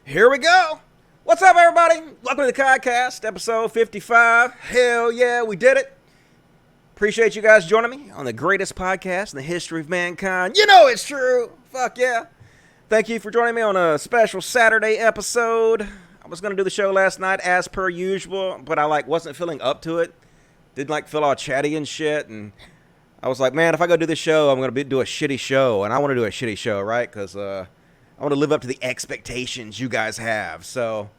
Here we go. What's up, everybody? Welcome to the CODcast, episode 55. Hell yeah, we did it. Appreciate you guys joining me on the greatest podcast in the history of mankind. You know it's true. Fuck yeah. Thank you for joining me on a special Saturday episode. I was going to do the show last night as per usual, but I wasn't feeling up to it. Didn't feel all chatty and shit, and I was like, man, if I go do this show, I'm going to do a shitty show, and I want to do a shitty show, right? Because I want to live up to the expectations you guys have. So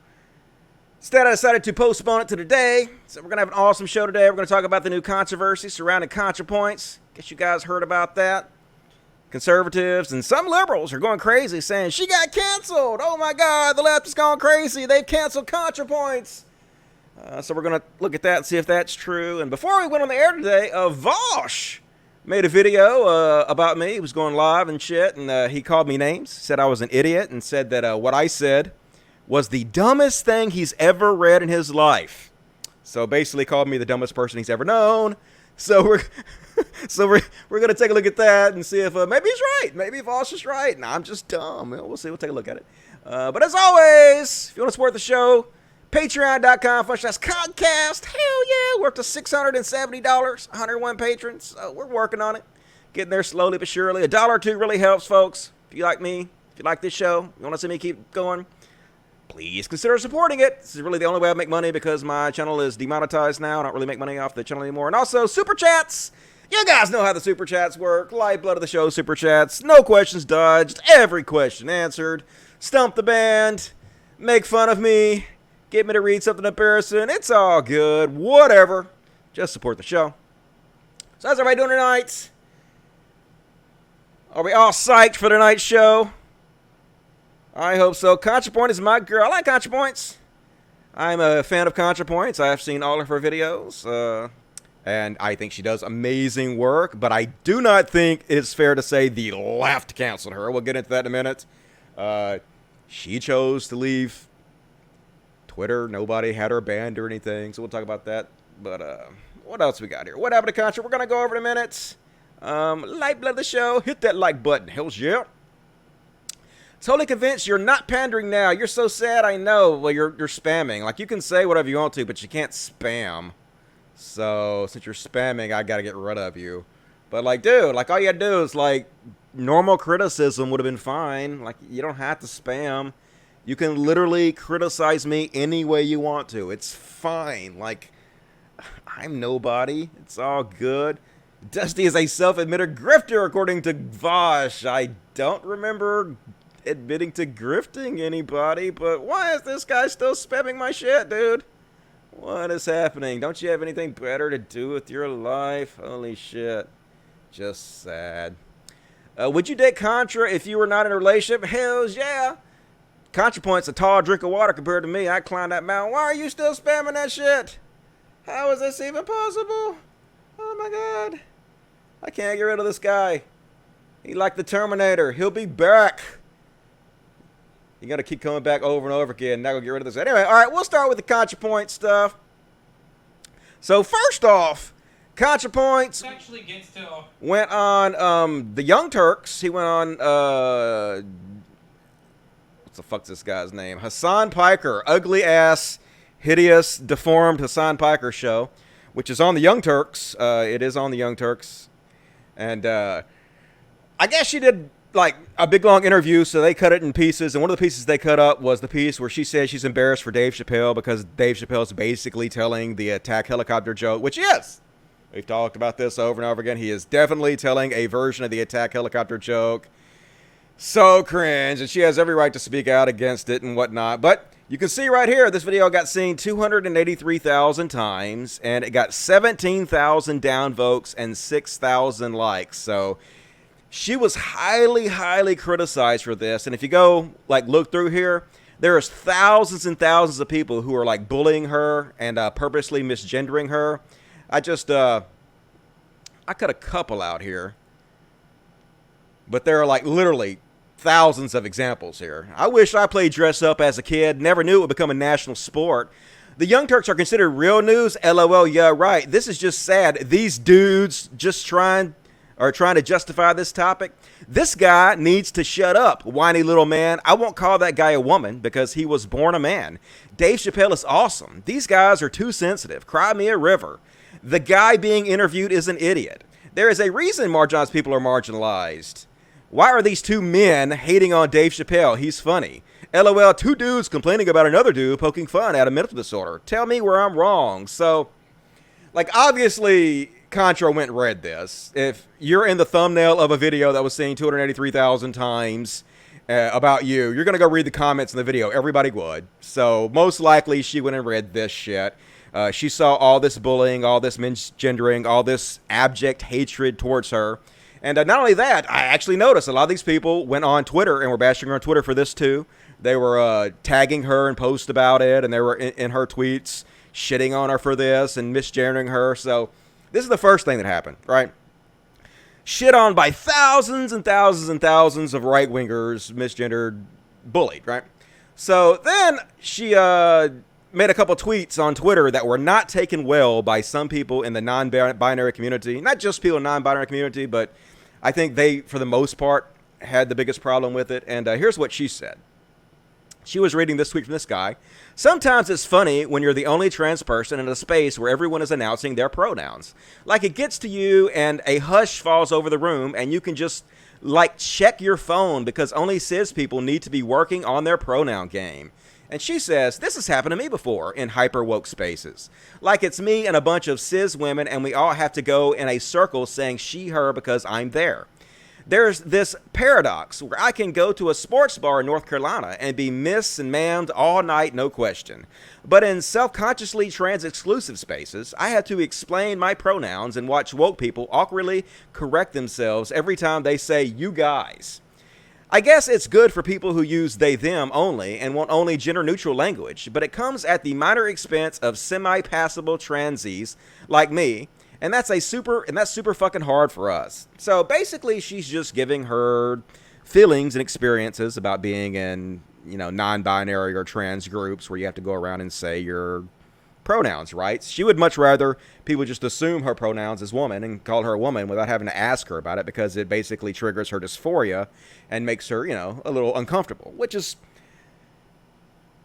instead, I decided to postpone it to today. So we're going to have an awesome show today. We're going to talk about the new controversy surrounding Contrapoints. Guess you guys heard about that. Conservatives and some liberals are going crazy saying, she got canceled. Oh my God, the left is going crazy. They've canceled Contrapoints. So we're going to look at that and see if that's true. And before we went on the air today, Vaush made a video about me. He was going live and shit, and he called me names, said I was an idiot, and said that what I said was the dumbest thing he's ever read in his life. So basically called me the dumbest person he's ever known. So we're going to take a look at that and see if maybe he's right. Maybe Vaush is right, and I'm just dumb. We'll see. We'll take a look at it. But as always, if you want to support the show, patreon.com/CODcast. Hell yeah, we're up to $670, 101 patrons. So we're working on it. Getting there slowly but surely. $1 or $2 really helps, folks. If you like me, if you like this show, you want to see me keep going, please consider supporting it. This is really the only way I make money because my channel is demonetized now. I don't really make money off the channel anymore. And also, super chats. You guys know how the super chats work. Lifeblood of the show, super chats. No questions dodged. Every question answered. Stump the band. Make fun of me. Get me to read something embarrassing. It's all good. Whatever. Just support the show. So how's everybody doing tonight? Are we all psyched for tonight's show? I hope so. Contrapoint is my girl. I like Contrapoints. I'm a fan of Contrapoints. I've seen all of her videos. And I think she does amazing work. But I do not think it's fair to say the left canceled her. We'll get into that in a minute. She chose to leave Twitter. Nobody had her banned or anything, so we'll talk about that. But what else we got here? What happened to Contra? We're gonna go over in a minute. Lifeblood of the show. Hit that like button. Hells yeah. Totally convinced you're not pandering now. You're so sad. I know. Well, you're spamming. You can say whatever you want to, but you can't spam. So since you're spamming, I gotta get rid of you. But dude, all you gotta do is normal criticism would have been fine. You don't have to spam. You can literally criticize me any way you want to. It's fine. I'm nobody. It's all good. Dusty is a self-admitted grifter, according to Vaush. I don't remember admitting to grifting anybody, but why is this guy still spamming my shit, dude? What is happening? Don't you have anything better to do with your life? Holy shit. Just sad. Would you date Contra if you were not in a relationship? Hells yeah. Contrapoint's a tall drink of water compared to me. I climbed that mountain. Why are you still spamming that shit? How is this even possible? Oh my God. I can't get rid of this guy. He like the Terminator. He'll be back. You gotta keep coming back over and over again. Now go get rid of this. Anyway, alright, we'll start with the Contrapoint stuff. So first off, Contrapoints went on the Young Turks. He went on the fuck's this guy's name? Hassan Piker, ugly ass, hideous, deformed Hassan Piker show, which is on the Young Turks. It is on the Young Turks, and I guess she did a big long interview, so they cut it in pieces. And one of the pieces they cut up was the piece where she said she's embarrassed for Dave Chappelle because Dave Chappelle's basically telling the attack helicopter joke, which is. We've talked about this over and over again. He is definitely telling a version of the attack helicopter joke. So cringe, and she has every right to speak out against it and whatnot. But you can see right here, this video got seen 283,000 times, and it got 17,000 downvotes and 6,000 likes. So she was highly, highly criticized for this. And if you go, look through here, there's thousands and thousands of people who are, bullying her and purposely misgendering her. I cut a couple out here. But there are, literally thousands of examples here. I wish I played dress up as a kid. Never knew it would become a national sport. The Young Turks are considered real news. LOL, yeah, right. This is just sad. These dudes just trying are trying to justify this topic. This guy needs to shut up, whiny little man. I won't call that guy a woman because he was born a man. Dave Chappelle is awesome. These guys are too sensitive. Cry me a river. The guy being interviewed is an idiot. There is a reason marginalized people are marginalized. Why are these two men hating on Dave Chappelle? He's funny. LOL, two dudes complaining about another dude poking fun at a mental disorder. Tell me where I'm wrong. So, like, obviously, Contra went and read this. If you're in the thumbnail of a video that was seen 283,000 times about you, you're going to go read the comments in the video. Everybody would. So, most likely, she went and read this shit. She saw all this bullying, all this misgendering, all this abject hatred towards her. And not only that, I actually noticed a lot of these people went on Twitter and were bashing her on Twitter for this too. They were tagging her and post about it, and they were in her tweets shitting on her for this and misgendering her. So this is the first thing that happened, right? Shit on by thousands and thousands and thousands of right-wingers, misgendered, bullied, right? So then she made a couple tweets on Twitter that were not taken well by some people in the non-binary community. Not just people in the non-binary community, but I think they, for the most part, had the biggest problem with it. And here's what she said. She was reading this tweet from this guy. Sometimes it's funny when you're the only trans person in a space where everyone is announcing their pronouns. Like, it gets to you and a hush falls over the room and you can just, like, check your phone because only cis people need to be working on their pronoun game. And she says, this has happened to me before in hyper-woke spaces. Like, it's me and a bunch of cis women, and we all have to go in a circle saying she, her, because I'm there. There's this paradox where I can go to a sports bar in North Carolina and be miss and ma'amed all night, no question. But in self-consciously trans-exclusive spaces, I have to explain my pronouns and watch woke people awkwardly correct themselves every time they say, you guys. I guess it's good for people who use they, them only and want only gender-neutral language, but it comes at the minor expense of semi-passable transies like me, and that's super fucking hard for us. So basically, she's just giving her feelings and experiences about being in, non-binary or trans groups where you have to go around and say your pronouns, right? She would much rather people just assume her pronouns as woman and call her a woman without having to ask her about it because it basically triggers her dysphoria and makes her, a little uncomfortable, which is,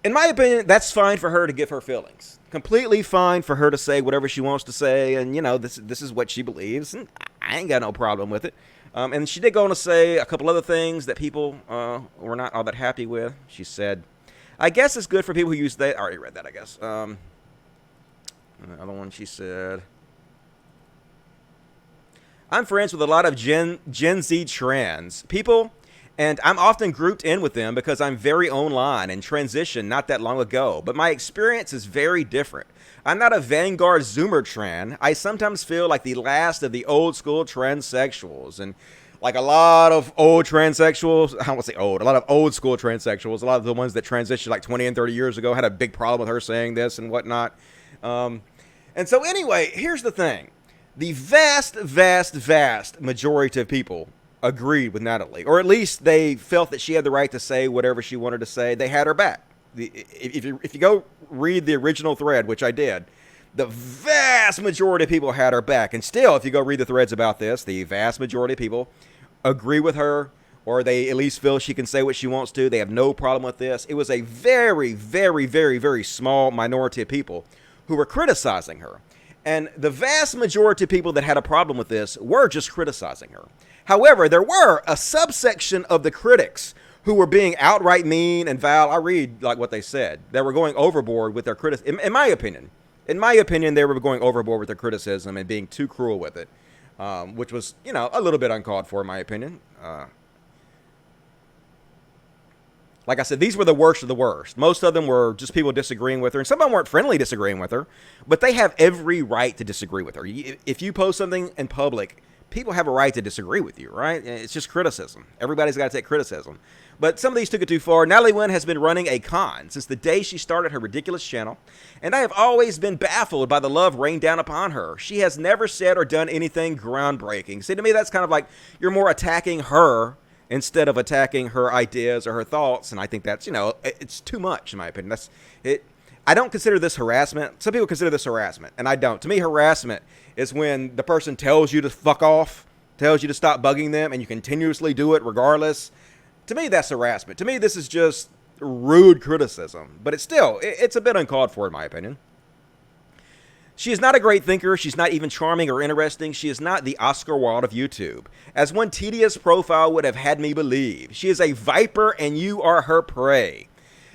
in my opinion, that's fine for her to give her feelings. Completely fine for her to say whatever she wants to say, and, this is what she believes, and I ain't got no problem with it. And she did go on to say a couple other things that people were not all that happy with. She said, I guess it's good for people who use they. I already read that, I guess. Another one, she said, I'm friends with a lot of Gen Z trans people, and I'm often grouped in with them because I'm very online and transitioned not that long ago, but my experience is very different. I'm not a vanguard Zoomer tran. I sometimes feel like the last of the old school transsexuals, and like a lot of old transsexuals, I won't say old, a lot of old school transsexuals, a lot of the ones that transitioned like 20 and 30 years ago had a big problem with her saying this and whatnot. And so anyway, here's the thing. The vast, vast, vast majority of people agreed with Natalie, or at least they felt that she had the right to say whatever she wanted to say. They had her back. If you go read the original thread, which I did, the vast majority of people had her back. And still, if you go read the threads about this, the vast majority of people agree with her, or they at least feel she can say what she wants to. They have no problem with this. It was a very, very, very, very small minority of people who were criticizing her. And the vast majority of people that had a problem with this were just criticizing her. However, there were a subsection of the critics who were being outright mean and vile. I read like what they said. They were going overboard with their criticism. In my opinion, they were going overboard with their criticism and being too cruel with it, which was, a little bit uncalled for, in my opinion. Like I said, these were the worst of the worst. Most of them were just people disagreeing with her, and some of them weren't friendly disagreeing with her, but they have every right to disagree with her. If you post something in public, people have a right to disagree with you, right? It's just criticism. Everybody's got to take criticism. But some of these took it too far. Natalie Wynn has been running a con since the day she started her ridiculous channel, and I have always been baffled by the love rained down upon her. She has never said or done anything groundbreaking. See, to me, that's kind of like you're more attacking her instead of attacking her ideas or her thoughts, and I think that's, it's too much, in my opinion. That's it. I don't consider this harassment. Some people consider this harassment, and I don't. To me, harassment is when the person tells you to fuck off, tells you to stop bugging them, and you continuously do it regardless. To me, that's harassment. To me, this is just rude criticism. But it's a bit uncalled for, in my opinion. She is not a great thinker. She's not even charming or interesting. She is not the Oscar Wilde of YouTube, as one tedious profile would have had me believe. She is a viper, and you are her prey.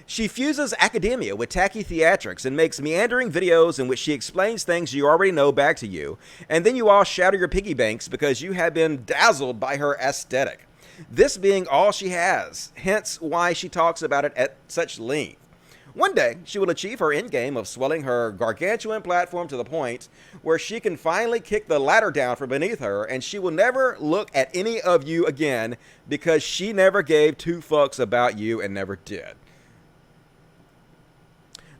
She fuses academia with tacky theatrics and makes meandering videos in which she explains things you already know back to you, and then you all shatter your piggy banks because you have been dazzled by her aesthetic. This being all she has, hence why she talks about it at such length. One day, she will achieve her endgame of swelling her gargantuan platform to the point where she can finally kick the ladder down from beneath her, and she will never look at any of you again because she never gave two fucks about you and never did.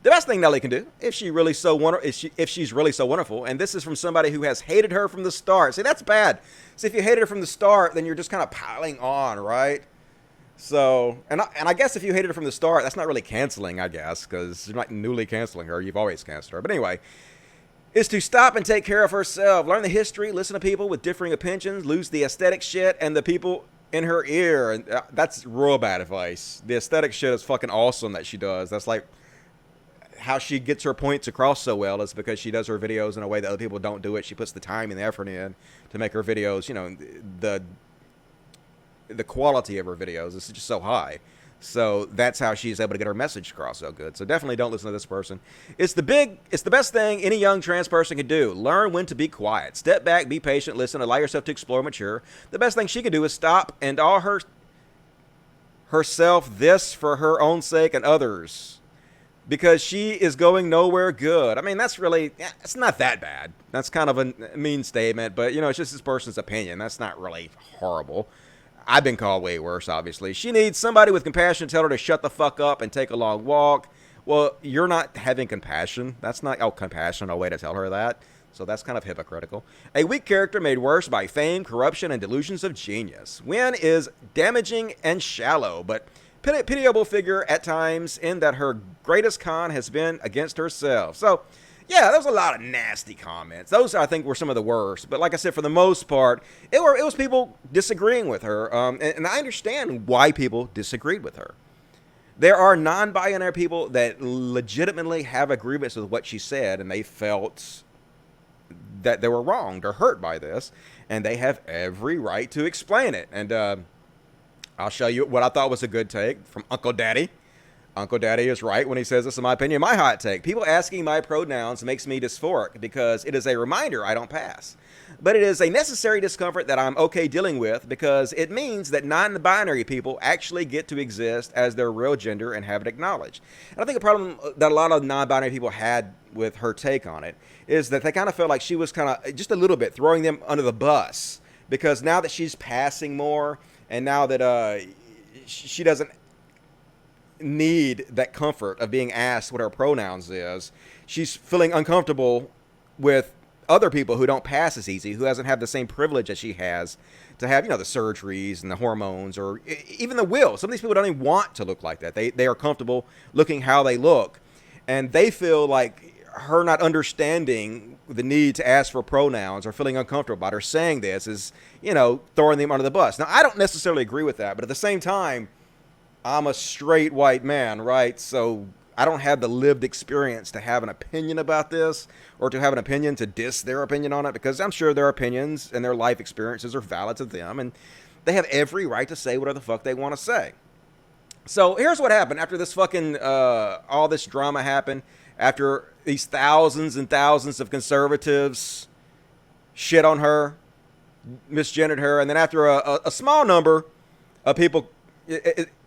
The best thing Nelly can do, if she's really so wonderful, and this is from somebody who has hated her from the start. See, that's bad. See, if you hated her from the start, then you're just kind of piling on, right? So, and I guess if you hated her from the start, that's not really canceling, I guess, because you're not newly canceling her. You've always canceled her. But anyway, is to stop and take care of herself. Learn the history, listen to people with differing opinions, lose the aesthetic shit, and the people in her ear. And that's real bad advice. The aesthetic shit is fucking awesome that she does. That's like how she gets her points across so well is because she does her videos in a way that other people don't do it. She puts the time and the effort in to make her videos, you know, the quality of her videos is just so high. So that's how she's able to get her message across so good. So definitely don't listen to this person. It's the best thing any young trans person can do. Learn when to be quiet. Step back, be patient, listen, allow yourself to explore, mature. The best thing she can do is stop and all herself this for her own sake and others. Because she is going nowhere good. I mean, it's not that bad. That's kind of a mean statement, but you know, it's just this person's opinion. That's not really horrible. I've been called way worse, obviously. She needs somebody with compassion to tell her to shut the fuck up and take a long walk. Well, you're not having compassion. That's not compassion, a way to tell her that. So that's kind of hypocritical. A weak character made worse by fame, corruption, and delusions of genius. Wynn is damaging and shallow, but pitiable figure at times in that her greatest con has been against herself. So, yeah, there was a lot of nasty comments. Those, I think, were some of the worst. But like I said, for the most part, it was people disagreeing with her. And I understand why people disagreed with her. There are non-binary people that legitimately have agreements with what she said, and they felt that they were wronged or hurt by this, and they have every right to explain it. And I'll show you what I thought was a good take from Uncle Daddy. Uncle Daddy is right when he says this, in my opinion, my hot take. People asking my pronouns makes me dysphoric because it is a reminder I don't pass. But it is a necessary discomfort that I'm okay dealing with because it means that non-binary people actually get to exist as their real gender and have it acknowledged. And I think a problem that a lot of non-binary people had with her take on it is that they kind of felt like she was kind of just a little bit throwing them under the bus because now that she's passing more and now that she doesn't need that comfort of being asked what her pronouns is, she's feeling uncomfortable with other people who don't pass as easy, who hasn't had the same privilege as she has to have, you know, the surgeries and the hormones or even the will. Some of these people don't even want to look like that. They are comfortable looking how they look, and they feel like her not understanding the need to ask for pronouns or feeling uncomfortable about her saying this is, you know, throwing them under the bus. Now, I don't necessarily agree with that, but at the same time, I'm a straight white man, right? So I don't have the lived experience to have an opinion about this or to have an opinion to diss their opinion on it because I'm sure their opinions and their life experiences are valid to them and they have every right to say whatever the fuck they want to say. So here's what happened after this fucking, all this drama happened, after these thousands and thousands of conservatives shit on her, misgendered her, and then after a small number of people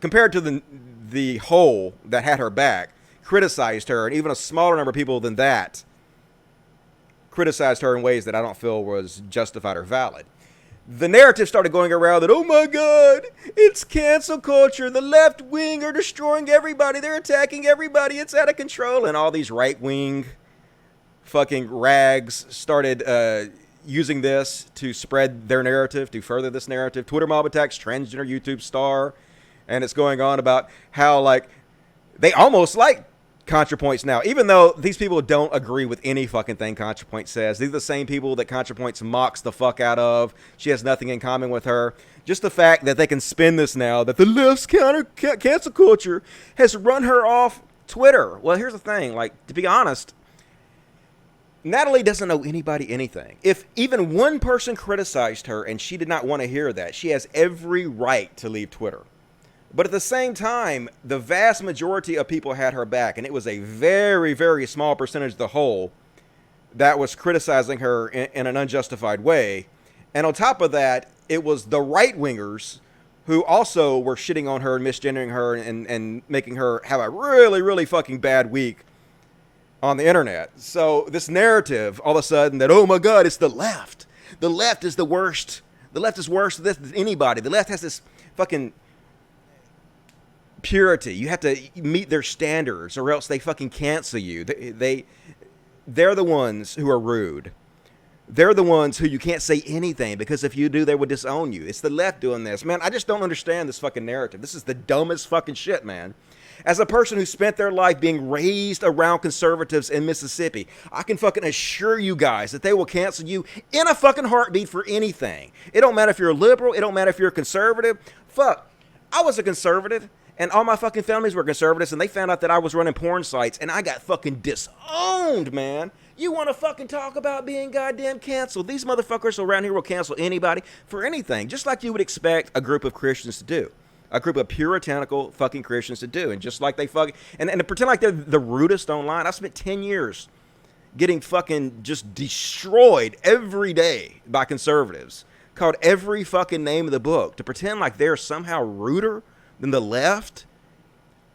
compared to the whole that had her back, criticized her, and even a smaller number of people than that criticized her in ways that I don't feel was justified or valid. The narrative started going around that, oh my God, it's cancel culture. The left wing are destroying everybody. They're attacking everybody. It's out of control. And all these right wing fucking rags started using this to spread their narrative, to further this narrative. Twitter mob attacks transgender YouTube star. And it's going on about how, like, they almost like Contrapoints now, even though these people don't agree with any fucking thing Contrapoint says. These are the same people that Contrapoints mocks the fuck out of. She has nothing in common with her. Just the fact that they can spin this now, that the left's cancel culture has run her off Twitter. Well, here's the thing. Like, to be honest, Natalie doesn't owe anybody anything. If even one person criticized her and she did not want to hear that, she has every right to leave Twitter. But at the same time, the vast majority of people had her back, and it was a very, very small percentage of the whole that was criticizing her in an unjustified way. And on top of that, it was the right-wingers who also were shitting on her and misgendering her and making her have a really, really fucking bad week on the internet. So this narrative, all of a sudden, that, oh my God, it's the left. The left is the worst. The left is worse than anybody. The left has this fucking purity. You have to meet their standards or else they fucking cancel you. They're the ones who are rude. They're the ones who you can't say anything because if you do, they would disown you. It's the left doing this. Man, I just don't understand this fucking narrative. This is the dumbest fucking shit, man. As a person who spent their life being raised around conservatives in Mississippi, I can fucking assure you guys that they will cancel you in a fucking heartbeat for anything. It don't matter if you're a liberal. It don't matter if you're a conservative. Fuck. I was a conservative. And all my fucking families were conservatives, and they found out that I was running porn sites, and I got fucking disowned, man. You want to fucking talk about being goddamn canceled? These motherfuckers around here will cancel anybody for anything, just like you would expect a group of Christians to do. A group of puritanical fucking Christians to do. And just like they fucking... And to pretend like they're the rudest online. I spent 10 years getting fucking just destroyed every day by conservatives. Called every fucking name of the book. To pretend like they're somehow ruder than the left,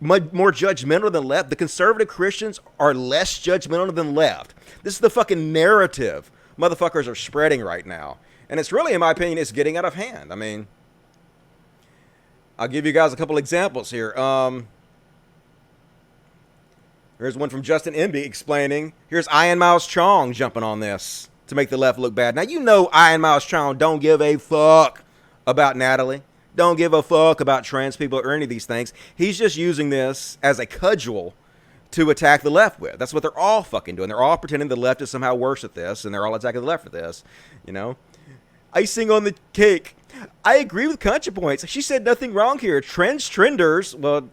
more judgmental than the left. The conservative Christians are less judgmental than left. This is the fucking narrative motherfuckers are spreading right now. And it's really, in my opinion, it's getting out of hand. I mean, I'll give you guys a couple examples here. Here's one from Justin Enby explaining. Here's Ian Miles Chong jumping on this to make the left look bad. Now, you know Ian Miles Chong don't give a fuck about Natalie. Don't give a fuck about trans people or any of these things. He's just using this as a cudgel to attack the left with. That's what they're all fucking doing. They're all pretending the left is somehow worse at this, and they're all attacking the left for this, you know? Icing on the cake. I agree with Contrapoints. She said nothing wrong here. Trenders, well,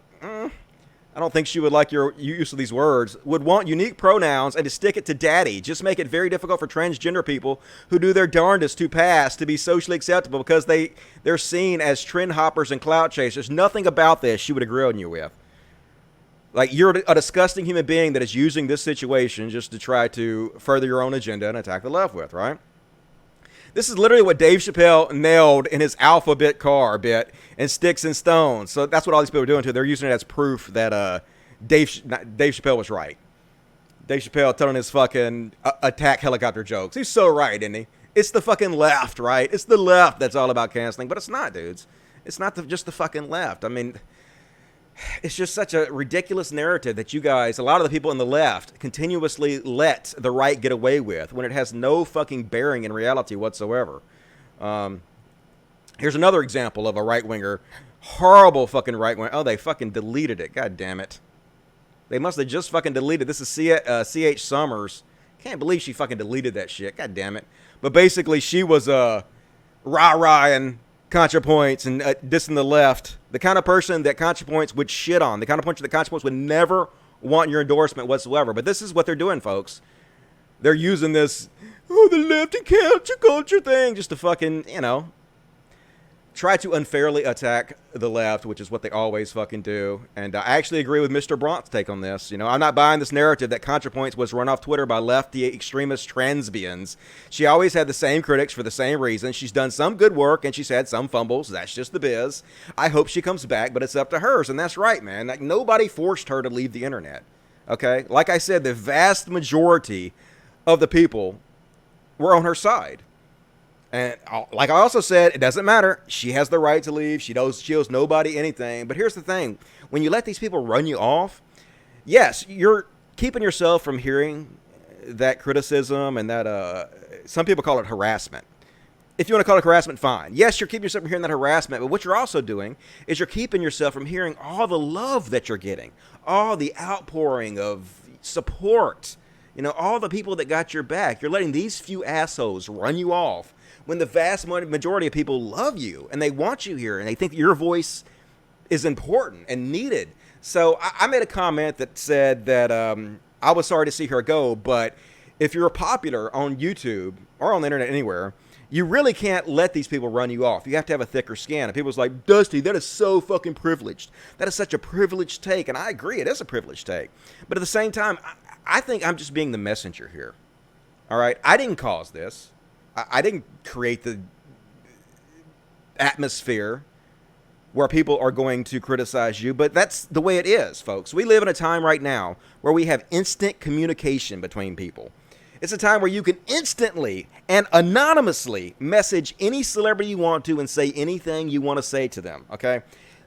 I don't think she would like your use of these words, would want unique pronouns and to stick it to daddy. Just make it very difficult for transgender people who do their darndest to pass to be socially acceptable because they're seen as trend hoppers and clout chasers. Nothing about this she would agree on you with. Like, you're a disgusting human being that is using this situation just to try to further your own agenda and attack the left with, right? This is literally what Dave Chappelle nailed in his alphabet car bit in Sticks and Stones. So that's what all these people are doing too. They're using it as proof that Dave Chappelle was right. Dave Chappelle telling his fucking attack helicopter jokes. He's so right, isn't he? It's the fucking left, right? It's the left that's all about canceling. But it's not, dudes. It's not just the fucking left. I mean, it's just such a ridiculous narrative that you guys, a lot of the people in the left, continuously let the right get away with when it has no fucking bearing in reality whatsoever. Here's another example of a right-winger. Horrible fucking right-winger. Oh, they fucking deleted it. God damn it. They must have just fucking deleted. This is C.H. Summers. Can't believe she fucking deleted that shit. God damn it. But basically, she was rah-rah and Contrapoints and dissing the left. The kind of person that Contrapoints would shit on. The kind of person that Contrapoints would never want your endorsement whatsoever. But this is what they're doing, folks. They're using this, oh, the left and counterculture thing just to fucking, you know, try to unfairly attack the left, which is what they always fucking do. And I actually agree with Mr. Bront's take on this. You know, I'm not buying this narrative that Contrapoints was run off Twitter by lefty extremist transbians. She always had the same critics for the same reason. She's done some good work and she's had some fumbles. That's just the biz. I hope she comes back, but it's up to hers. And that's right, man. Like, nobody forced her to leave the internet. Okay? Like I said, the vast majority of the people were on her side. And like I also said, it doesn't matter. She has the right to leave. She owes nobody anything. But here's the thing. When you let these people run you off, yes, you're keeping yourself from hearing that criticism and that some people call it harassment. if you want to call it harassment, fine. Yes, you're keeping yourself from hearing that harassment, but what you're also doing is you're keeping yourself from hearing all the love that you're getting, all the outpouring of support, all the people that got your back. You're letting these few assholes run you off when the vast majority of people love you and they want you here and they think your voice is important and needed. So I made a comment that said that I was sorry to see her go, but if you're popular on YouTube or on the internet anywhere, you really can't let these people run you off. You have to have a thicker skin. And people's like, Dusty, that is so fucking privileged. That is such a privileged take. And I agree, it is a privileged take. But at the same time, I think I'm just being the messenger here. All right? I didn't cause this. I didn't create the atmosphere where people are going to criticize you. But that's the way it is, folks. We live in a time right now where we have instant communication between people. It's a time where you can instantly and anonymously message any celebrity you want to and say anything you want to say to them, okay?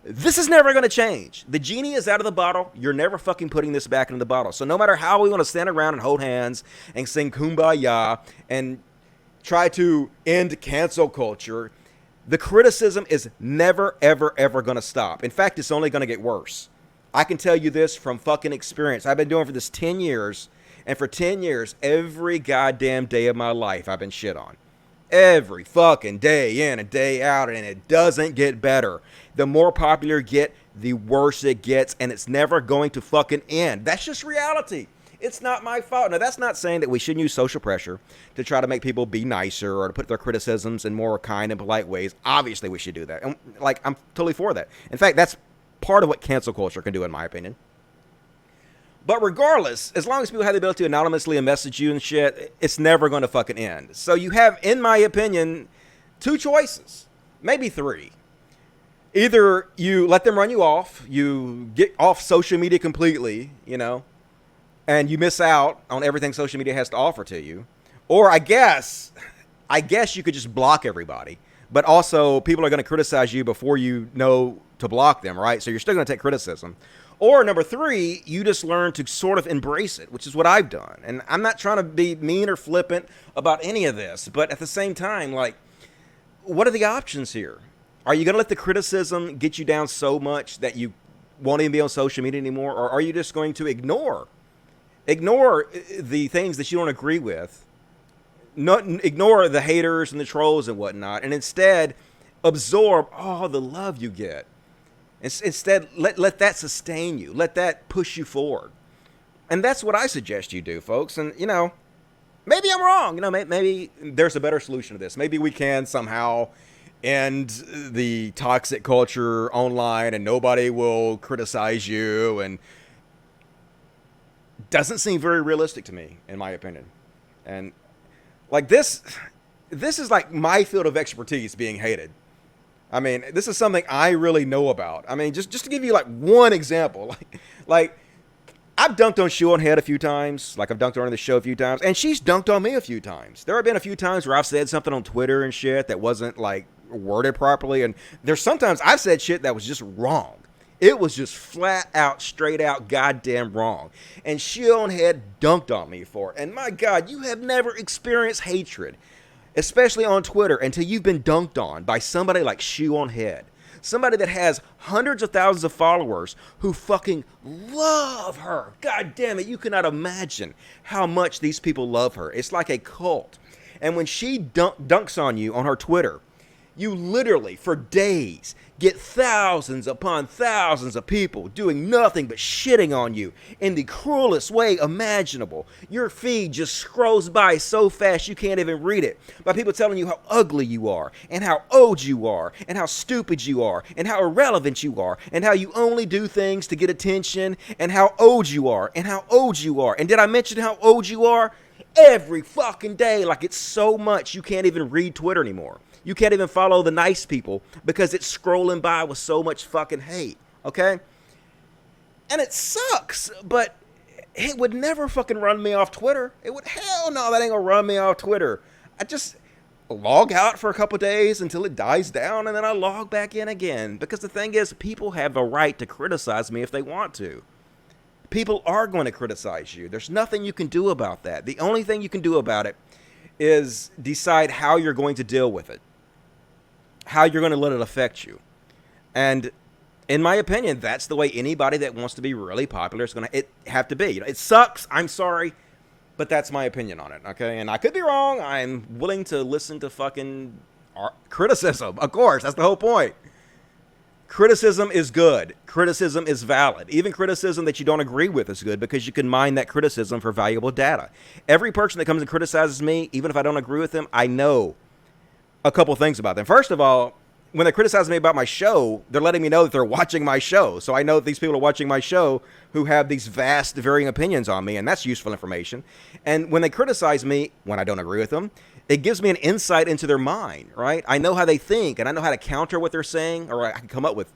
This is never going to change. The genie is out of the bottle. You're never fucking putting this back into the bottle. So no matter how we want to stand around and hold hands and sing Kumbaya and try to end cancel culture, the criticism is never, ever, ever going to stop. In fact, it's only going to get worse. I can tell you this from fucking experience. I've been doing for this 10 years. And for 10 years, every goddamn day of my life, I've been shit on. Every fucking day in and day out, and it doesn't get better. The more popular you get, the worse it gets, and it's never going to fucking end. That's just reality. It's not my fault. Now, that's not saying that we shouldn't use social pressure to try to make people be nicer or to put their criticisms in more kind and polite ways. Obviously, we should do that. And, I'm totally for that. In fact, that's part of what cancel culture can do, in my opinion. But regardless, as long as people have the ability to anonymously message you and shit, it's never going to fucking end. So you have, in my opinion, two choices, maybe three. Either you let them run you off, you get off social media completely, and you miss out on everything social media has to offer to you. Or I guess you could just block everybody. But also, people are going to criticize you before you know to block them, right? So you're still going to take criticism. Or number three, you just learn to sort of embrace it, which is what I've done. And I'm not trying to be mean or flippant about any of this, but at the same time, what are the options here? Are you going to let the criticism get you down so much that you won't even be on social media anymore? Or are you just going to ignore the things that you don't agree with, ignore the haters and the trolls and whatnot, and instead absorb all the love you get? Instead, let that sustain you. Let that push you forward. And that's what I suggest you do, folks. And, maybe I'm wrong. Maybe there's a better solution to this. Maybe we can somehow end the toxic culture online and nobody will criticize you. And doesn't seem very realistic to me, in my opinion. And, this is like my field of expertise being hated. I mean, this is something I really know about. I mean, just to give you one example, I've dunked on Shoe on Head a few times. I've dunked on her in the show a few times, and she's dunked on me a few times. There have been a few times where I've said something on Twitter and shit that wasn't worded properly, and there's sometimes I've said shit that was just wrong. It was just flat out, straight out, goddamn wrong. And Shoe on Head dunked on me for it. And my God, you have never experienced hatred, especially on Twitter, until you've been dunked on by somebody like Shoe on Head. Somebody that has hundreds of thousands of followers who fucking love her. God damn it, you cannot imagine how much these people love her. It's like a cult. And when she dunks on you on her Twitter, you literally, for days, get thousands upon thousands of people doing nothing but shitting on you in the cruelest way imaginable. Your feed just scrolls by so fast you can't even read it, by people telling you how ugly you are, and how old you are, and how stupid you are, and how irrelevant you are, and how you only do things to get attention, and how old you are, and how old you are. And did I mention how old you are? Every fucking day, it's so much you can't even read Twitter anymore. You can't even follow the nice people because it's scrolling by with so much fucking hate, okay? And it sucks, but it would never fucking run me off Twitter. Hell no, that ain't gonna run me off Twitter. I just log out for a couple days until it dies down, and then I log back in again. Because the thing is, people have the right to criticize me if they want to. People are going to criticize you. There's nothing you can do about that. The only thing you can do about it is decide how you're going to deal with it, how you're going to let it affect you. And in my opinion, that's the way anybody that wants to be really popular is going to have to be. You know, it sucks. I'm sorry. But that's my opinion on it, okay? And I could be wrong. I'm willing to listen to fucking criticism. Of course, that's the whole point. Criticism is good. Criticism is valid. Even criticism that you don't agree with is good because you can mine that criticism for valuable data. Every person that comes and criticizes me, even if I don't agree with them, I know a couple things about them. First of all, when they criticize me about my show, they're letting me know that they're watching my show. So I know that these people are watching my show who have these vast, varying opinions on me, and that's useful information. And when they criticize me, when I don't agree with them, it gives me an insight into their mind, right? I know how they think, and I know how to counter what they're saying, or I can come up with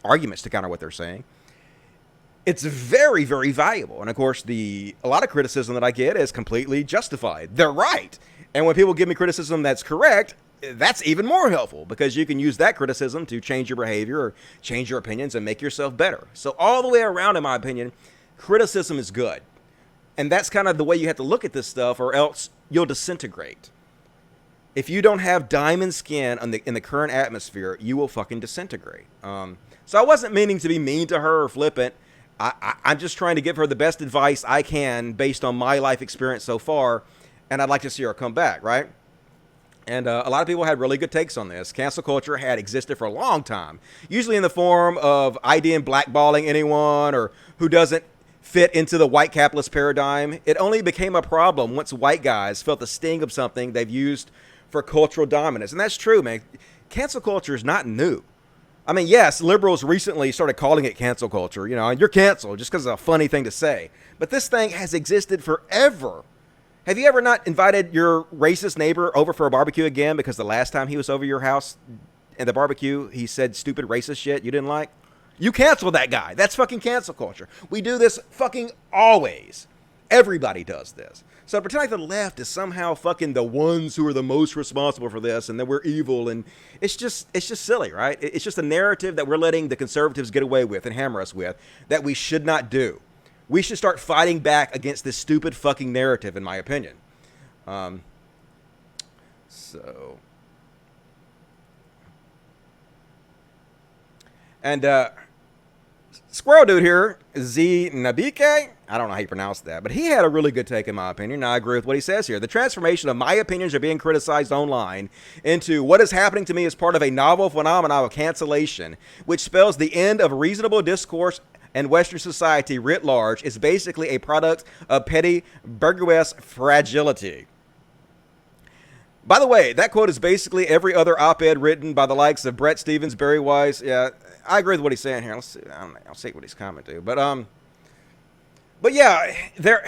arguments to counter what they're saying. It's very, very valuable. And of course, a lot of criticism that I get is completely justified. They're right. And when people give me criticism that's correct, that's even more helpful because you can use that criticism to change your behavior or change your opinions and make yourself better. So all the way around, in my opinion, criticism is good. And that's kind of the way you have to look at this stuff, or else you'll disintegrate. If you don't have diamond skin in the current atmosphere, you will fucking disintegrate. So I wasn't meaning to be mean to her or flippant. I'm just trying to give her the best advice I can based on my life experience so far, and I'd like to see her come back, right? And a lot of people had really good takes on this. Cancel culture had existed for a long time, usually in the form of ID and blackballing anyone or who doesn't fit into the white capitalist paradigm. It only became a problem once white guys felt the sting of something they've used for cultural dominance. And that's true, man. Cancel culture is not new. I mean, yes, liberals recently started calling it cancel culture, you know, and you're canceled just because it's a funny thing to say. But this thing has existed forever. Have you ever not invited your racist neighbor over for a barbecue again because the last time he was over your house and the barbecue, he said stupid racist shit you didn't like? You cancel that guy. That's fucking cancel culture. We do this fucking always. Everybody does this. So pretend like the left is somehow fucking the ones who are the most responsible for this and that we're evil, and it's just silly, right? It's just a narrative that we're letting the conservatives get away with and hammer us with that we should not do. We should start fighting back against this stupid fucking narrative, in my opinion. Squirrel Dude here, Z Nabike, I don't know how you pronounce that, but he had a really good take in my opinion, and I agree with what he says here. The transformation of my opinions are being criticized online into what is happening to me as part of a novel phenomenon of cancellation, which spells the end of reasonable discourse and Western society writ large, is basically a product of petty bourgeois fragility. By the way, that quote is basically every other op-ed written by the likes of Brett Stevens, Barry Weiss. Yeah, I agree with what he's saying here. Let's see. I'll see what he's commenting. But yeah, there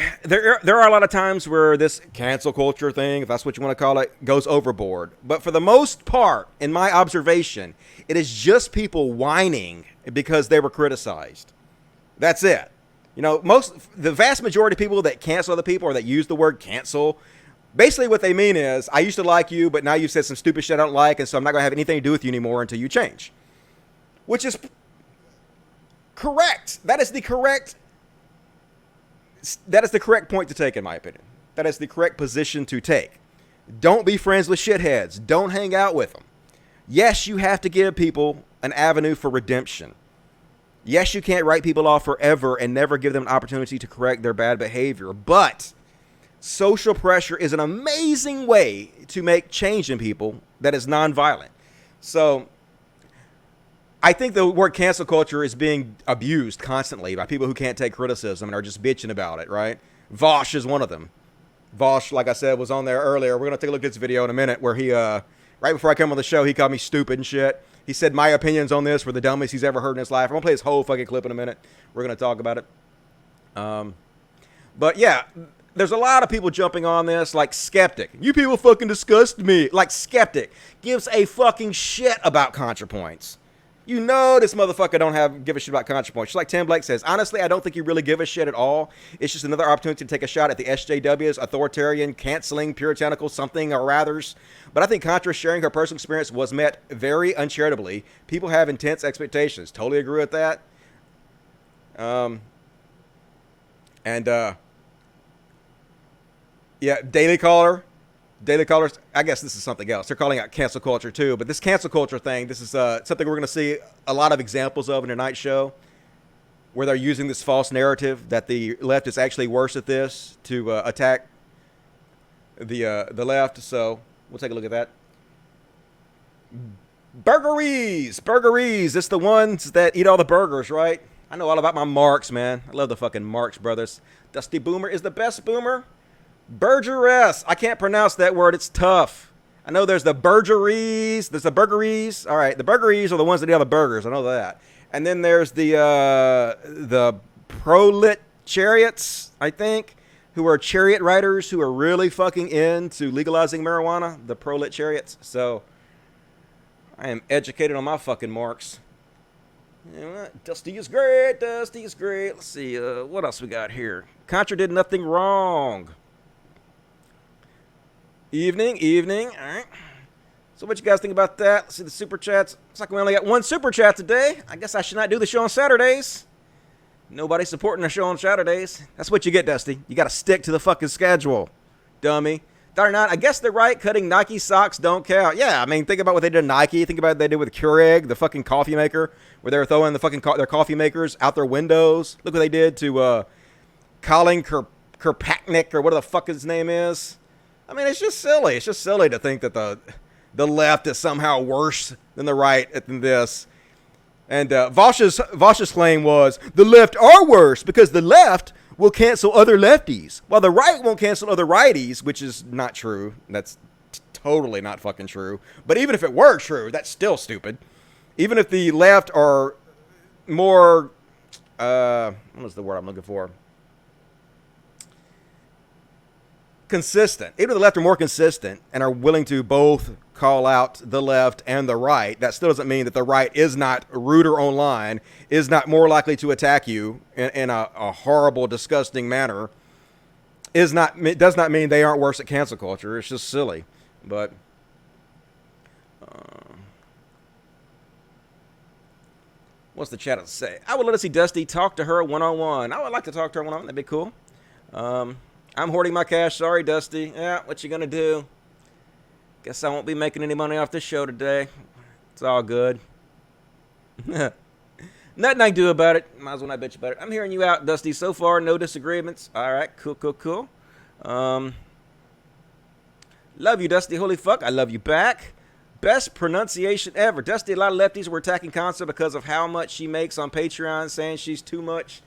are a lot of times where this cancel culture thing, if that's what you want to call it, goes overboard. But for the most part, in my observation, it is just people whining because they were criticized. That's it. You know, the vast majority of people that cancel other people or that use the word cancel, basically what they mean is, I used to like you, but now you've said some stupid shit I don't like, and so I'm not going to have anything to do with you anymore until you change. Which is correct. That is the correct point to take, in my opinion. That is the correct position to take. Don't be friends with shitheads. Don't hang out with them. Yes, you have to give people an avenue for redemption. Yes, you can't write people off forever and never give them an opportunity to correct their bad behavior, but social pressure is an amazing way to make change in people that is nonviolent. So I think the word cancel culture is being abused constantly by people who can't take criticism and are just bitching about it, right? Vaush is one of them. Vaush, like I said, was on there earlier. We're going to take a look at this video in a minute where he, right before I come on the show, he called me stupid and shit. He said my opinions on this were the dumbest he's ever heard in his life. I'm going to play this whole fucking clip in a minute. We're going to talk about it. But yeah, there's a lot of people jumping on this like Skeptic. You people fucking disgust me. Like Skeptic gives a fucking shit about Contrapoints. You know this motherfucker don't give a shit about Contrapoints. Just like Tim Blake says, honestly, I don't think you really give a shit at all. It's just another opportunity to take a shot at the SJW's authoritarian, canceling, puritanical something or rathers. But I think Contra sharing her personal experience was met very uncharitably. People have intense expectations. Totally agree with that. Yeah, Daily Caller. Daily Callers, I guess this is something else. They're calling out cancel culture too, but this cancel culture thing, this is something we're going to see a lot of examples of in tonight's show, where they're using this false narrative that the left is actually worse at this to attack the left. So we'll take a look at that. Burgeries. It's the ones that eat all the burgers, right? I know all about my Marx, man. I love the fucking Marx brothers. Dusty Boomer is the best boomer. Burgeress. I can't pronounce that word. It's tough. I know there's the burgeries. There's the burgeries. All right, the burgeries are the ones that eat all the burgers. I know that. And then there's the prolet chariots, I think, who are chariot riders who are really fucking into legalizing marijuana. The prolet chariots. So I am educated on my fucking Marx. You know what? Dusty is great. Dusty is great. Let's see. What else we got here? Contra did nothing wrong. Evening. All right. So what you guys think about that? Let's see the super chats. Looks like we only got one super chat today. I guess I should not do the show on Saturdays. Nobody supporting the show on Saturdays. That's what you get, Dusty. You got to stick to the fucking schedule, dummy. They're not. I guess they're right. Cutting Nike socks don't count. Yeah, I mean, think about what they did to Nike. Think about what they did with Keurig, the fucking coffee maker, where they were throwing the fucking their coffee makers out their windows. Look what they did to Colin Kirkpatrick, or whatever the fuck his name is. I mean, it's just silly. It's just silly to think that the left is somehow worse than the right than this. And Vaush's claim was the left are worse because the left will cancel other lefties, while the right won't cancel other righties, which is not true. That's totally not fucking true. But even if it were true, that's still stupid. Even if the left are more, what was the word I'm looking for? Consistent. Even if the left are more consistent and are willing to both call out the left and the right, that still doesn't mean that the right is not ruder online, is not more likely to attack you in a horrible, disgusting manner. It does not mean they aren't worse at cancel culture. It's just silly. But what's the chat say? I would let us see Dusty talk to her one-on-one. I would like to talk to her one-on-one. That'd be cool. I'm hoarding my cash. Sorry, Dusty. Yeah, what you gonna do? Guess I won't be making any money off this show today. It's all good. Nothing I can do about it. Might as well not bitch about it. I'm hearing you out, Dusty. So far, no disagreements. All right, cool. Love you, Dusty. Holy fuck, I love you back. Best pronunciation ever. Dusty, a lot of lefties were attacking Consta because of how much she makes on Patreon, saying she's too much.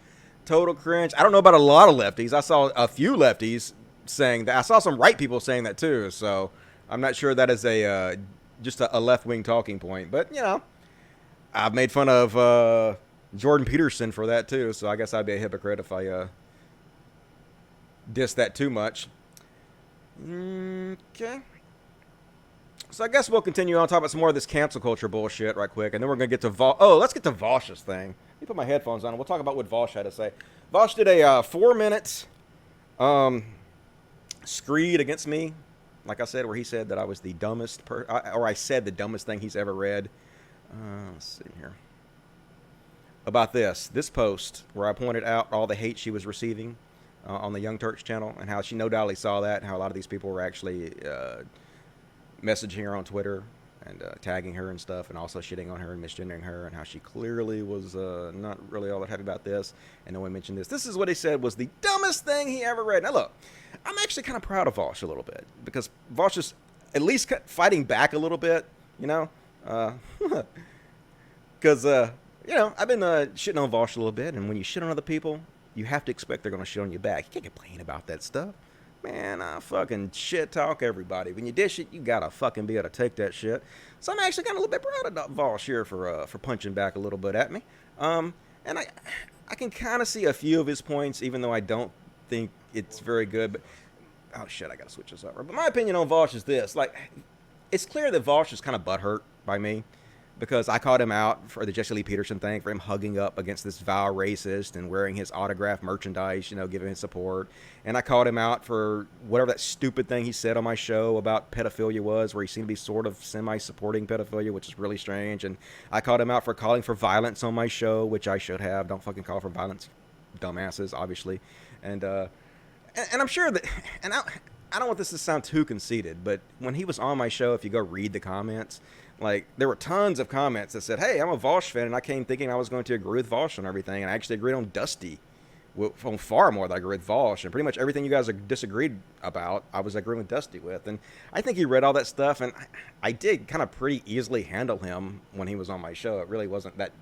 Total cringe. I don't know about a lot of lefties. I saw a few lefties saying that. I saw some right people saying that too. So I'm not sure that is just a left-wing talking point. But, you know, I've made fun of Jordan Peterson for that too. So I guess I'd be a hypocrite if I diss that too much. Okay. So I guess we'll continue on talking about some more of this cancel culture bullshit right quick. And then we're going to get to Vaush. Oh, let's get to Vaush's thing. Let me put my headphones on and we'll talk about what Vaush had to say. Vaush did a 4-minute screed against me. Like I said, where he said that I was the dumbest or I said the dumbest thing he's ever read. Let's see here. About this post where I pointed out all the hate she was receiving on the Young Turks channel and how she no doubtly saw that and how a lot of these people were actually messaging her on Twitter and tagging her and stuff, and also shitting on her and misgendering her, and how she clearly was not really all that happy about this, and no one mentioned this. This is what he said was the dumbest thing he ever read. Now look, I'm actually kind of proud of Vaush a little bit, because Vaush is at least fighting back a little bit, you know? Because, you know, I've been shitting on Vaush a little bit, and when you shit on other people, you have to expect they're going to shit on you back. You can't complain about that stuff. Man, I fucking shit talk everybody. When you dish it, you gotta fucking be able to take that shit. So I'm actually kind of a little bit proud of Vaush here for punching back a little bit at me. And I can kind of see a few of his points, even though I don't think it's very good. But oh shit, I gotta switch this over. But my opinion on Vaush is this: like, it's clear that Vaush is kind of butthurt by me, because I called him out for the Jesse Lee Peterson thing, for him hugging up against this vile racist and wearing his autographed merchandise, you know, giving his support. And I called him out for whatever that stupid thing he said on my show about pedophilia was, where he seemed to be sort of semi-supporting pedophilia, which is really strange. And I called him out for calling for violence on my show, which I should have. Don't fucking call for violence, dumbasses, obviously. And I'm sure that, and I don't want this to sound too conceited, but when he was on my show, if you go read the comments, like, there were tons of comments that said, hey, I'm a Vaush fan, and I came thinking I was going to agree with Vaush on everything, and I actually agreed on Dusty on far more than I agree with Vaush, and pretty much everything you guys disagreed about, I was agreeing with Dusty with. And I think he read all that stuff, and I did kind of pretty easily handle him when he was on my show. It really wasn't that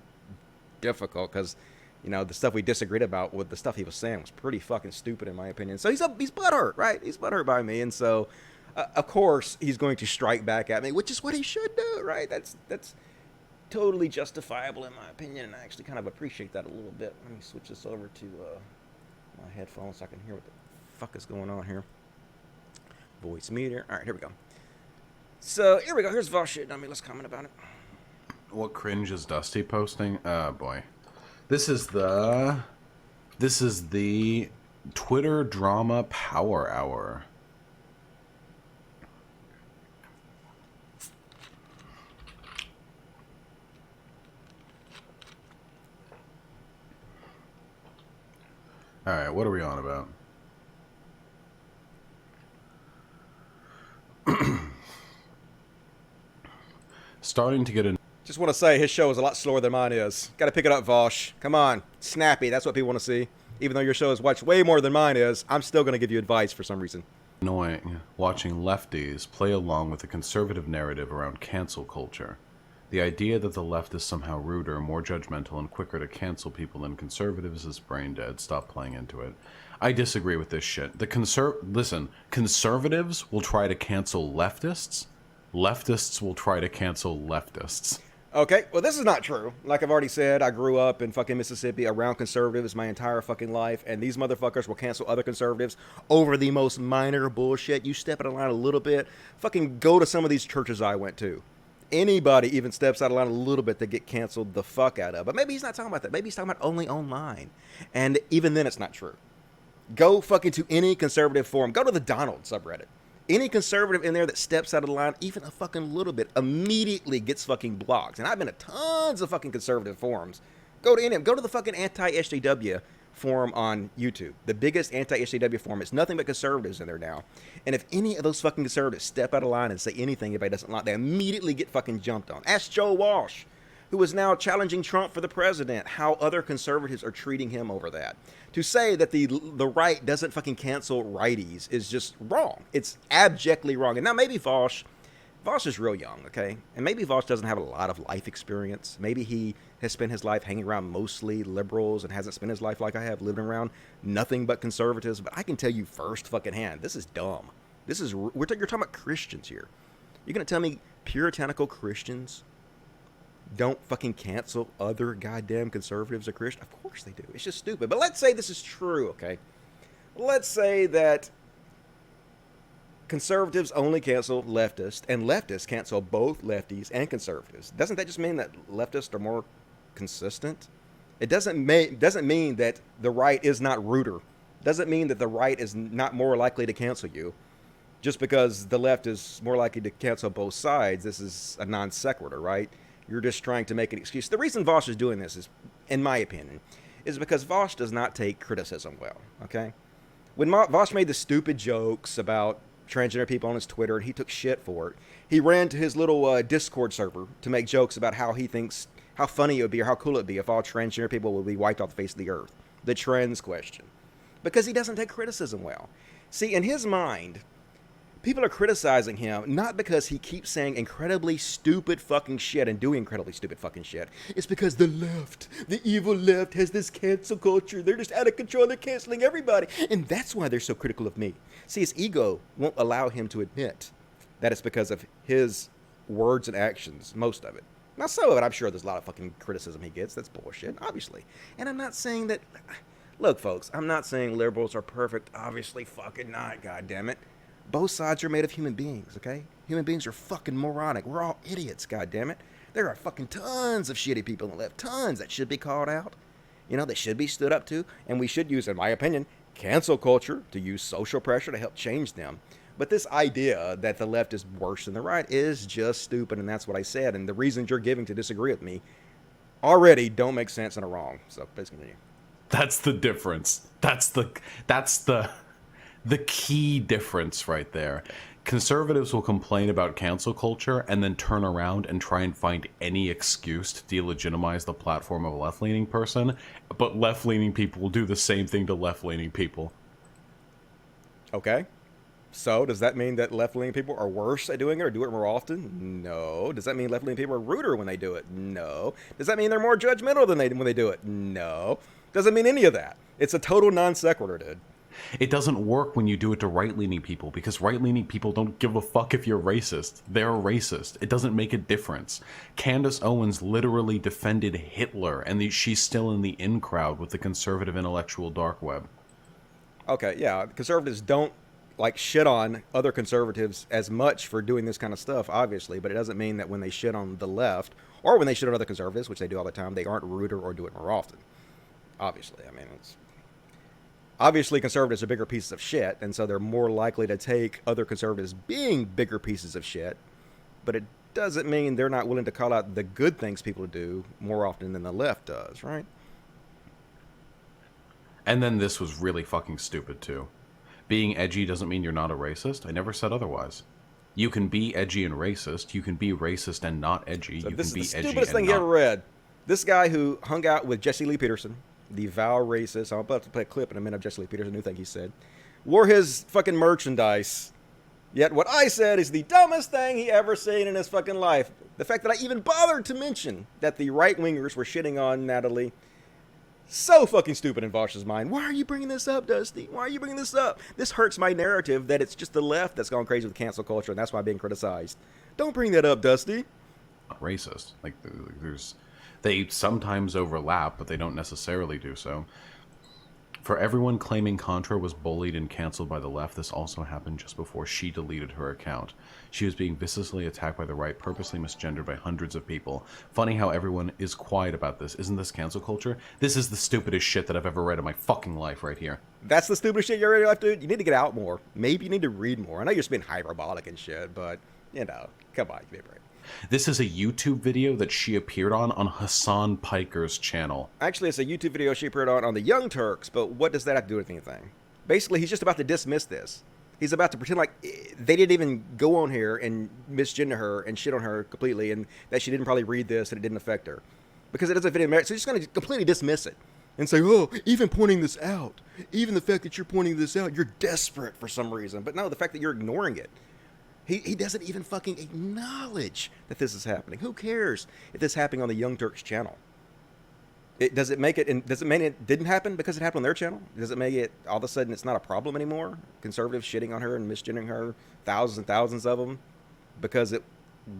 difficult, because the stuff we disagreed about with the stuff he was saying was pretty fucking stupid in my opinion. So he's butthurt, right? He's butthurt by me, and so of course he's going to strike back at me, which is what he should do, right? That's totally justifiable in my opinion, and I actually kind of appreciate that a little bit. Let me switch this over to my headphones so I can hear what the fuck is going on here. Voice meter. All right, here we go. So here we go. Here's Vaush shit. Let's comment about it. What cringe is Dusty posting? Oh boy. This is the Twitter drama power hour. All right, what are we on about? Starting to get a... Just want to say his show is a lot slower than mine is. Got to pick it up, Vaush. Come on. Snappy. That's what people want to see. Even though your show is watched way more than mine is, I'm still going to give you advice for some reason. Annoying watching lefties play along with the conservative narrative around cancel culture. The idea that the left is somehow ruder, more judgmental, and quicker to cancel people than conservatives is brain dead. Stop playing into it. I disagree with this shit. Listen, conservatives will try to cancel leftists. Leftists will try to cancel leftists. Okay, well, this is not true. Like I've already said, I grew up in fucking Mississippi around conservatives my entire fucking life, and these motherfuckers will cancel other conservatives over the most minor bullshit. You step out of line a little bit, fucking go to some of these churches I went to. Anybody even steps out of line a little bit, they get canceled the fuck out of. But maybe he's not talking about that. Maybe he's talking about only online. And even then, it's not true. Go fucking to any conservative forum. Go to the Donald subreddit. Any conservative in there that steps out of the line, even a fucking little bit, immediately gets fucking blocked. And I've been to tons of fucking conservative forums. Go to any of them. Go to the fucking anti-SJW forum on YouTube. The biggest anti-SJW forum. It's nothing but conservatives in there now. And if any of those fucking conservatives step out of line and say anything anybody doesn't like, they immediately get fucking jumped on. Ask Joe Walsh, who is now challenging Trump for the president, how other conservatives are treating him over that. To say that the right doesn't fucking cancel righties is just wrong. It's abjectly wrong. And now maybe Vaush is real young, okay? And maybe Vaush doesn't have a lot of life experience. Maybe he has spent his life hanging around mostly liberals and hasn't spent his life like I have, living around nothing but conservatives. But I can tell you first fucking hand, this is dumb. You're talking about Christians here. You're going to tell me puritanical Christians don't fucking cancel other goddamn conservatives or Christians? Of course they do. It's just stupid. But let's say this is true, okay? Let's say that conservatives only cancel leftists, and leftists cancel both lefties and conservatives. Doesn't that just mean that leftists are more consistent? It doesn't mean that the right is not ruder. Doesn't mean that the right is not more likely to cancel you. Just because the left is more likely to cancel both sides, this is a non sequitur, right? You're just trying to make an excuse. The reason Vaush is doing this is, in my opinion, is because Vaush does not take criticism well, okay? When Vaush made the stupid jokes about transgender people on his Twitter, and he took shit for it, he ran to his little Discord server to make jokes about how he thinks, how funny it would be or how cool it would be if all transgender people would be wiped off the face of the earth. The trans question. Because he doesn't take criticism well. See, in his mind, people are criticizing him not because he keeps saying incredibly stupid fucking shit and doing incredibly stupid fucking shit. It's because the left, the evil left, has this cancel culture. They're just out of control. They're canceling everybody. And that's why they're so critical of me. See, his ego won't allow him to admit that it's because of his words and actions, most of it. Now, some of it, I'm sure there's a lot of fucking criticism he gets. That's bullshit, obviously. And I'm not saying that... Look, folks, I'm not saying liberals are perfect. Obviously fucking not, goddammit. Both sides are made of human beings, okay? Human beings are fucking moronic. We're all idiots, goddammit. There are fucking tons of shitty people on the left. Tons that should be called out. You know, they should be stood up to. And we should use, in my opinion, cancel culture to use social pressure to help change them. But this idea that the left is worse than the right is just stupid, and that's what I said. And the reasons you're giving to disagree with me already don't make sense and are wrong. So please continue. That's the difference. That's the the key difference right there. Conservatives will complain about cancel culture and then turn around and try and find any excuse to delegitimize the platform of a left-leaning person, but left-leaning people will do the same thing to left-leaning people. Okay. So, does that mean that left-leaning people are worse at doing it or do it more often? No. Does that mean left-leaning people are ruder when they do it? No. Does that mean they're more judgmental than when they do it? No. Doesn't mean any of that. It's a total non sequitur, dude. It doesn't work when you do it to right-leaning people, because right-leaning people don't give a fuck if you're racist. They're racist. It doesn't make a difference. Candace Owens literally defended Hitler, and she's still in the in crowd with the conservative intellectual dark web. Okay, yeah, conservatives don't like shit on other conservatives as much for doing this kind of stuff, obviously, but it doesn't mean that when they shit on the left or when they shit on other conservatives, which they do all the time, they aren't ruder or do it more often. Obviously, I mean, it's obviously conservatives are bigger pieces of shit, and so they're more likely to take other conservatives being bigger pieces of shit, but it doesn't mean they're not willing to call out the good things people do more often than the left does, right? And then this was really fucking stupid too. Being edgy doesn't mean you're not a racist. I never said otherwise. You can be edgy and racist. You can be racist and not edgy. So you this can is be the edgy stupidest and thing not... you ever read. This guy who hung out with Jesse Lee Peterson, the vile racist, I'm about to play a clip in a minute of Jesse Lee Peterson, new thing he said, wore his fucking merchandise. Yet what I said is the dumbest thing he ever seen in his fucking life. The fact that I even bothered to mention that the right-wingers were shitting on Natalie. So fucking stupid in Vaush's mind. Why are you bringing this up, Dusty? Why are you bringing this up? This hurts my narrative that it's just the left that's gone crazy with cancel culture, and that's why I'm being criticized. Don't bring that up, Dusty. Racist. Like, they sometimes overlap, but they don't necessarily do so. For everyone claiming Contra was bullied and canceled by the left, this also happened just before she deleted her account. She was being viciously attacked by the right, purposely misgendered by hundreds of people. Funny how everyone is quiet about this. Isn't this cancel culture? This is the stupidest shit that I've ever read in my fucking life right here. That's the stupidest shit you ever read, dude. You need to get out more. Maybe you need to read more. I know you're just being hyperbolic and shit, but, you know, come on, give me a break. This is a YouTube video that she appeared on Hassan Piker's channel. Actually, it's a YouTube video she appeared on the Young Turks, but what does that have to do with anything? Basically, he's just about to dismiss this. He's about to pretend like they didn't even go on here and misgender her and shit on her completely, and that she didn't probably read this and it didn't affect her. Because it doesn't fit in merit, so he's just going to completely dismiss it. And say, oh, even pointing this out, even the fact that you're pointing this out, you're desperate for some reason. But no, the fact that you're ignoring it. He doesn't even fucking acknowledge that this is happening. Who cares if this is happening on the Young Turks channel? Does it mean it didn't happen because it happened on their channel? Does it make it all of a sudden it's not a problem anymore? Conservatives shitting on her and misgendering her, thousands and thousands of them, because it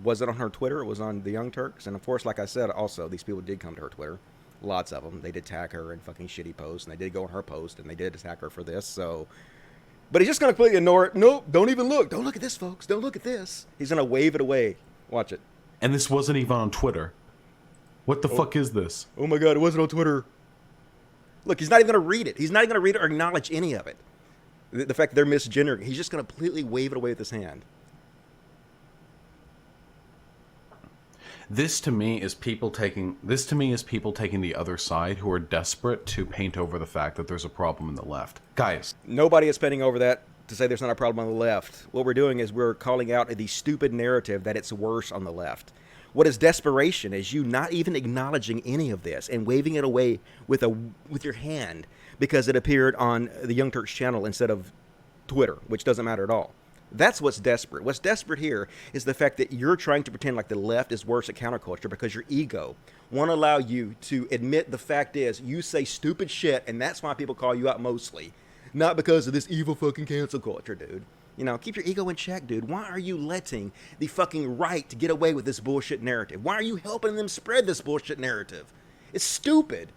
wasn't on her Twitter, it was on the Young Turks. And of course, like I said, also these people did come to her Twitter. Lots of them. They did tag her in fucking shitty posts, and they did go on her post, and they did attack her for this, so... But he's just going to completely ignore it. Nope, don't even look. Don't look at this, folks. Don't look at this. He's going to wave it away. Watch it. And this wasn't even on Twitter. What the fuck is this? Oh my God, it wasn't on Twitter. Look, he's not even going to read it. He's not even going to read it or acknowledge any of it. The fact that they're misgendering. He's just going to completely wave it away with his hand. This to me is people taking the other side who are desperate to paint over the fact that there's a problem in the left. Guys, nobody is painting over that to say there's not a problem on the left. What we're doing is we're calling out the stupid narrative that it's worse on the left. What is desperation is you not even acknowledging any of this and waving it away with your hand because it appeared on the Young Turks channel instead of Twitter, which doesn't matter at all. That's what's desperate. What's desperate here is the fact that you're trying to pretend like the left is worse at counterculture because your ego won't allow you to admit the fact is you say stupid shit, and that's why people call you out mostly. Not because of this evil fucking cancel culture, dude. You know, keep your ego in check, dude. Why are you letting the fucking right to get away with this bullshit narrative? Why are you helping them spread this bullshit narrative? It's stupid.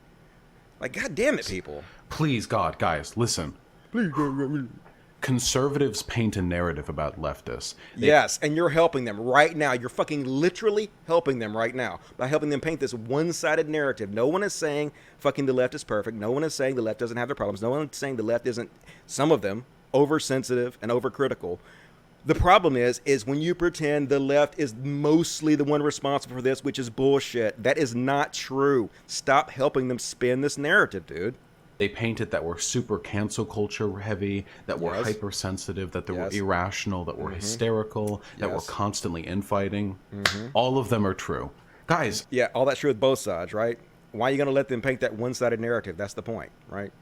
Like, God damn it, people. Please, God, guys, listen. Please, God. Conservatives paint a narrative about leftists. Yes, and you're helping them right now. You're fucking literally helping them right now by helping them paint this one-sided narrative. No one is saying fucking the left is perfect. No one is saying the left doesn't have their problems. No one is saying the left isn't, some of them, oversensitive and overcritical. The problem is when you pretend the left is mostly the one responsible for this, which is bullshit. That is not true. Stop helping them spin this narrative, dude. They painted that we're super cancel culture heavy, that we're Yes. hypersensitive, that we're Yes. irrational, that we're hysterical, that we're Yes. constantly infighting. All of them are true. Guys, Yeah, all that's true with both sides, right? Why are you going to let them paint that one-sided narrative? That's the point, right?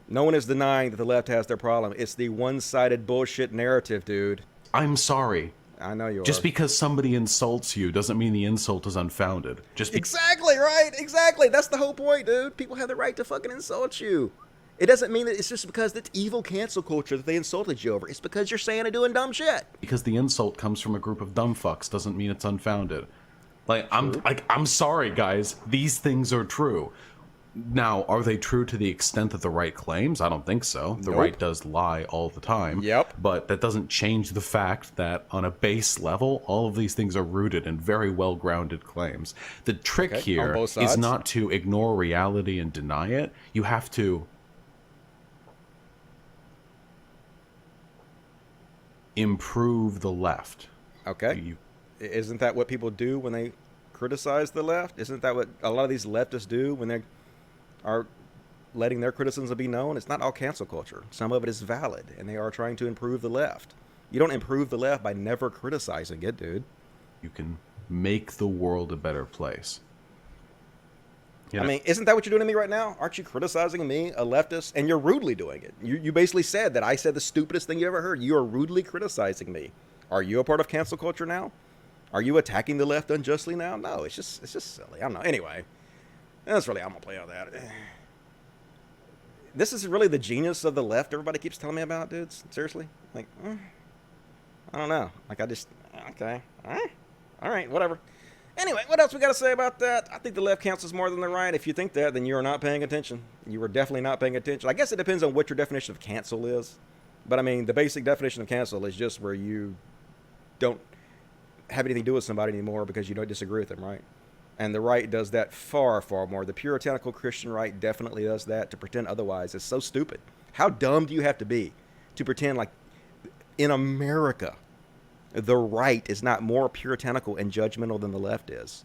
No one is denying that the left has their problem. It's the one-sided bullshit narrative, dude. I'm sorry. I know you are. Just because somebody insults you doesn't mean the insult is unfounded. Exactly, right? Exactly. That's the whole point, dude. People have the right to fucking insult you. It doesn't mean that it's just because it's evil cancel culture that they insulted you over. It's because you're saying and doing dumb shit. Because the insult comes from a group of dumb fucks doesn't mean it's unfounded. I'm sorry, guys. These things are true. Now, are they true to the extent that the right claims? I don't think so. The right does lie all the time. Yep. But that doesn't change the fact that on a base level, all of these things are rooted in very well-grounded claims. The trick here is not to ignore reality and deny it. You have to improve the left. Okay. Isn't that what people do when they criticize the left? Isn't that what a lot of these leftists do when they are letting their criticisms be known? It's not all cancel culture. Some of it is valid, and they are trying to improve the left. You don't improve the left by never criticizing it, dude. You can make the world a better place. I mean, isn't that what you're doing to me right now? Aren't you criticizing me, a leftist? And you're rudely doing it. You basically said that I said the stupidest thing you ever heard. You are rudely criticizing me. Are you a part of cancel culture now? Are you attacking the left unjustly now? No, it's just silly. I don't know. Anyway, I'm gonna play all that. This is really the genius of the left everybody keeps telling me about, dudes. Seriously? Like, I don't know. Like, okay. All right, whatever. Anyway, what else we got to say about that? I think the left cancels more than the right. If you think that, then you are not paying attention. You are definitely not paying attention. I guess it depends on what your definition of cancel is. But, I mean, the basic definition of cancel is just where you don't have anything to do with somebody anymore because you don't disagree with them, right? And the right does that far, far more. The puritanical Christian right definitely does that. To pretend otherwise is so stupid. How dumb do you have to be to pretend like in America the right is not more puritanical and judgmental than the left is?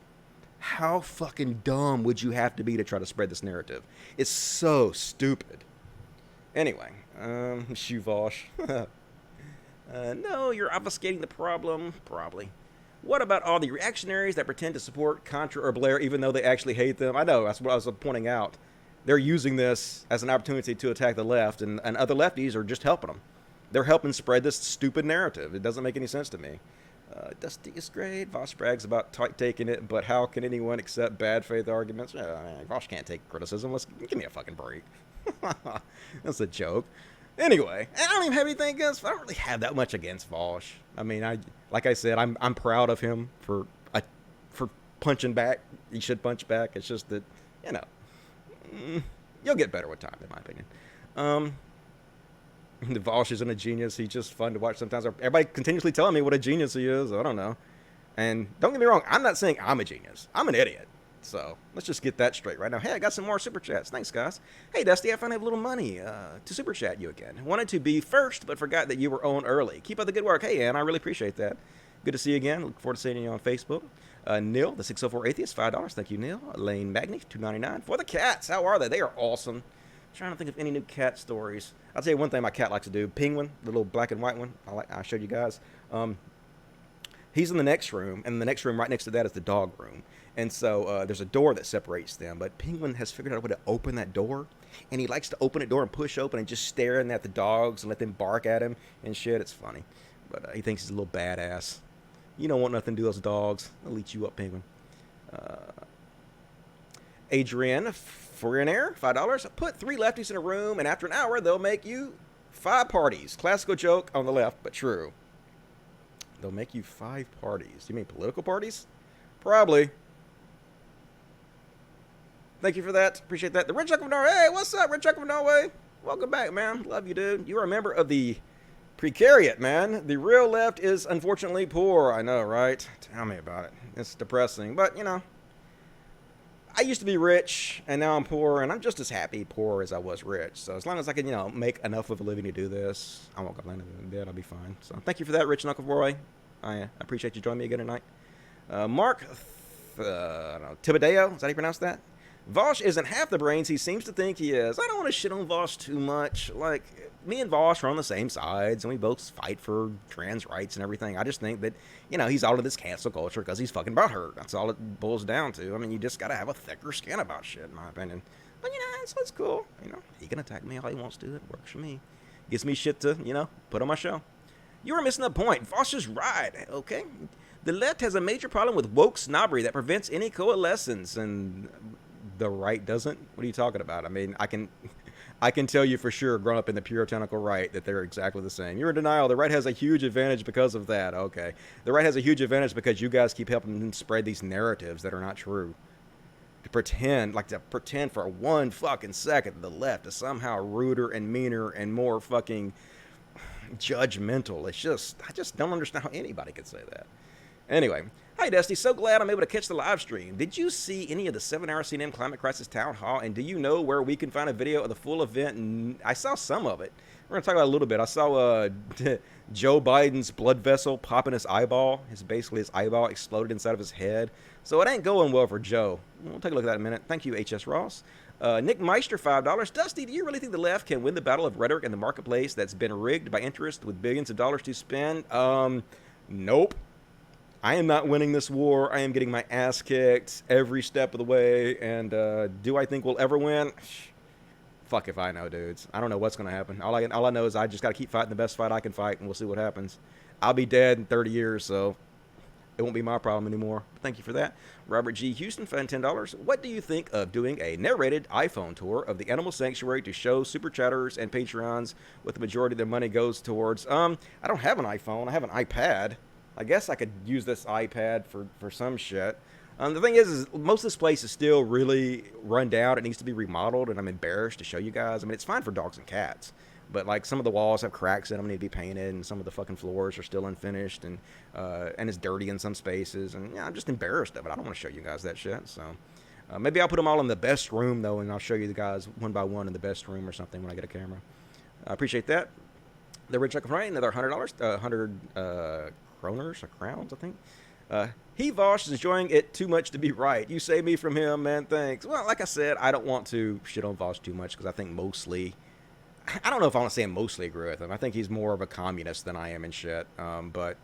How fucking dumb would you have to be to try to spread this narrative? It's so stupid. Anyway, Vaush. No, you're obfuscating the problem. Probably. What about all the reactionaries that pretend to support Contra or Blair even though they actually hate them? I know, that's what I was pointing out. They're using this as an opportunity to attack the left, and other lefties are just helping them. They're helping spread this stupid narrative. It doesn't make any sense to me. Dusty is great. Vaush brags about taking it, but how can anyone accept bad faith arguments? Vaush can't take criticism. Give me a fucking break. That's a joke. Anyway, I don't even have anything against. I don't really have that much against Vaush. I mean, like I said, I'm proud of him for punching back. He should punch back. It's just that, you'll get better with time, in my opinion. The Vaush isn't a genius. He's just fun to watch sometimes. Everybody continuously telling me what a genius he is. I don't know. And don't get me wrong, I'm not saying I'm a genius. I'm an idiot. So let's just get that straight right now. Hey, I got some more super chats. Thanks, guys. Hey, Dusty, I finally have a little money to super chat you again. Wanted to be first, but forgot that you were on early. Keep up the good work. Hey, Ann, I really appreciate that. Good to see you again. Look forward to seeing you on Facebook. Neil, the 604 Atheist, $5. Thank you, Neil. Lane Magni, $2.99. For the cats, how are they? They are awesome. Trying to think of any new cat stories. I'll tell you one thing my cat likes to do. Penguin, the little black and white one. I showed you guys. He's in the next room, and the next room right next to that is the dog room. And so there's a door that separates them. But Penguin has figured out a way to open that door. And he likes to open the door and push open and just staring at the dogs and let them bark at him and shit. It's funny. But he thinks he's a little badass. You don't want nothing to do with those dogs. They'll eat you up, Penguin. Adrienne, for an air, $5. Put 3 lefties in a room, and after an hour, they'll make you 5 parties. Classical joke on the left, but true. They'll make you 5 parties. You mean political parties? Probably. Thank you for that. Appreciate that. The Rich Chuck of Norway. Hey, what's up, Rich Chuck of Norway? Welcome back, man. Love you, dude. You are a member of the precariat, man. The real left is unfortunately poor. I know, right? Tell me about it. It's depressing. But, I used to be rich, and now I'm poor, and I'm just as happy poor as I was rich. So as long as I can, make enough of a living to do this, I won't complain about it. I'll be fine. So thank you for that, Rich Knuckleboy. I appreciate you joining me again tonight. Mark, I don't know, Tibideo, is that how you pronounce that? Vaush isn't half the brains he seems to think he is. I don't want to shit on Vaush too much. Like, me and Vaush are on the same sides, and we both fight for trans rights and everything. I just think that, he's all of this cancel culture because he's fucking butthurt. That's all it boils down to. I mean, you just got to have a thicker skin about shit, in my opinion. But, it's cool. He can attack me all he wants to. It works for me. Gives me shit to, put on my show. You were missing the point. Vaush is right, okay? The left has a major problem with woke snobbery that prevents any coalescence, and the right doesn't? What are you talking about? I mean, I can tell you for sure, growing up in the puritanical right, that they're exactly the same. You're in denial. The right has a huge advantage because of that. Okay. The right has a huge advantage because you guys keep helping them spread these narratives that are not true. To pretend for one fucking second the left is somehow ruder and meaner and more fucking judgmental. I just don't understand how anybody could say that. Anyway, hi Dusty, so glad I'm able to catch the live stream. Did you see any of the 7-hour CNN Climate Crisis Town Hall, and do you know where we can find a video of the full event? And I saw some of it. We're going to talk about it a little bit. I saw Joe Biden's blood vessel pop in his eyeball. Basically his eyeball exploded inside of his head. So it ain't going well for Joe. We'll take a look at that in a minute. Thank you, H.S. Ross. Nick Meister, $5. Dusty, do you really think the left can win the battle of rhetoric in the marketplace that's been rigged by interest with billions of dollars to spend? Nope. I am not winning this war. I am getting my ass kicked every step of the way. And do I think we'll ever win? Fuck if I know, dudes. I don't know what's going to happen. All I know is I just got to keep fighting the best fight I can fight, and we'll see what happens. I'll be dead in 30 years, so it won't be my problem anymore. Thank you for that. Robert G. Houston, $10. What do you think of doing a narrated iPhone tour of the animal sanctuary to show super chatters and Patreons what the majority of their money goes towards? I don't have an iPhone. I have an iPad. I guess I could use this iPad for some shit. The thing is most of this place is still really run down. It needs to be remodeled, and I'm embarrassed to show you guys. I mean, it's fine for dogs and cats, but like some of the walls have cracks in them, need to be painted, and some of the fucking floors are still unfinished, and it's dirty in some spaces. And I'm just embarrassed of it. I don't want to show you guys that shit. So maybe I'll put them all in the best room though, and I'll show you the guys one by one in the best room or something when I get a camera. I appreciate that. The Rich Chuck Ryan, another $100, 100 kroners or crowns, I think. He Vaush is enjoying it too much to be right. You save me from him, man. Thanks. Well, like I said, I don't want to shit on Vaush too much because I think mostly, I don't know if I want to say I mostly agree with him. I think he's more of a communist than I am and shit. But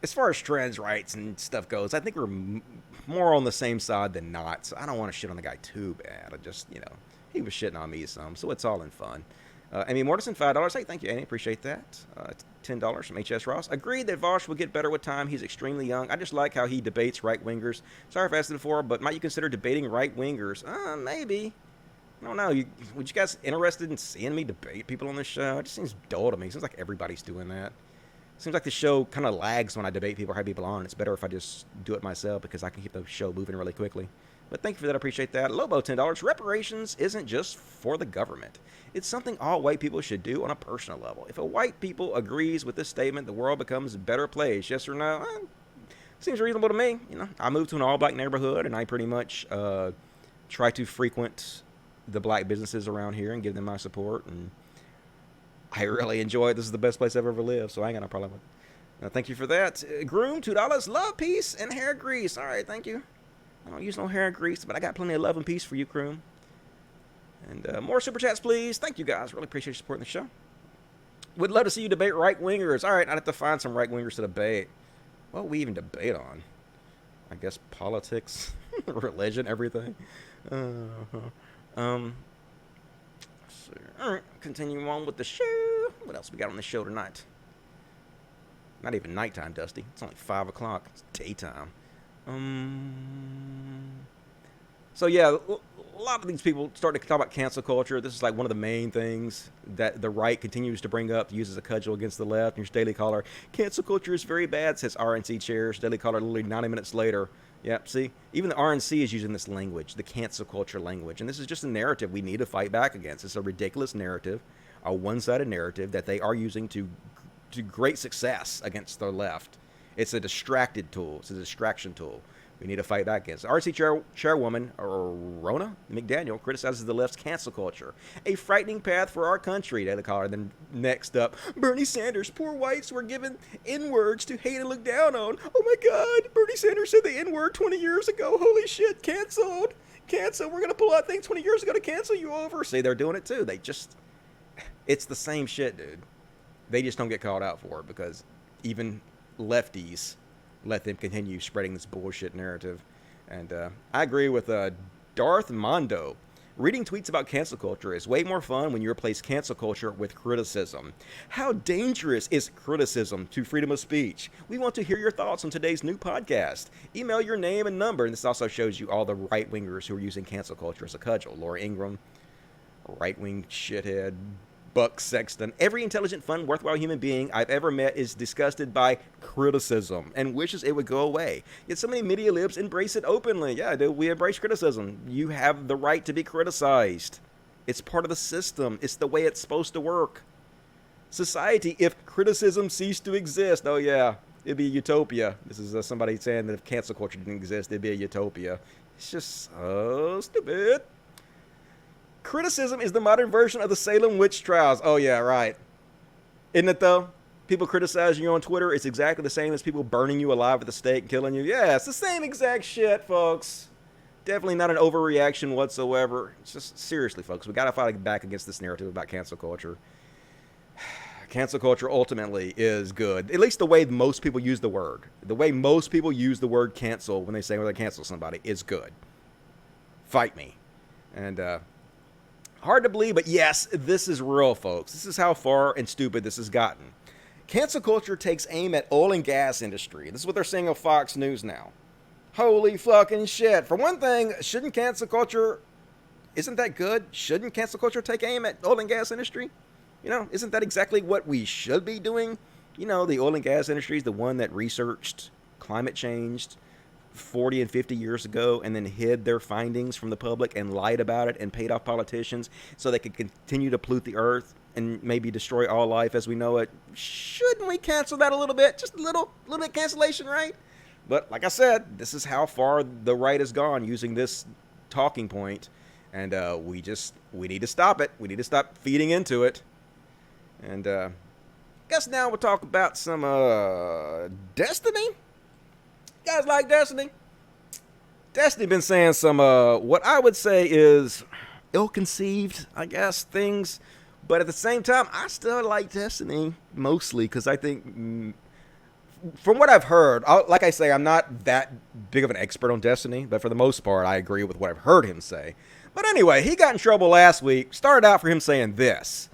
as far as trans rights and stuff goes, I think we're more on the same side than not. So I don't want to shit on the guy too bad. I just, he was shitting on me some, so it's all in fun. Amy Mortensen, $5. Hey, thank you, Annie. Appreciate that. $10 from H.S. Ross. Agreed that Vaush will get better with time. He's extremely young. I just like how he debates right-wingers. Sorry if I asked it before, but might you consider debating right-wingers? Maybe. I don't know. Would you guys interested in seeing me debate people on this show? It just seems dull to me. It seems like everybody's doing that. It seems like the show kind of lags when I debate people or have people on. It's better if I just do it myself because I can keep the show moving really quickly. But thank you for that. I appreciate that. Lobo, $10. Reparations isn't just for the government. It's something all white people should do on a personal level. If a white people agrees with this statement, the world becomes a better place. Yes or no? Seems reasonable to me. I moved to an all-black neighborhood, and I pretty much try to frequent the black businesses around here and give them my support. And I really enjoy it. This is the best place I've ever lived, so I ain't got no problem with it. Thank you for that. Groom, $2. Love, peace, and hair grease. All right, thank you. I don't use no hair grease, but I got plenty of love and peace for you, Groom. And more super chats, please. Thank you, guys. Really appreciate you supporting the show. Would love to see you debate right-wingers. All right, I'd have to find some right-wingers to debate. What we even debate on? I guess politics, religion, everything. All right, continue on with the show. What else we got on the show tonight? Not even nighttime, Dusty. It's only 5 o'clock. It's daytime. So yeah, a lot of these people start to talk about cancel culture. This is like one of the main things that the right continues to bring up, uses a cudgel against the left. Here's Daily Caller. Cancel culture is very bad, says RNC chairs. Daily Caller literally 90 minutes later. Yep, see? Even the RNC is using this language, the cancel culture language. And this is just a narrative we need to fight back against. It's a ridiculous narrative, a one-sided narrative that they are using to great success against the left. It's a distracted tool. It's a distraction tool. We need to fight back against it. RC chairwoman Rona McDaniel criticizes the left's cancel culture, a frightening path for our country, they call her. Then next up, Bernie Sanders. Poor whites were given N-words to hate and look down on. Oh my God, Bernie Sanders said the N-word 20 years ago. Holy shit, canceled. Cancel. We're going to pull out things 20 years ago to cancel you over. See, they're doing it too. It's the same shit, dude. They just don't get called out for it because even lefties let them continue spreading this bullshit narrative. And I agree with Darth Mondo. Reading tweets about cancel culture is way more fun when you replace cancel culture with criticism. How dangerous is criticism to freedom of speech? We want to hear your thoughts on today's new podcast. Email your name and number. And this also shows you all the right-wingers who are using cancel culture as a cudgel. Laura Ingraham, right-wing shithead, Buck Sexton. Every intelligent, fun, worthwhile human being I've ever met is disgusted by criticism and wishes it would go away. Yet so many media libs embrace it openly. Yeah, dude, we embrace criticism. You have the right to be criticized. It's part of the system. It's the way it's supposed to work. Society, if criticism ceased to exist, oh yeah, it'd be a utopia. This is somebody saying that if cancel culture didn't exist, it'd be a utopia. It's just so stupid. Criticism is the modern version of the Salem witch trials. Oh, yeah, right. Isn't it, though? People criticizing you on Twitter, it's exactly the same as people burning you alive at the stake and killing you. Yeah, it's the same exact shit, folks. Definitely not an overreaction whatsoever. It's just, seriously, folks, we got to fight back against this narrative about cancel culture. Cancel culture ultimately is good. At least the way most people use the word. The way most people use the word cancel when they say they cancel somebody is good. Fight me. And, hard to believe, but yes, this is real, folks. This is how far and stupid this has gotten. Cancel culture takes aim at oil and gas industry. This is what they're saying on Fox News now. Holy fucking shit. For one thing, isn't that good? Shouldn't cancel culture take aim at oil and gas industry? You know, isn't that exactly what we should be doing? You know, the oil and gas industry is the one that researched climate change 40 and 50 years ago and then hid their findings from the public and lied about it and paid off politicians so they could continue to pollute the earth and maybe destroy all life as we know it. Shouldn't we cancel that a little bit? Just a little bit cancellation, right? But like I said, this is how far the right has gone using this talking point, and we need to stop it. We need to stop feeding into it. And I guess now we'll talk about some Destiny. You guys like Destiny? Destiny been saying some, what I would say is ill-conceived, I guess, things. But at the same time, I still like Destiny, mostly, because I think, from what I've heard, like I say, I'm not that big of an expert on Destiny, but for the most part, I agree with what I've heard him say. But anyway, he got in trouble last week. Started out for him saying this.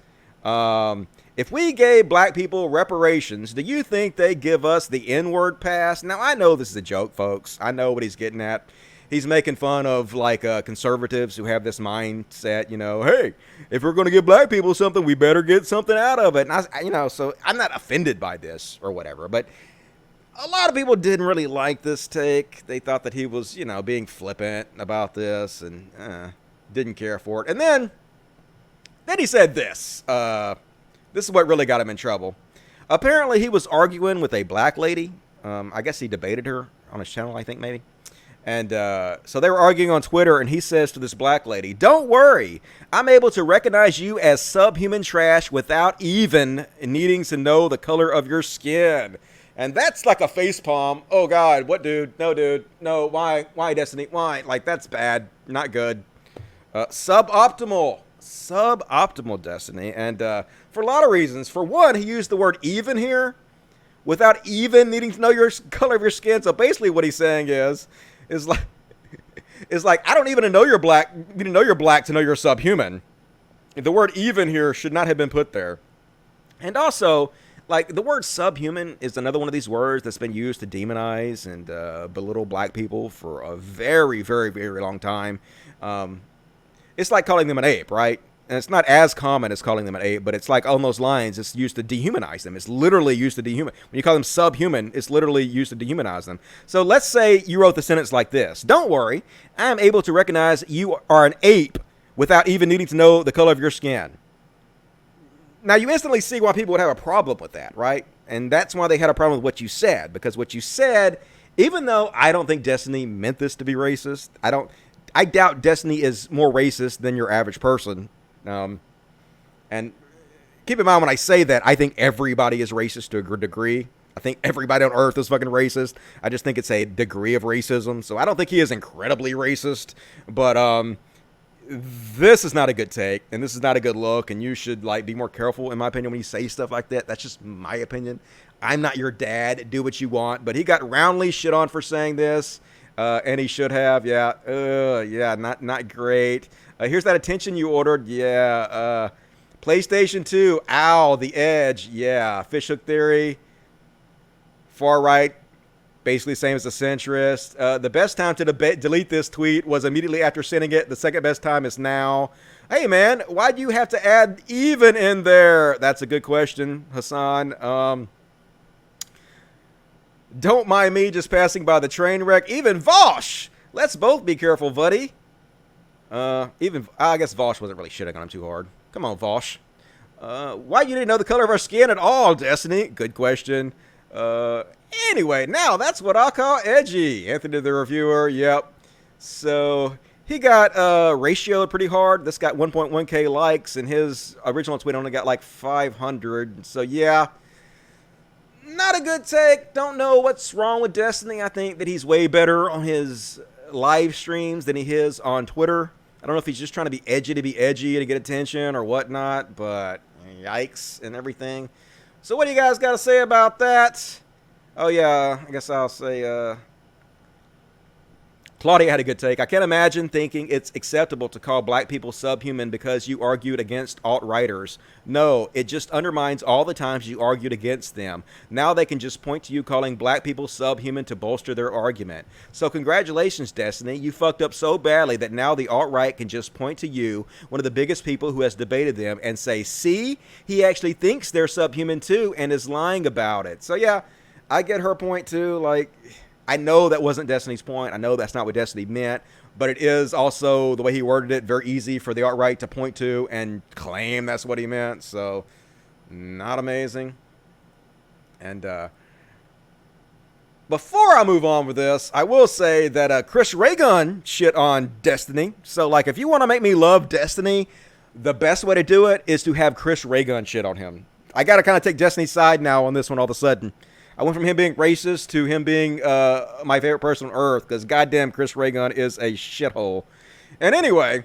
If we gave black people reparations, do you think they give us the N-word pass? Now, I know this is a joke, folks. I know what he's getting at. He's making fun of, like, conservatives who have this mindset, you know, hey, if we're going to give black people something, we better get something out of it. And, so I'm not offended by this or whatever. But a lot of people didn't really like this take. They thought that he was, being flippant about this and didn't care for it. And then he said this. This is what really got him in trouble. Apparently, he was arguing with a black lady. I guess he debated her on his channel, I think, maybe. And so they were arguing on Twitter, and he says to this black lady, "Don't worry. I'm able to recognize you as subhuman trash without even needing to know the color of your skin." And that's like a facepalm. Oh, God. What, dude? No, dude. No. Why? Why, Destiny? Why? Like, that's bad. Not good. Suboptimal, Destiny. And for a lot of reasons. For one, he used the word even here without even needing to know your color of your skin. So basically what he's saying is like, I don't even know you're black. You need to know you're black to know you're subhuman. The word even here should not have been put there. And also, like, the word subhuman is another one of these words that's been used to demonize and belittle black people for a very, very, very long time. It's like calling them an ape, right? And it's not as common as calling them an ape, but it's like on those lines, it's used to dehumanize them. It's literally used to dehumanize. When you call them subhuman, it's literally used to dehumanize them. So let's say you wrote the sentence like this. Don't worry, I am able to recognize you are an ape without even needing to know the color of your skin. Now, you instantly see why people would have a problem with that, right? And that's why they had a problem with what you said, because what you said Even though I don't think Destiny meant this to be racist, I doubt Destiny is more racist than your average person. And keep in mind when I say that, I think everybody is racist to a degree. I think everybody on Earth is fucking racist. I just think it's a degree of racism. So I don't think he is incredibly racist. But this is not a good take, and this is not a good look, and you should like be more careful, in my opinion, when you say stuff like that. That's just my opinion. I'm not your dad. Do what you want. But he got roundly shit on for saying this, and he should have. Yeah, not great. Here's that attention you ordered. Yeah. PlayStation 2. Ow, the edge. Yeah. Fishhook theory. Far right. Basically same as the centrist. The best time to delete this tweet was immediately after sending it. The second best time is now. Hey, man, why do you have to add even in there? That's a good question, Hassan. Don't mind me just passing by the train wreck. Even Vaush. Let's both be careful, buddy. I guess Vaush wasn't really shitting on him too hard. Come on, Vaush. Why you didn't know the color of our skin at all, Destiny? Good question. Anyway, now that's what I'll call edgy. Anthony the reviewer, yep. So he got ratioed pretty hard. This got 1.1k likes, and his original tweet only got like 500. So yeah, not a good take. Don't know what's wrong with Destiny. I think that he's way better on his live streams than he is on Twitter. I don't know if he's just trying to be edgy to get attention or whatnot, but yikes and everything. So what do you guys got to say about that? Oh, yeah, I guess I'll say Claudia had a good take. I can't imagine thinking it's acceptable to call black people subhuman because you argued against alt-righters. No, it just undermines all the times you argued against them. Now they can just point to you calling black people subhuman to bolster their argument. So congratulations, Destiny. You fucked up so badly that now the alt-right can just point to you, one of the biggest people who has debated them, and say, see, he actually thinks they're subhuman too and is lying about it. So yeah, I get her point too. Like, I know that wasn't Destiny's point. I know that's not what Destiny meant, but it is also, the way he worded it, very easy for the alt-right to point to and claim that's what he meant. So, not amazing. And before I move on with this, I will say that Chris Raygun shit on Destiny. So, like, if you want to make me love Destiny, the best way to do it is to have Chris Raygun shit on him. I got to kind of take Destiny's side now on this one all of a sudden. I went from him being racist to him being my favorite person on earth, because goddamn Chris Raygun is a shithole. And anyway,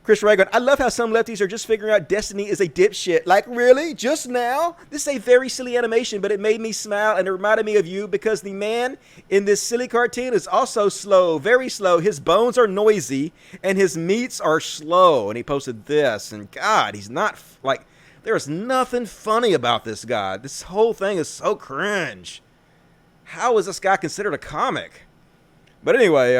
Chris Raygun, I love how some lefties are just figuring out Destiny is a dipshit. Like, really? Just now? This is a very silly animation, but it made me smile, and it reminded me of you because the man in this silly cartoon is also slow, very slow. His bones are noisy, and his meats are slow. And he posted this, and God, he's not, like... There's nothing funny about this guy. This whole thing is so cringe. How is this guy considered a comic? But anyway,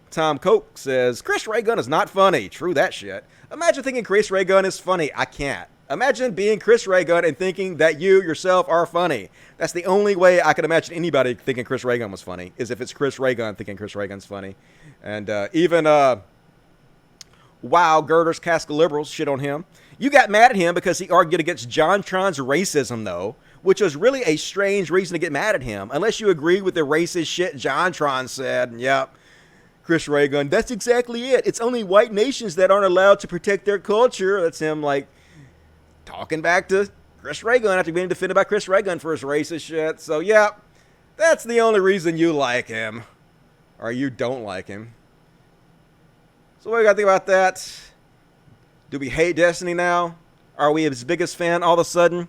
Tom Coke says, Chris Raygun is not funny. True that shit. Imagine thinking Chris Raygun is funny. I can't. Imagine being Chris Raygun and thinking that you yourself are funny. That's the only way I could imagine anybody thinking Chris Raygun was funny, is if it's Chris Raygun thinking Chris Raygun's funny. And even Wow Girders Casca Liberals shit on him. You got mad at him because he argued against JonTron's racism, though, which was really a strange reason to get mad at him, unless you agree with the racist shit JonTron said. And yep, Chris Raygun, that's exactly it. It's only white nations that aren't allowed to protect their culture. That's him, like, talking back to Chris Raygun after being defended by Chris Raygun for his racist shit. So, yeah, that's the only reason you like him, or you don't like him. So what do you got to think about that? Do we hate Destiny now? Are we his biggest fan all of a sudden?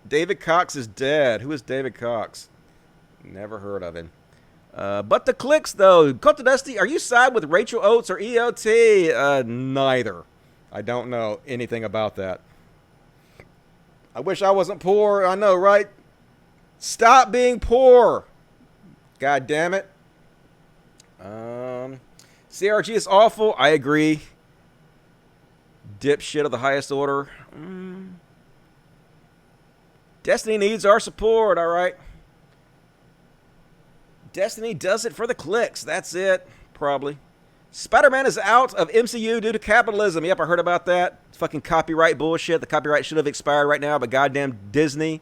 David Cox is dead. Who is David Cox? Never heard of him. But the clicks, though. Cult of Dusty, are you side with Rachel Oates or EOT? Neither. I don't know anything about that. I wish I wasn't poor. I know, right? Stop being poor. God damn it. CRG is awful. I agree. Dipshit of the highest order. Destiny needs our support, all right? Destiny does it for the clicks. That's it, probably. Spider-Man is out of MCU due to capitalism. Yep, I heard about that. It's fucking copyright bullshit. The copyright should have expired right now, but goddamn Disney.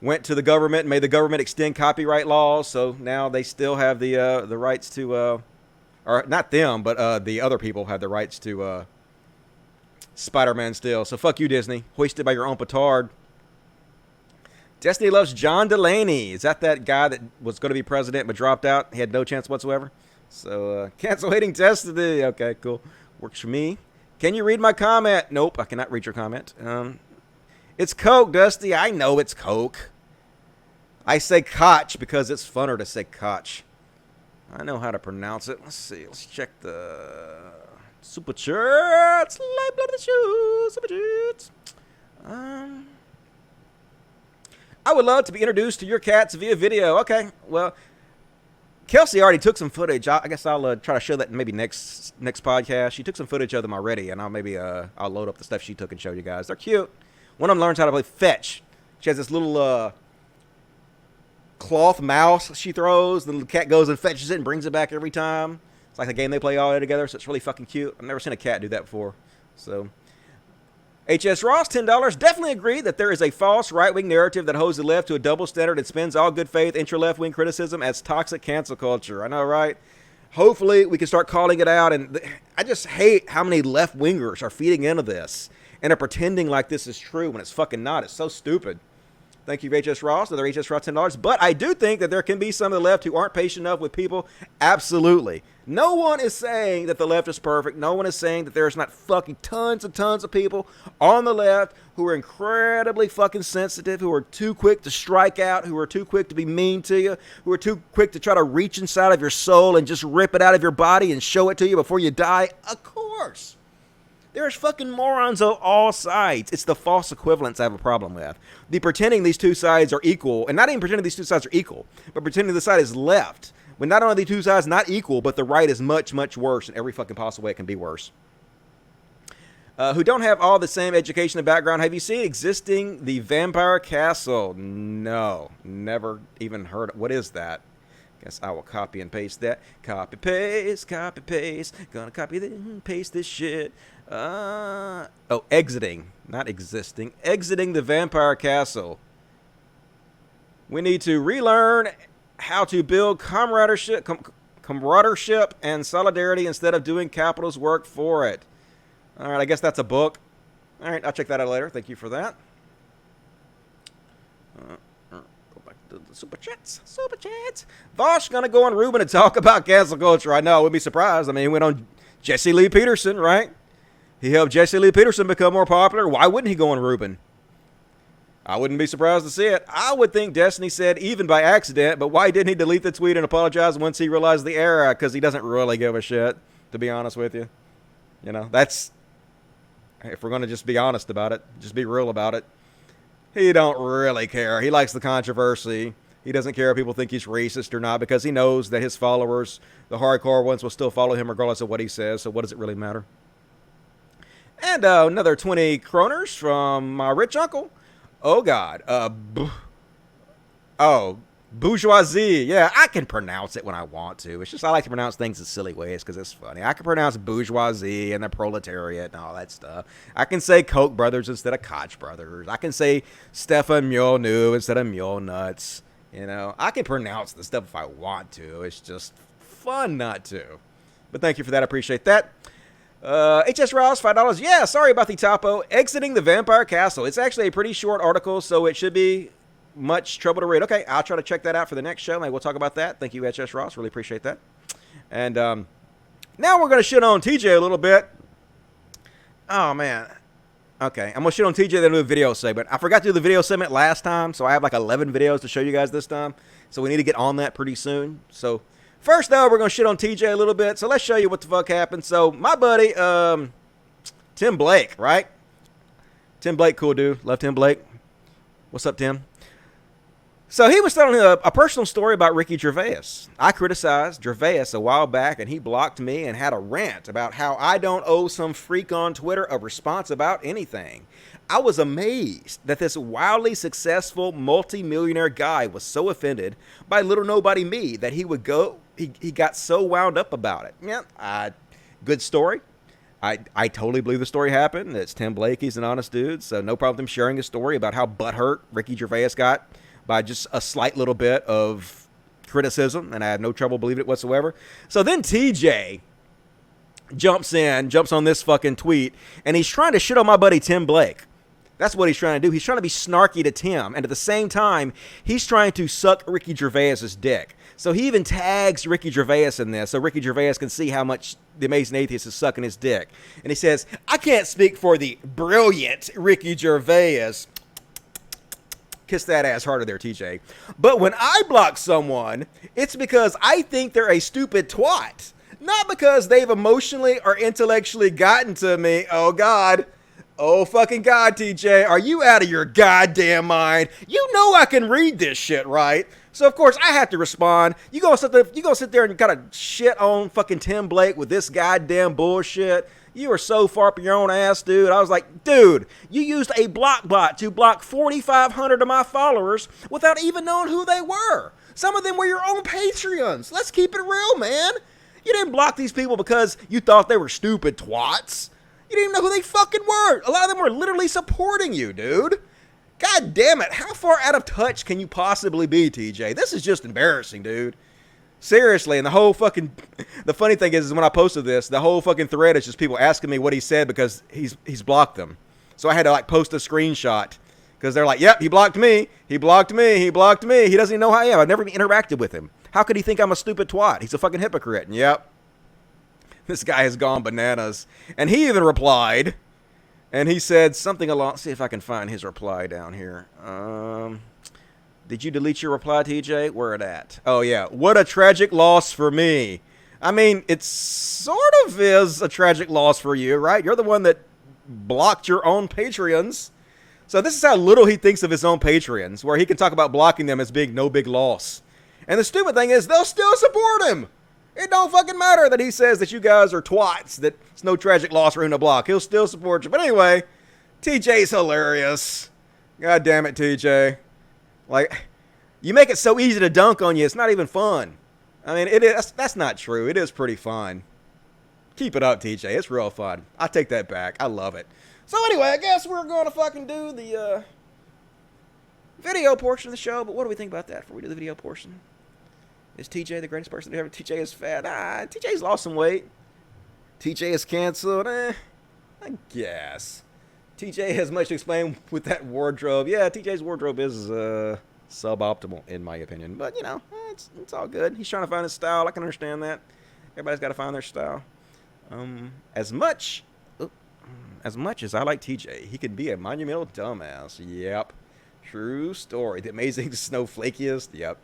went to the government and made the government extend copyright laws. So now they still have the rights to, or not them, but the other people have the rights to Spider-Man still. So fuck you, Disney. Hoisted by your own petard. Destiny loves John Delaney. Is that guy that was going to be president but dropped out? He had no chance whatsoever. So cancel hating Destiny. Okay, cool. Works for me. Can you read my comment? Nope, I cannot read your comment. It's Coke, Dusty. I know it's Coke. I say Koch because it's funner to say Koch. I know how to pronounce it. Let's see. Let's check the super chats. Lifeblood of the shoes. Super chats. I would love to be introduced to your cats via video. Okay, well, Kelsey already took some footage. I guess I'll try to show that maybe next podcast. She took some footage of them already, and I'll load up the stuff she took and show you guys. They're cute. One of them learns how to play fetch. She has this little cloth mouse she throws. The little cat goes and fetches it and brings it back every time. It's like a game they play all together, so it's really fucking cute. I've never seen a cat do that before. So, H.S. Ross, $10. Definitely agree that there is a false right-wing narrative that holds the left to a double standard and spins all good faith intra-left-wing criticism as toxic cancel culture. I know, right? Hopefully, we can start calling it out. And I just hate how many left-wingers are feeding into this and are pretending like this is true when it's fucking not. It's so stupid. Thank you, H.S. Ross. Another H.S. Ross, $10. But I do think that there can be some of the left who aren't patient enough with people. Absolutely. No one is saying that the left is perfect. No one is saying that there's not fucking tons and tons of people on the left who are incredibly fucking sensitive, who are too quick to strike out, who are too quick to be mean to you, who are too quick to try to reach inside of your soul and just rip it out of your body and show it to you before you die. Of course. There's fucking morons on all sides. It's the false equivalence I have a problem with. The pretending these two sides are equal, and not even pretending these two sides are equal, but pretending the side is left. When not only the two sides not equal, but the right is much, much worse in every fucking possible way it can be worse. Who don't have all the same education and background. Have you seen Existing the Vampire Castle? No. Never even heard of. What is that? Guess I will copy and paste that. Copy, paste, copy, paste. Gonna copy and paste this shit. Exiting. Not existing. Exiting the Vampire Castle. We need to relearn how to build camaraderie and solidarity instead of doing capitalist work for it. All right, I guess that's a book. All right, I'll check that out later. Thank you for that. Go back to the super chats. Super chats. Vaush gonna go on Ruben and talk about cancel culture. I know, I wouldn't be surprised. I mean, he went on Jesse Lee Peterson, right? He helped Jesse Lee Peterson become more popular. Why wouldn't he go on Ruben? I wouldn't be surprised to see it. I would think Destiny said even by accident, but why didn't he delete the tweet and apologize once he realized the error? Because he doesn't really give a shit, to be honest with you. You know, that's, if we're going to just be honest about it, just be real about it. He don't really care. He likes the controversy. He doesn't care if people think he's racist or not because he knows that his followers, the hardcore ones, will still follow him regardless of what he says. So what does it really matter? And another 20 kroners from my rich uncle. Oh, God. Bourgeoisie. Yeah, I can pronounce it when I want to. It's just I like to pronounce things in silly ways because it's funny. I can pronounce bourgeoisie and the proletariat and all that stuff. I can say Koch brothers instead of Koch brothers. I can say Stefan Mjolnu instead of Mjol nuts. You know, I can pronounce the stuff if I want to. It's just fun not to. But thank you for that. I appreciate that. HS Ross, $5. Yeah, sorry about the typo. Exiting the Vampire Castle. It's actually a pretty short article, so it should be much trouble to read. Okay, I'll try to check that out for the next show. Maybe we'll talk about that. Thank you, HS Ross. Really appreciate that. And now we're going to shit on TJ a little bit. Oh, man. Okay, I'm going to shit on TJ, then do a video segment. I forgot to do the video segment last time, so I have like 11 videos to show you guys this time. So we need to get on that pretty soon. So first, though, we're going to shit on TJ a little bit. So let's show you what the fuck happened. So my buddy, Tim Blake, right? Tim Blake, cool dude. Love Tim Blake. What's up, Tim? So he was telling a personal story about Ricky Gervais. I criticized Gervais a while back, and he blocked me and had a rant about how I don't owe some freak on Twitter a response about anything. I was amazed that this wildly successful multi-millionaire guy was so offended by little nobody me that he would go. He got so wound up about it. Yeah, good story. I totally believe the story happened. It's Tim Blake. He's an honest dude, so no problem with him sharing his story about how butthurt Ricky Gervais got by just a slight little bit of criticism, and I have no trouble believing it whatsoever. So then TJ jumps on this fucking tweet, and he's trying to shit on my buddy Tim Blake. That's what he's trying to do. He's trying to be snarky to Tim, and at the same time, he's trying to suck Ricky Gervais's dick. So he even tags Ricky Gervais in this, so Ricky Gervais can see how much the Amazing Atheist is sucking his dick. And he says, I can't speak for the brilliant Ricky Gervais. Kiss that ass harder there, TJ. But when I block someone, it's because I think they're a stupid twat. Not because they've emotionally or intellectually gotten to me. Oh, God. Oh, fucking God, TJ. Are you out of your goddamn mind? You know I can read this shit, right? So, of course, I have to respond. You gonna sit there and gotta shit on fucking Tim Blake with this goddamn bullshit? You are so far up your own ass, dude. I was like, dude, you used a block bot to block 4,500 of my followers without even knowing who they were. Some of them were your own Patreons. Let's keep it real, man. You didn't block these people because you thought they were stupid twats. You didn't even know who they fucking were. A lot of them were literally supporting you, dude. God damn it. How far out of touch can you possibly be, TJ? This is just embarrassing, dude. Seriously, and the funny thing is when I posted this, the whole fucking thread is just people asking me what he said because he's blocked them. So I had to like post a screenshot because they're like, yep, he blocked me. He blocked me. He blocked me. He doesn't even know who I am. I've never even interacted with him. How could he think I'm a stupid twat? He's a fucking hypocrite. And yep. This guy has gone bananas. And he even replied, and he said something along, see if I can find his reply down here. Did you delete your reply, TJ? Where it at? Oh, yeah. What a tragic loss for me. I mean, it sort of is a tragic loss for you, right? You're the one that blocked your own Patreons. So this is how little he thinks of his own Patreons, where he can talk about blocking them as being no big loss. And the stupid thing is, they'll still support him. It don't fucking matter that he says that you guys are twats, that it's no tragic loss for him to block. He'll still support you. But anyway, TJ's hilarious. God damn it, TJ. Like, you make it so easy to dunk on you, it's not even fun. I mean, that's not true. It is pretty fun. Keep it up, TJ. It's real fun. I take that back. I love it. So anyway, I guess we're going to fucking do the video portion of the show. But what do we think about that before we do the video portion? Is TJ the greatest person to ever? TJ is fat. TJ's lost some weight. TJ is canceled. I guess. TJ has much to explain with that wardrobe. Yeah, TJ's wardrobe is suboptimal, in my opinion. But, you know, it's all good. He's trying to find his style. I can understand that. Everybody's got to find their style. As much as I like TJ, he could be a monumental dumbass. Yep. True story. The amazing snowflakiest. Yep.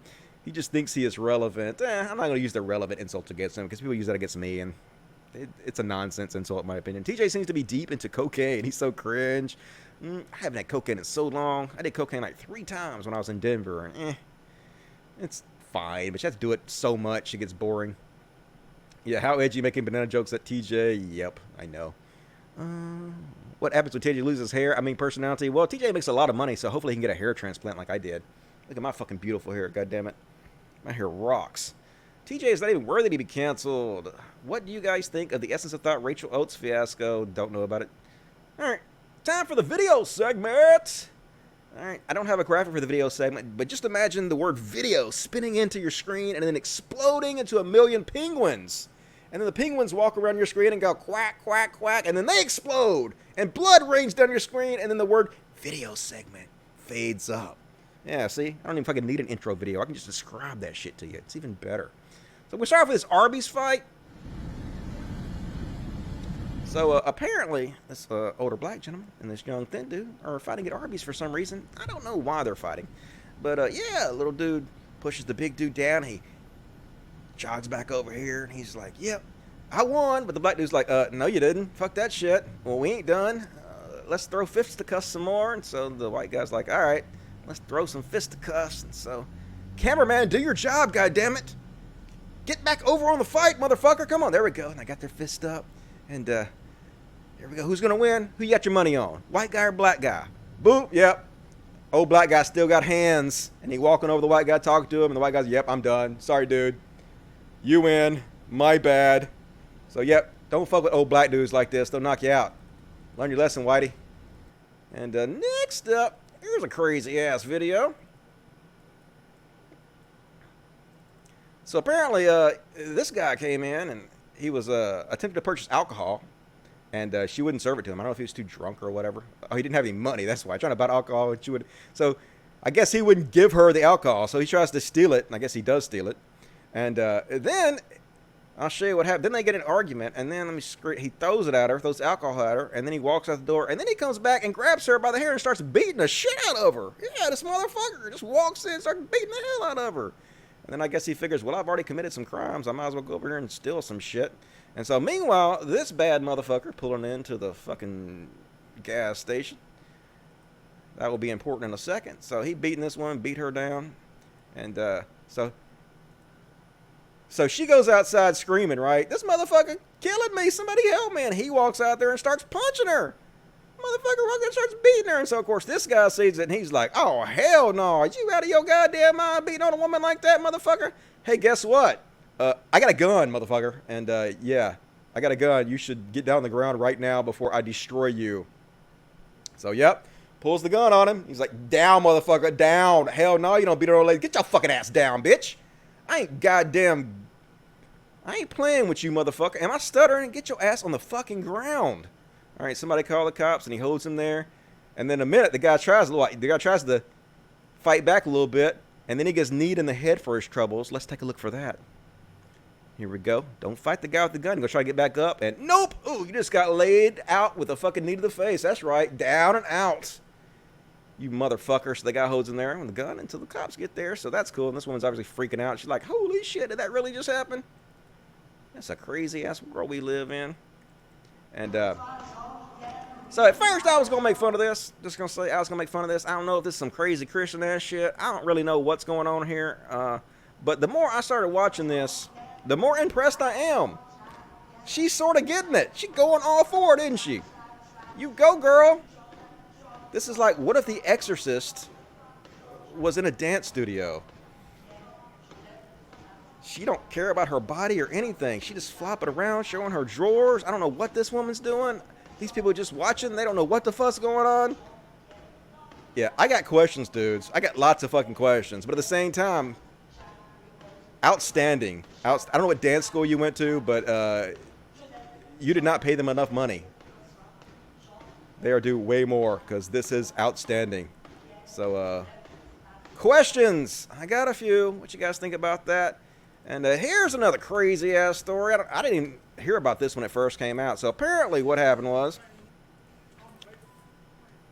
He just thinks he is relevant. I'm not going to use the relevant insult against him because people use that against me, and it's a nonsense insult in my opinion. TJ seems to be deep into cocaine. He's so cringe. I haven't had cocaine in so long. I did cocaine like 3 times when I was in Denver, and it's fine, but you have to do it so much it gets boring. Yeah, how edgy making banana jokes at TJ? Yep, I know. What happens when TJ loses hair? I mean, personality. Well, TJ makes a lot of money, so hopefully he can get a hair transplant like I did. Look at my fucking beautiful hair, goddammit. My hair rocks. TJ is not even worthy to be canceled. What do you guys think of the Essence of Thought Rachel Oates fiasco? Don't know about it. Alright, time for the video segment. Alright, I don't have a graphic for the video segment, but just imagine the word video spinning into your screen and then exploding into a million penguins. And then the penguins walk around your screen and go quack, quack, quack, and then they explode. And blood rains down your screen, and then the word video segment fades up. Yeah, see? I don't even fucking need an intro video. I can just describe that shit to you. It's even better. So we start off with this Arby's fight. So apparently, this older black gentleman and this young thin dude are fighting at Arby's for some reason. I don't know why they're fighting. But yeah, little dude pushes the big dude down. He jogs back over here, and he's like, yep, I won. But the black dude's like, no, you didn't. Fuck that shit. Well, we ain't done. Let's throw fisticuffs some more. And so the white guy's like, all right. Let's throw some fisticuffs. And so, cameraman, do your job, goddammit. Get back over on the fight, motherfucker. Come on, there we go. And I got their fist up. And here we go. Who's going to win? Who you got your money on? White guy or black guy? Boop, yep. Old black guy still got hands. And he walking over the white guy, talking to him. And the white guy's, yep, I'm done. Sorry, dude. You win. My bad. So, yep, don't fuck with old black dudes like this. They'll knock you out. Learn your lesson, Whitey. And next up, here's a crazy-ass video. So apparently, this guy came in and he was attempting to purchase alcohol, and she wouldn't serve it to him. I don't know if he was too drunk or whatever. Oh, he didn't have any money. That's why. Trying to buy alcohol, and she would. So I guess he wouldn't give her the alcohol. So he tries to steal it, and I guess he does steal it. And then I'll show you what happened. Then they get an argument, and then he throws it at her, throws alcohol at her, and then he walks out the door, and then he comes back and grabs her by the hair and starts beating the shit out of her. Yeah, this motherfucker just walks in and starts beating the hell out of her. And then I guess he figures, well, I've already committed some crimes. I might as well go over here and steal some shit. And so meanwhile, this bad motherfucker pulling into the fucking gas station. That will be important in a second. So he beating this one, beat her down. And so she goes outside screaming, right? This motherfucker killing me. Somebody help me. And he walks out there and starts punching her. Motherfucker walks and starts beating her. And so, of course, this guy sees it and he's like, oh, hell no. Are you out of your goddamn mind beating on a woman like that, motherfucker? Hey, guess what? I got a gun, motherfucker. And, yeah, I got a gun. You should get down on the ground right now before I destroy you. So, yep. Pulls the gun on him. He's like, down, motherfucker, down. Hell no, you don't beat an old lady. Get your fucking ass down, bitch. I ain't playing with you, motherfucker. Am I stuttering? Get your ass on the fucking ground. All right, somebody call the cops, and he holds him there. And then in a minute, the guy tries to fight back a little bit, and then he gets kneed in the head for his troubles. Let's take a look for that. Here we go. Don't fight the guy with the gun. Go try to get back up, and nope. Ooh, you just got laid out with a fucking knee to the face. That's right, down and out. You motherfucker. So the guy holds him there with the gun until the cops get there. So that's cool. And this woman's obviously freaking out. She's like, holy shit, did that really just happen? That's a crazy-ass world we live in. And, so at first I was going to make fun of this. Just going to say I was going to make fun of this. I don't know if this is some crazy Christian-ass shit. I don't really know what's going on here. But the more I started watching this, the more impressed I am. She's sort of getting it. She's going all for it, isn't she? You go, girl. This is like, what if The Exorcist was in a dance studio? She don't care about her body or anything. She just flopping around, showing her drawers. I don't know what this woman's doing. These people are just watching. They don't know what the fuck's going on. Yeah, I got questions, dudes. I got lots of fucking questions. But at the same time, outstanding. I don't know what dance school you went to, but you did not pay them enough money. They are due way more because this is outstanding. So, questions. I got a few. What you guys think about that? And here's another crazy-ass story. I didn't even hear about this when it first came out. So apparently what happened was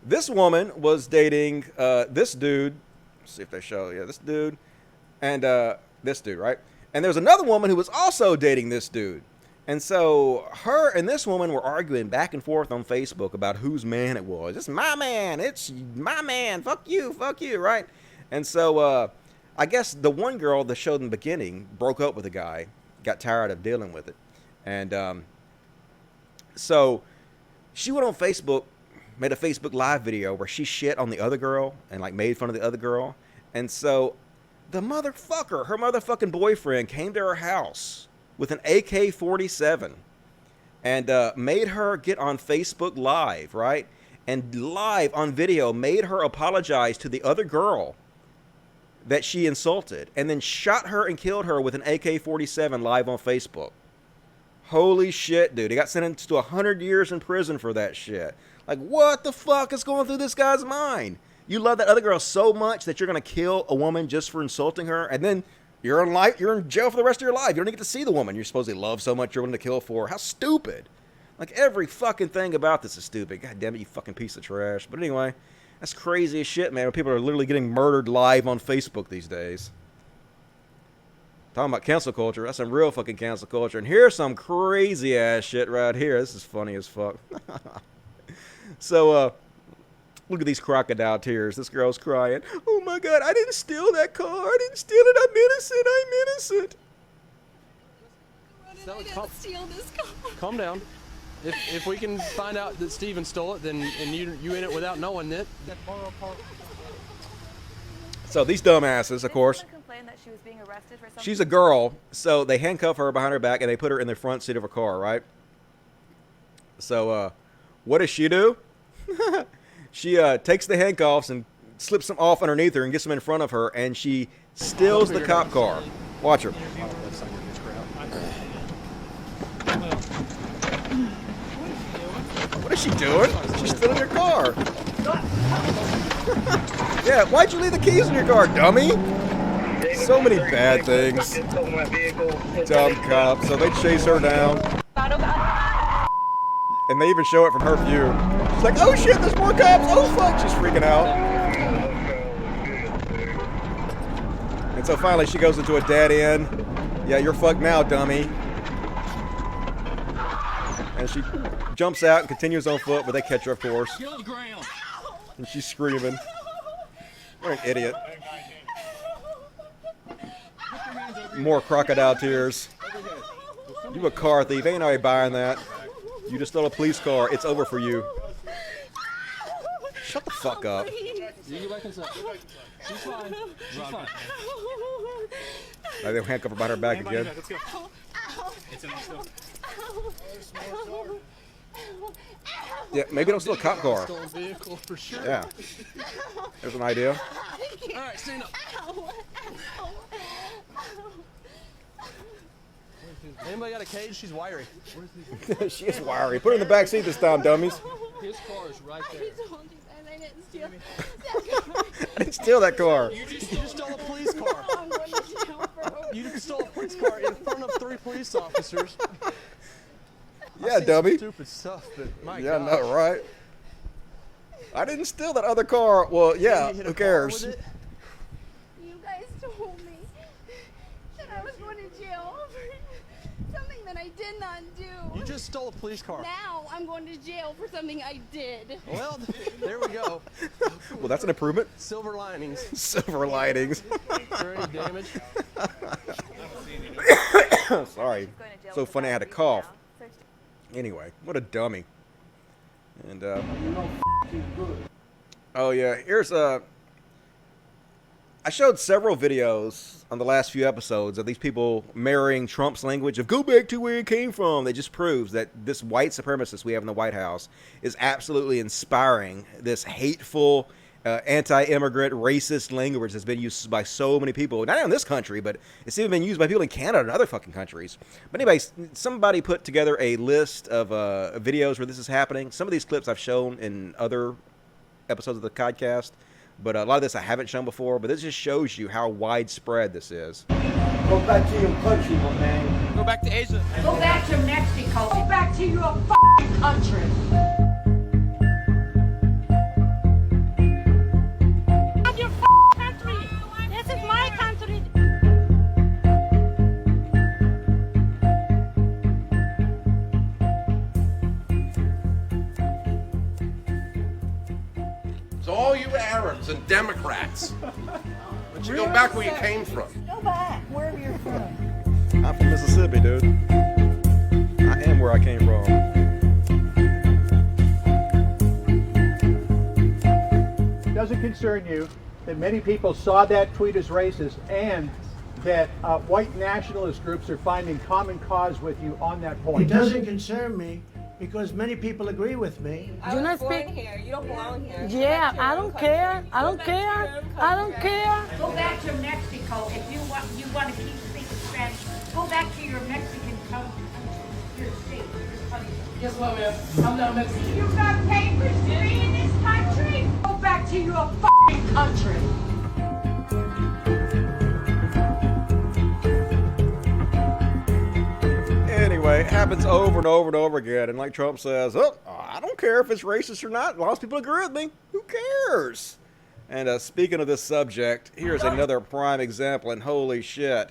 this woman was dating this dude. Let's see if they show. Yeah, this dude. And this dude, right? And there was another woman who was also dating this dude. And so her and this woman were arguing back and forth on Facebook about whose man it was. It's my man. It's my man. Fuck you, right? And so I guess the one girl that showed in the beginning broke up with the guy, got tired of dealing with it. And so she went on Facebook, made a Facebook Live video where she shit on the other girl and like made fun of the other girl. And so the motherfucker, her motherfucking boyfriend came to her house with an AK-47 and made her get on Facebook Live, right? And live on video made her apologize to the other girl that she insulted, and then shot her and killed her with an AK-47 live on Facebook. Holy shit, dude. He got sentenced to 100 years in prison for that shit. Like, what the fuck is going through this guy's mind? You love that other girl so much that you're going to kill a woman just for insulting her, and then you're in jail for the rest of your life. You don't even get to see the woman you're supposedly love so much you're willing to kill for. How stupid. Like, every fucking thing about this is stupid. God damn it, you fucking piece of trash. But anyway, that's crazy as shit, man. People are literally getting murdered live on Facebook these days. Talking about cancel culture. That's some real fucking cancel culture. And here's some crazy ass shit right here. This is funny as fuck. So, look at these crocodile tears. This girl's crying. Oh my God, I didn't steal that car. I didn't steal it. I'm innocent. I'm innocent. I didn't steal this car. Calm down. If we can find out that Steven stole it, then and you in it without knowing it. So these dumbasses, of course. That she was being arrested for something? She's a girl, so they handcuff her behind her back and they put her in the front seat of a car, right? So, what does she do? She takes the handcuffs and slips them off underneath her and gets them in front of her, and she steals the cop car. Watch her. What is she doing? She's still in your car. Yeah, why'd you leave the keys in your car, dummy? So many bad things. Dumb cops. So they chase her down. And they even show it from her view. She's like, oh shit, there's more cops. Oh fuck, she's freaking out. And so finally she goes into a dead end. Yeah, you're fucked now, dummy. And she jumps out and continues on foot, but they catch her, of course. And she's screaming. What an idiot. More crocodile tears. You a car thief. Ain't nobody buying that. You just stole a police car. It's over for you. Shut the fuck up. You go back inside. She's fine. She's fine. Now they'll handcuff her behind her back again. Let's go. It's in the Yeah, maybe don't steal a cop car. Stolen vehicle for sure. Yeah. There's an idea. All right, stand up. Anybody got a cage? She's wiry. She is wiry. Put her in the back seat this time, dummies. His car is right there. I told you guys I didn't steal that car. I didn't steal that car. You just stole a police car. I'm going to jail for You stole a police car in front of 3 police officers. Yeah, I've seen dummy. some stupid stuff, but my Yeah, gosh. no, right? I didn't steal that other car. Well, yeah, You hit a who car cares? with it? You guys told me that I was going to jail for something that I did not do. You just stole a police car. Now I'm going to jail for something I did. Well, there we go. Well, that's an improvement. Silver linings. Silver linings. Is there any damage? Sorry. So funny I had to cough. Anyway, what a dummy. And, oh yeah, here's I showed several videos on the last few episodes of these people marrying Trump's language of go back to where it came from. That just proves that this white supremacist we have in the White House is absolutely inspiring this hateful, anti-immigrant, racist language that's been used by so many people, not only in this country, but it's even been used by people in Canada and other fucking countries. But anyway, somebody put together a list of videos where this is happening. Some of these clips I've shown in other episodes of the CODcast, but a lot of this I haven't shown before, but this just shows you how widespread this is. Go back to your country, my man. Go back to Asia. Go back to Mexico. Go back to your f***ing country. Your f***ing country. This is my country. So all you Arabs and Democrats, why don't you go back where you came from? Go back wherever you're from. I'm from Mississippi, dude. I am where I came from. Does it concern you that many people saw that tweet as racist and that white nationalist groups are finding common cause with you on that point? It doesn't concern me because many people agree with me. You're not speaking here. You don't belong here. Yeah, I don't care. I don't care. I don't care. Go back to Mexico if you want to keep speaking Spanish. Go back to your Mexican country, your state, your country. Guess what, man? I'm not Mexican. You got papers to be in this country? Go back to your f***ing country. Anyway, it happens over and over and over again. And like Trump says, oh, I don't care if it's racist or not. As long as people agree with me, who cares? And speaking of this subject, here's another prime example. And holy shit.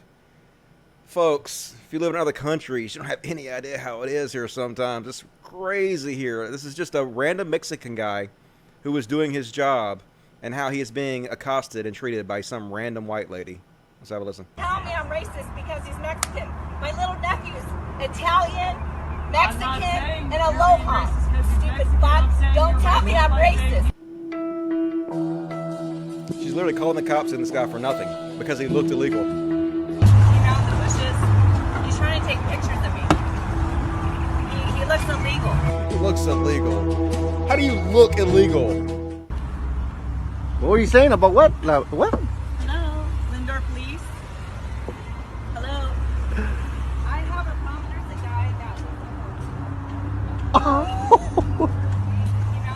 Folks, if you live in other countries, you don't have any idea how it is here sometimes. It's crazy here. This is just a random Mexican guy who was doing his job and how he is being accosted and treated by some random white lady. Let's have a listen. Tell me I'm racist because he's Mexican. My little nephew's Italian, Mexican, and aloha. Stupid fuck. Don't tell me I'm racist. She's literally calling the cops in this guy for nothing because he looked illegal. He's trying to take pictures of me. He looks illegal. He looks illegal. How do you look illegal? What were you saying about what? What? Hello, Lindor Police.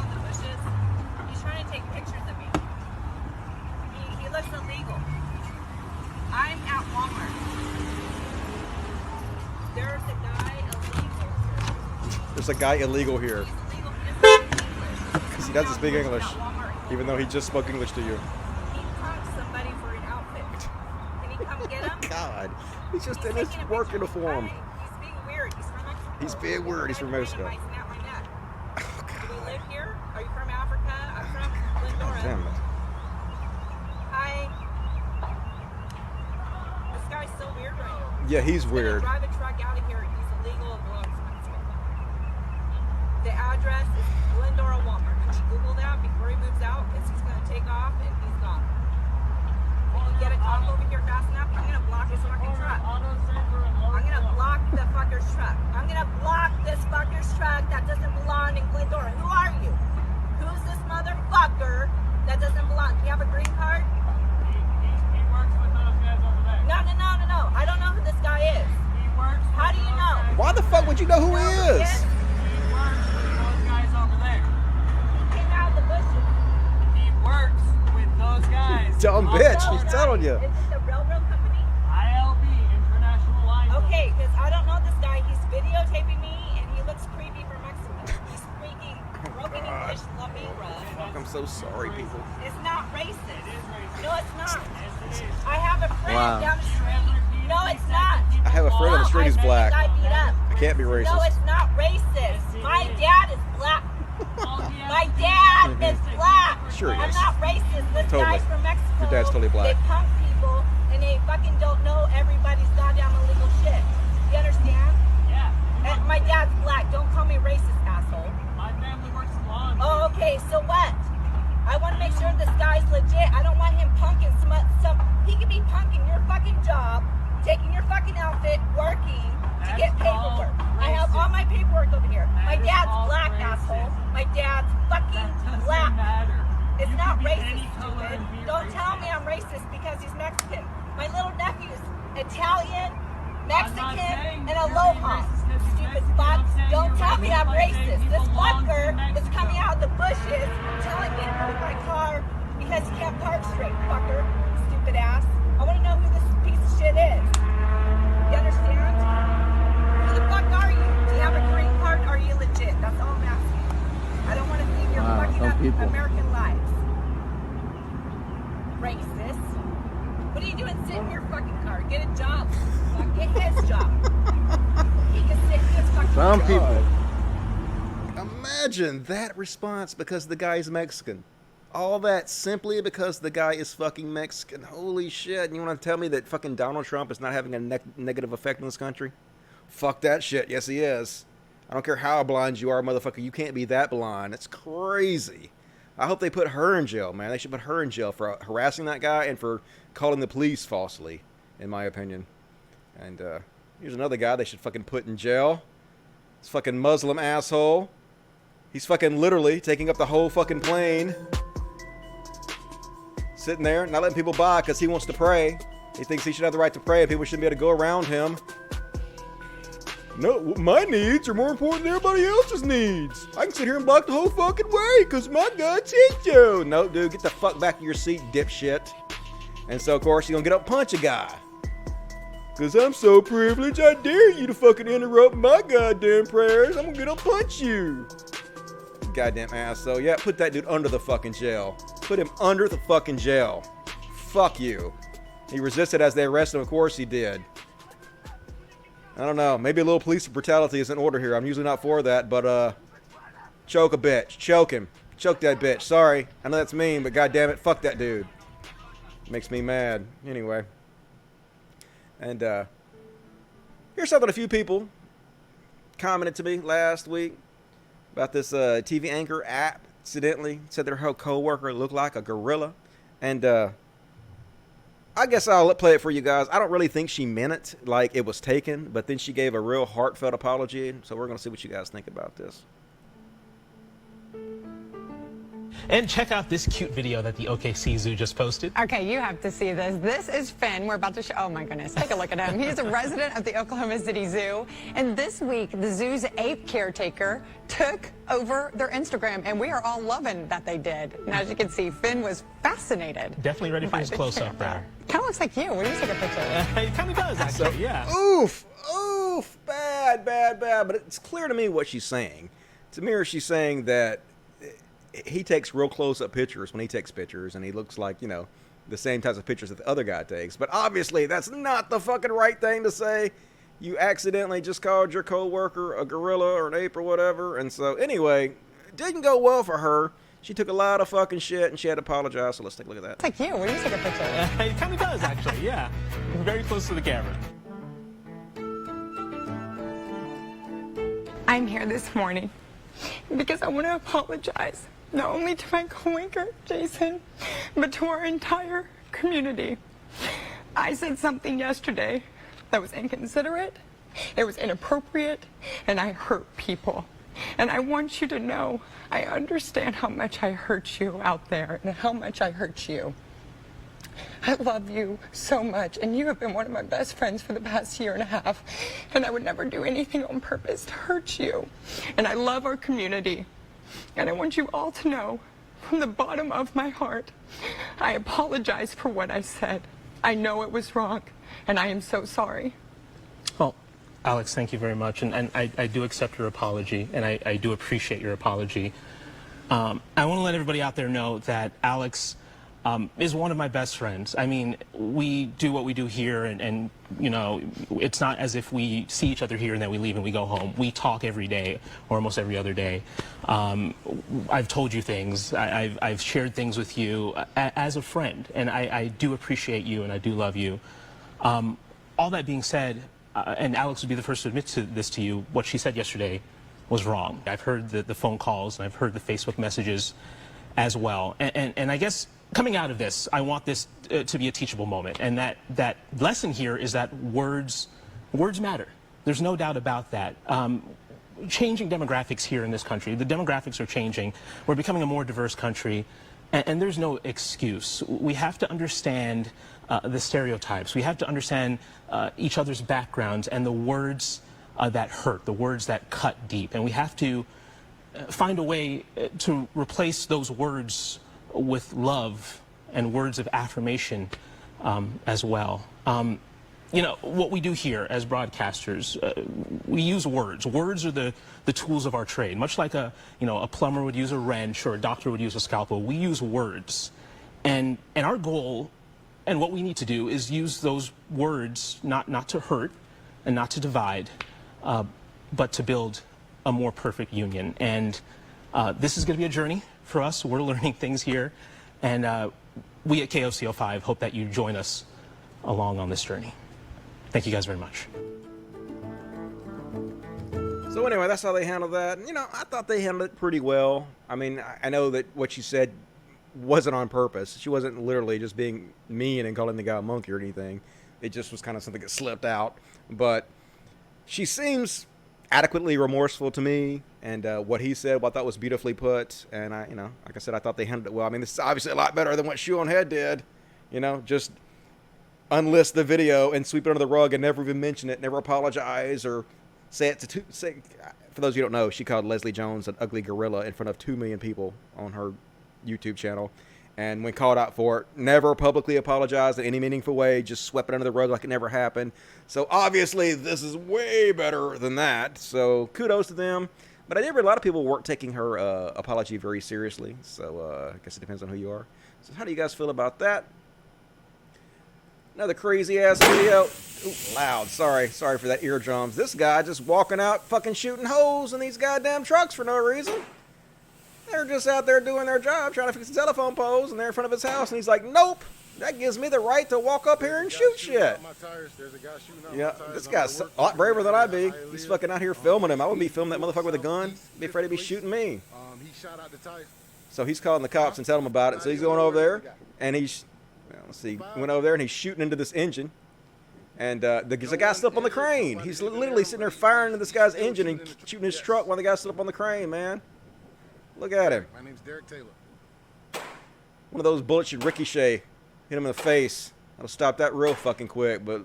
the bushes. He's trying to take pictures of me. He looks illegal. I'm at Walmart. There's a guy illegal here. There's a guy illegal here. He's illegal. He doesn't speak English. Because he doesn't speak English. Even though he just spoke English to you. He punked somebody for an outfit. Can he come get him? God. He's just in his work uniform. He's being weird. He's from Mexico. He's being weird. He's from Mexico. He might snap my neck. Do we live here? Are you from Africa? I'm from Glendora. Damn it. Hi. This guy's so weird right now. Yeah, he's weird. Drive a truck out of here. He's illegal and belongs to Mexico. The address is Glendora Walmart. Can you Google that before he moves out? Because he's going to take off and he's gone. If you get a cop over here fast enough, I'm going to block his fucking truck. I'm going to block the fucker's truck. I'm going to block this fucker's truck that doesn't belong in Glendora. Who are you? Who's this motherfucker that doesn't belong? Do you have a green card? He works with those guys over there. No. I don't know who this guy is. He works with How do you know? Why the fuck would you know who he is? He works with those guys over there. He came out of the bushes. He works with those guys. Dumb bitch. He's telling you. Is it the railroad company? ILB, International Line. Okay, because I don't know this guy. He's videotaping me, and he looks creepy from Mexico. He's speaking broken English, La Migra. Fuck, I'm so sorry, people. It's not racist. It is racist. No, it's not. Yes, it is. I have a friend Wow. down the street. No, it's not. I have a friend on the street who's black. I beat up. I can't be racist. No, it's not racist. My dad is black. My dad is black. Sure he I'm is. not racist. This Totally. guy's from Mexico. Your dad's totally black. They punk people, and they fucking don't know everybody's goddamn illegal shit. You understand? Yeah. And my dad's black. Don't call me racist, asshole. My family works in law. Oh, okay. So what? I want to make sure this guy's legit. I don't want him punking some. He could be punking your fucking job, taking your fucking outfit, working to get paperwork. I have all my paperwork over here. My dad's black, asshole. My dad's fucking black. It's not racist, stupid. Don't tell me I'm racist because he's Mexican. My little nephew's Italian, Mexican, and aloha. Stupid fuck. Don't tell me I'm racist. This fucker is coming out of the bushes telling me to move my car because he can't park straight, fucker. Stupid ass. I want to know who this piece of shit is. You understand? Who the fuck are you? Do you have a green card? Are you legit? That's all I'm asking. I don't want to think you're fucking up American lives. Racist. What are you doing sitting in your fucking car? Get a job. Fuck, get his job. He can sit in his fucking Some car. people. Imagine that response because the guy's Mexican. All that simply because the guy is fucking Mexican. Holy shit. And you want to tell me that fucking Donald Trump is not having a negative effect on this country? Fuck that shit. Yes, he is. I don't care how blind you are, motherfucker. You can't be that blind. It's crazy. I hope they put her in jail, man. They should put her in jail for harassing that guy and for calling the police falsely, in my opinion. And here's another guy they should fucking put in jail. This fucking Muslim asshole. He's fucking literally taking up the whole fucking plane. Sitting there, not letting people by because he wants to pray. He thinks he should have the right to pray and people shouldn't be able to go around him. No, my needs are more important than everybody else's needs. I can sit here and block the whole fucking way because my God said so. No, dude, get the fuck back in your seat, dipshit. And so, of course, you're going to get up and punch a guy. Because I'm so privileged, I dare you to fucking interrupt my goddamn prayers. I'm going to get up and punch you. Goddamn asshole. Yeah, put that dude under the fucking jail. Put him under the fucking jail. Fuck you. He resisted as they arrested him. Of course he did. I don't know. Maybe a little police brutality is in order here. I'm usually not for that, but choke a bitch. Choke him. Choke that bitch. Sorry. I know that's mean, but goddamn it, fuck that dude. Makes me mad. Anyway. And here's something a few people commented to me last week about this TV anchor app. Accidentally said that her co-worker looked like a gorilla. And I guess I'll play it for you guys. I don't really think she meant it like it was taken, but then she gave a real heartfelt apology. So we're going to see what you guys think about this. And check out this cute video that the OKC Zoo just posted. Okay, you have to see this. This is Finn. We're about to show. Oh my goodness, take a look at him. He's a resident of the Oklahoma City Zoo. And this week, the zoo's ape caretaker took took over their Instagram, and we are all loving that they did. And as you can see, Finn was fascinated. Definitely ready for his close-up there. Kind of looks like you. Will you take a picture? It kind of does, actually, yeah. Oof, bad. But it's clear to me what she's saying. To me, she's saying that he takes real close-up pictures when he takes pictures, and he looks like, you know, the same types of pictures that the other guy takes. But obviously, that's not the fucking right thing to say. You accidentally just called your coworker a gorilla or an ape or whatever. And so, anyway, it didn't go well for her. She took a lot of fucking shit, and she had to apologize. So let's take a look at that. It's like you. Will you take a picture? It kind of does, actually, yeah. Very close to the camera. I'm here this morning because I want to apologize, not only to my coworker, Jason, but to our entire community. I said something yesterday that was inconsiderate, it was inappropriate, and I hurt people. And I want you to know I understand how much I hurt you out there and how much I hurt you. I love you so much, and you have been one of my best friends for the past year and a half, and I would never do anything on purpose to hurt you. And I love our community, and I want you all to know, from the bottom of my heart, I apologize for what I said. I know it was wrong, and I am so sorry. Well, Alex, thank you very much, and I do accept your apology, and I do appreciate your apology. I want to let everybody out there know that Alex is one of my best friends. I mean, we do what we do here, and you know, it's not as if we see each other here and then we leave and we go home. We talk every day, or almost every other day. I've told you things. I've shared things with you as a friend, and I do appreciate you, and I do love you. All that being said, and Alex would be the first to admit to this to you, what she said yesterday was wrong. I've heard the phone calls, and I've heard the Facebook messages as well. And I guess coming out of this, I want this to be a teachable moment. And that lesson here is that words matter. There's no doubt about that. Changing demographics here in this country, the demographics are changing. We're becoming a more diverse country, and there's no excuse. We have to understand the stereotypes. We have to understand each other's backgrounds and the words that hurt, the words that cut deep. And we have to find a way to replace those words with love and words of affirmation as well. You know, what we do here as broadcasters, we use words. Words are the tools of our trade. Much like a plumber would use a wrench or a doctor would use a scalpel, we use words. And our goal and what we need to do is use those words not to hurt and not to divide, but to build a more perfect union. And this is going to be a journey for us. We're learning things here. And we at KOCO5 hope that you join us along on this journey. Thank you guys very much. So anyway, that's how they handled that. And, you know, I thought they handled it pretty well. I mean, I know that what she said wasn't on purpose. She wasn't literally just being mean and calling the guy a monkey or anything. It just was kind of something that slipped out. But she seems adequately remorseful to me, and what he said, what I thought was beautifully put. And I, you know, like I said, I thought they handled it well. I mean, this is obviously a lot better than what Shoe on Head did. You know, just unlist the video and sweep it under the rug and never even mention it, never apologize or say it to say. For those of you who don't know, she called Leslie Jones an ugly gorilla in front of 2 million people on her YouTube channel. And when called out for it, never publicly apologized in any meaningful way, just swept it under the rug like it never happened. So obviously this is way better than that. So kudos to them. But I did read a lot of people weren't taking her apology very seriously. So I guess it depends on who you are. So how do you guys feel about that? Another crazy ass video. Ooh, loud. Sorry for that eardrums. This guy just walking out fucking shooting holes in these goddamn trucks for no reason. They're just out there doing their job, trying to fix the telephone poles, and they're in front of his house, and he's like, nope, that gives me the right to walk up here and shoot shit. Yeah, this guy's a lot braver than I'd be. He's fucking out here filming him. I wouldn't be filming that motherfucker with a gun. Be afraid he'd be shooting me. So he's calling the cops and telling them about it. So he's going over there, and he's, let's see, went over there, and he's shooting into this engine. And there's a guy still up on the crane. He's literally sitting there firing into this guy's engine and shooting his truck while the guy's still up on the crane, man. Look at him. My name's Derek Taylor. One of those bullets should ricochet, hit him in the face. That'll stop that real fucking quick. But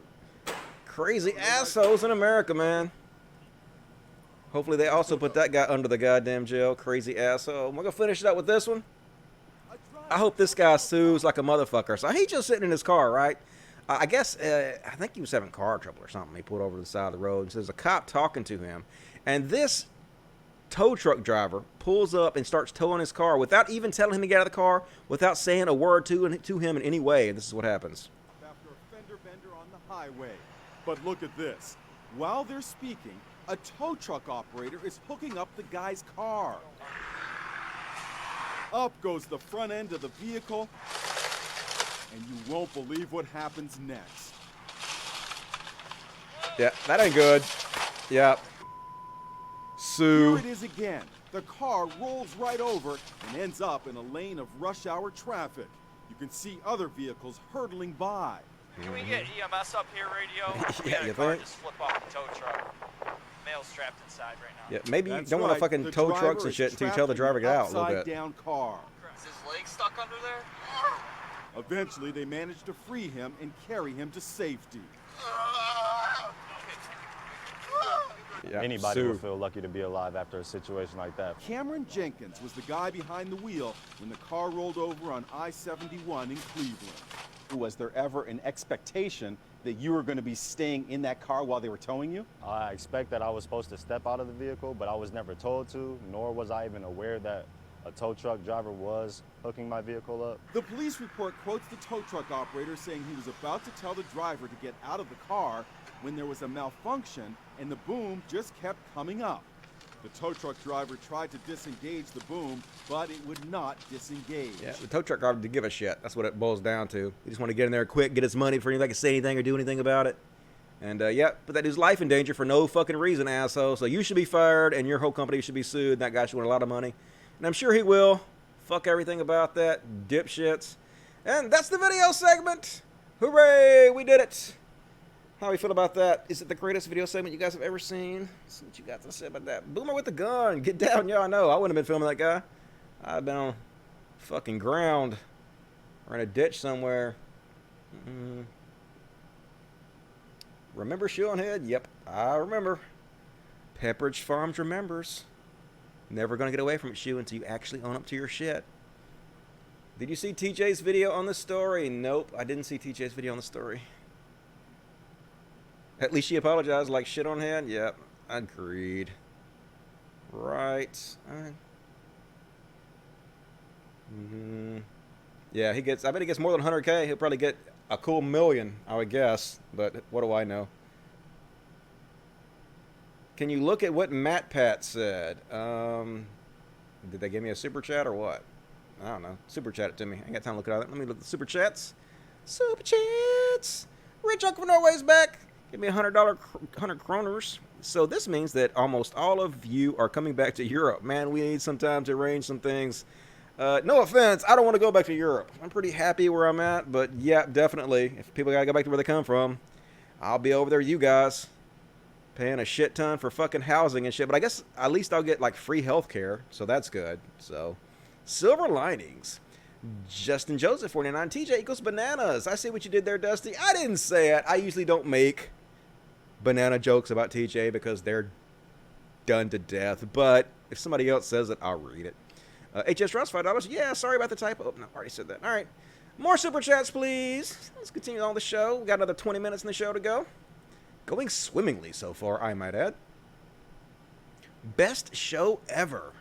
crazy assholes in America, man. Hopefully they also put that guy under the goddamn jail. Crazy asshole. We're gonna finish it up with this one. I hope this guy sues like a motherfucker. So he's just sitting in his car, right? I guess, I think he was having car trouble or something. He pulled over to the side of the road and says a cop talking to him. And this tow truck driver pulls up and starts towing his car without even telling him to get out of the car, without saying a word to him in any way. And this is what happens. After a fender bender on the highway. But look at this. While they're speaking, a tow truck operator is hooking up the guy's car. Up goes the front end of the vehicle, and you won't believe what happens next. Yeah, that ain't good. Yeah. Sue. Here it is again. The car rolls right over and ends up in a lane of rush hour traffic. You can see other vehicles hurtling by. Can we get EMS up here, radio? Yeah, you car think? just flip off the tow truck. Male's strapped inside right now. Yeah, maybe you That's don't want to right. fucking The tow driver trucks and is shit until you trapped tell the in driver to get out a little bit. upside-down car. Is his leg stuck under there? Eventually, they manage to free him and carry him to safety. Yeah, Anybody Sue. would feel lucky to be alive after a situation like that. Cameron Jenkins was the guy behind the wheel when the car rolled over on I-71 in Cleveland. Was there ever an expectation that you were going to be staying in that car while they were towing you? I expect that I was supposed to step out of the vehicle, but I was never told to, nor was I even aware that a tow truck driver was hooking my vehicle up. The police report quotes the tow truck operator saying he was about to tell the driver to get out of the car when there was a malfunction and the boom just kept coming up. The tow truck driver tried to disengage the boom, but it would not disengage. Yeah, the tow truck driver didn't give a shit. That's what it boils down to. He just want to get in there quick, get his money before anybody can say anything or do anything about it. And yeah, put that dude's life in danger for no fucking reason, asshole. So you should be fired and your whole company should be sued. That guy should win a lot of money. And I'm sure he will. Fuck everything about that, dipshits. And that's the video segment. Hooray, we did it. How do we feel about that? Is it the greatest video segment you guys have ever seen? Let's see what you got to say about that. Boomer with the gun. Get down, y'all know. I wouldn't have been filming that guy. I've been on fucking ground or in a ditch somewhere. Remember Shoehead? Yep, I remember. Pepperidge Farms remembers. Never gonna get away from it, Shoe, until you actually own up to your shit. Did you see TJ's video on the story? Nope, I didn't see TJ's video on the story. At least she apologized like shit on head? Yep, agreed. Right. Yeah, he gets, I bet he gets more than 100K. He'll probably get a cool million, I would guess. But what do I know? Can you look at what Matt Pat said? Did they give me a super chat or what? I don't know. Super chat it to me. I ain't got time to look at it. Let me look at the super chats. Super chats. Rich Uncle from Norway's back. Give me $100, 100 kroners. So this means that almost all of you are coming back to Europe. Man, we need some time to arrange some things. No offense, I don't want to go back to Europe. I'm pretty happy where I'm at, but yeah, definitely. If people gotta go back to where they come from, I'll be over there with you guys. Paying a shit ton for fucking housing and shit. But I guess at least I'll get like free health care, so that's good. So, silver linings. Justin Joseph 49 TJ equals bananas. I see what you did there, Dusty. I didn't say it. I usually don't make banana jokes about TJ because they're done to death. But if somebody else says it, I'll read it. HS Ross $5. Yeah, sorry about the typo. Oh, no, I already said that. All right. More super chats, please. Let's continue on the show. We got another 20 minutes in the show to go. Going swimmingly so far, I might add. Best show ever.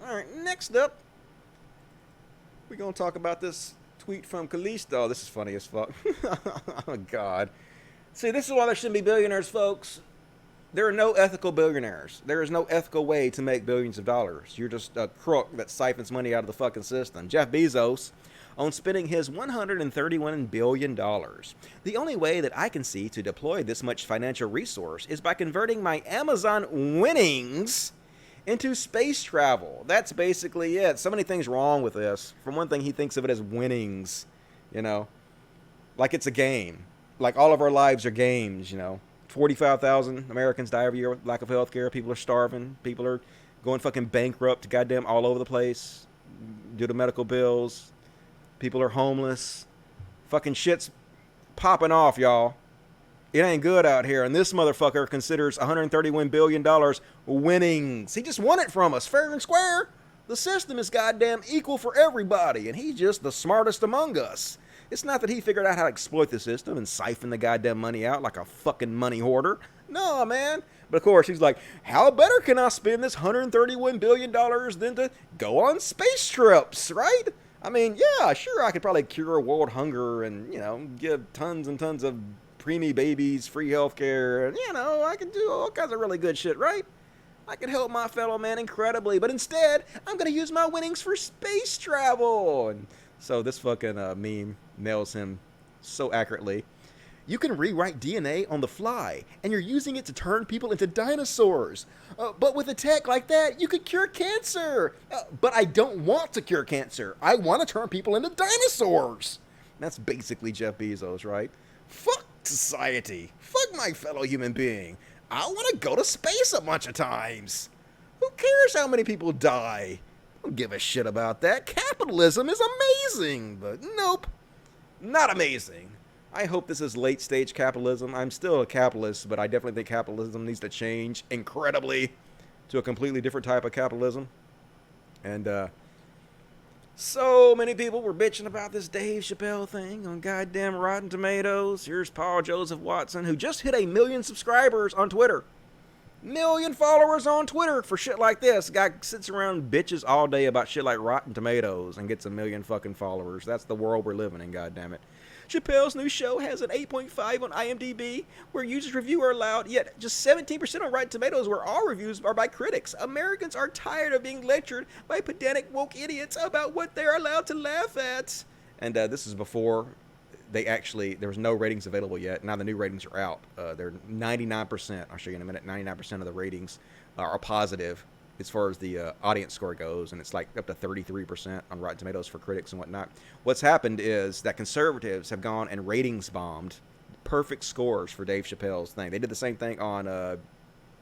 All right, next up, we're going to talk about this tweet from Callisto. This is funny as fuck. Oh, God. See, this is why there shouldn't be billionaires, folks. There are no ethical billionaires. There is no ethical way to make billions of dollars. You're just a crook that siphons money out of the fucking system. Jeff Bezos on spending his $131 billion. The only way that I can see to deploy this much financial resource is by converting my Amazon winnings into space travel. That's basically it. So many things wrong with this. For one thing, he thinks of it as winnings, you know, like it's a game. Like all of our lives are games, you know. 45,000 Americans die every year with lack of health care. People are starving. People are going fucking bankrupt, goddamn, all over the place due to medical bills. People are homeless. Fucking shit's popping off, y'all. It ain't good out here, and this motherfucker considers $131 billion winnings. He just won it from us, fair and square. The system is goddamn equal for everybody, and he's just the smartest among us. It's not that he figured out how to exploit the system and siphon the goddamn money out like a fucking money hoarder. No, man. But of course, he's like, how better can I spend this $131 billion than to go on space trips, right? I mean, yeah, sure, I could probably cure world hunger and, give tons and tons of preemie babies free health care. And, I can do all kinds of really good shit, right? I can help my fellow man incredibly. But instead, I'm going to use my winnings for space travel. And so this fucking meme nails him so accurately. You can rewrite DNA on the fly, and you're using it to turn people into dinosaurs. But with a tech like that, you could cure cancer. But I don't want to cure cancer. I want to turn people into dinosaurs. That's basically Jeff Bezos, right? Fuck society. Fuck my fellow human being. I want to go to space a bunch of times. Who cares how many people die? I don't give a shit about that. Capitalism is amazing, but nope. Not amazing. I hope this is late-stage capitalism. I'm still a capitalist, but I definitely think capitalism needs to change incredibly to a completely different type of capitalism. And so many people were bitching about this Dave Chappelle thing on goddamn Rotten Tomatoes. Here's Paul Joseph Watson, who just hit 1 million subscribers on Twitter. 1 million followers on Twitter for shit like this. Guy sits around bitches all day about shit like Rotten Tomatoes and gets 1 million fucking followers. That's the world we're living in, goddammit. Chappelle's new show has an 8.5 on IMDb, where users' review are allowed, yet just 17% on Rotten Tomatoes, where all reviews are by critics. Americans are tired of being lectured by pedantic woke idiots about what they're allowed to laugh at. And this is before there was no ratings available yet. Now the new ratings are out. They're 99%. I'll show you in a minute. 99% of the ratings are positive as far as the audience score goes, and it's like up to 33% on Rotten Tomatoes for critics and whatnot. What's happened is that conservatives have gone and ratings bombed perfect scores for Dave Chappelle's thing. They did the same thing on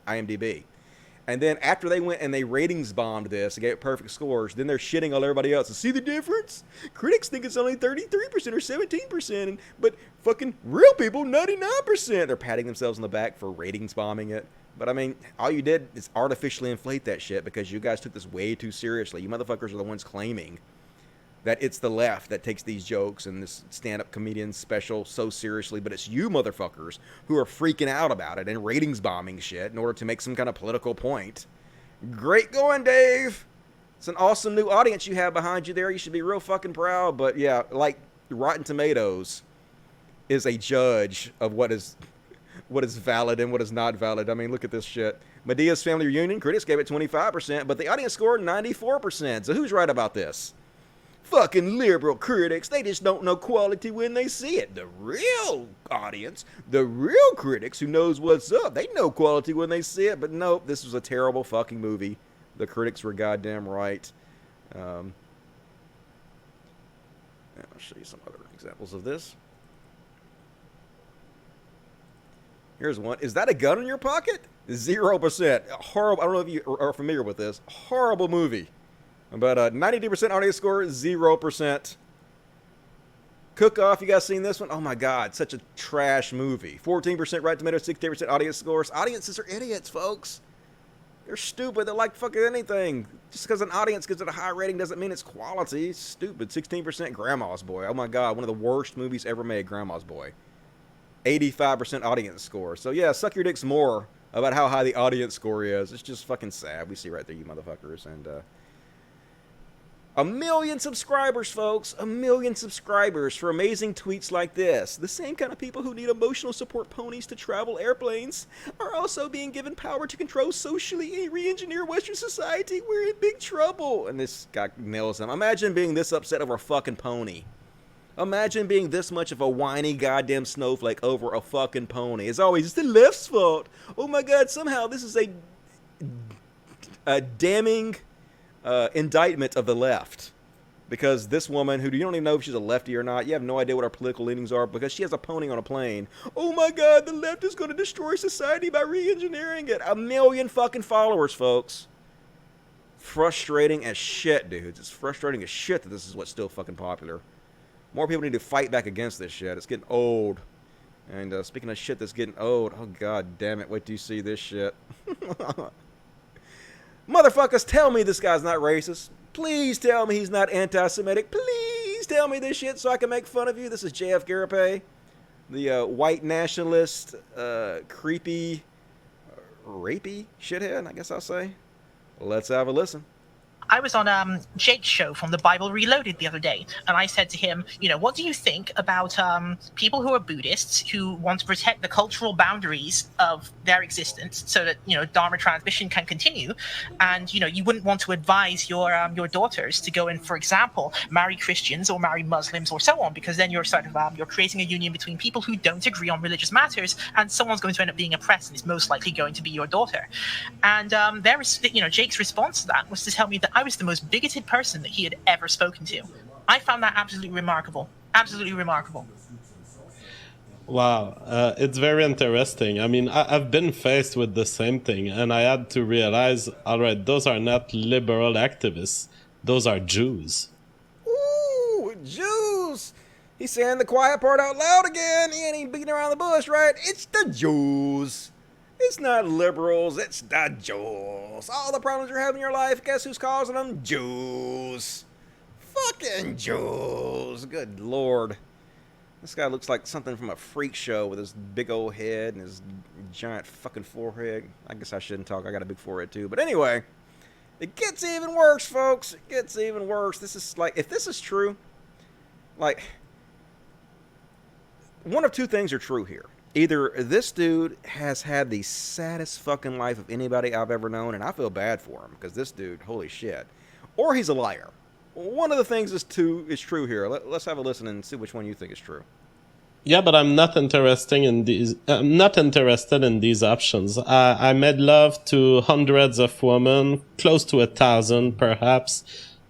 IMDb. And then after they went and they ratings bombed this and gave it perfect scores, then they're shitting on everybody else. And see the difference? Critics think it's only 33% or 17%, but fucking real people, 99%. They're patting themselves on the back for ratings bombing it. But I mean, all you did is artificially inflate that shit because you guys took this way too seriously. You motherfuckers are the ones claiming that it's the left that takes these jokes and this stand-up comedian special so seriously, but it's you motherfuckers who are freaking out about it and ratings bombing shit in order to make some kind of political point. Great going, Dave. It's an awesome new audience you have behind you there. You should be real fucking proud. But yeah, like Rotten Tomatoes is a judge of what is valid and what is not valid. I mean, look at this shit. Medea's Family Reunion, critics gave it 25%, but the audience scored 94%. So who's right about this? Fucking liberal critics. They just don't know quality when they see it. The real audience, the real critics who knows what's up, they know quality when they see it. But nope, this was a terrible fucking movie. The critics were goddamn right. I'll show you some other examples of this. Here's one. Is that a gun in your pocket? 0%. Horrible. I don't know if you are familiar with this. Horrible movie. But 92% audience score, 0%. Cook-Off, you guys seen this one? Oh my God, such a trash movie. 14% Rotten Tomatoes, 68% audience scores. Audiences are idiots, folks. They're stupid. They're like fucking anything. Just because an audience gives it a high rating doesn't mean it's quality. It's stupid. 16% Grandma's Boy. Oh my God, one of the worst movies ever made, Grandma's Boy. 85% audience score. So yeah, suck your dicks more about how high the audience score is. It's just fucking sad. We see right there, you motherfuckers. And 1 million subscribers, folks. 1 million subscribers for amazing tweets like this. The same kind of people who need emotional support ponies to travel airplanes are also being given power to control socially and re-engineer Western society. We're in big trouble. And this guy nails him. Imagine being this upset over a fucking pony. Imagine being this much of a whiny goddamn snowflake over a fucking pony. It's always, it's the left's fault. Oh my God, somehow this is a damning indictment of the left. Because this woman, who you don't even know if she's a lefty or not, you have no idea what her political leanings are, because she has a pony on a plane. Oh my God, the left is going to destroy society by re-engineering it. 1 million fucking followers, folks. Frustrating as shit, dudes. It's frustrating as shit that this is what's still fucking popular. More people need to fight back against this shit. It's getting old. And speaking of shit that's getting old, oh god damn it, wait till you see this shit. Motherfuckers, tell me this guy's not racist. Please tell me he's not anti-Semitic. Please tell me this shit so I can make fun of you. This is JF Garapay, the white nationalist, creepy, rapey shithead, I guess I'll say. Let's have a listen. I was on Jake's show from the Bible Reloaded the other day, and I said to him, what do you think about people who are Buddhists who want to protect the cultural boundaries of their existence so that, Dharma transmission can continue, and, you wouldn't want to advise your daughters to go and, for example, marry Christians or marry Muslims or so on, because then you're sort of, you're creating a union between people who don't agree on religious matters, and someone's going to end up being oppressed, and it's most likely going to be your daughter. And Jake's response to that was to tell me that I was the most bigoted person that he had ever spoken to. I found that absolutely remarkable. Absolutely remarkable. Wow, it's very interesting. I mean, I've been faced with the same thing, and I had to realize, all right, those are not liberal activists. Those are Jews. Ooh, Jews! He's saying the quiet part out loud again. He ain't even beating around the bush, right? It's the Jews. It's not liberals, it's the Jews. All the problems you're having in your life, guess who's causing them? Jews. Fucking Jews. Good lord. This guy looks like something from a freak show with his big old head and his giant fucking forehead. I guess I shouldn't talk, I got a big forehead too. But anyway, it gets even worse, folks. It gets even worse. This is like, if this is true, like, one of two things are true here. Either this dude has had the saddest fucking life of anybody I've ever known, and I feel bad for him, because this dude, holy shit. Or he's a liar. One of the things is true here. Let's have a listen and see which one you think is true. Yeah, but I'm not interested in these. I'm not interested in these options. I made love to hundreds of women, close to 1,000 perhaps,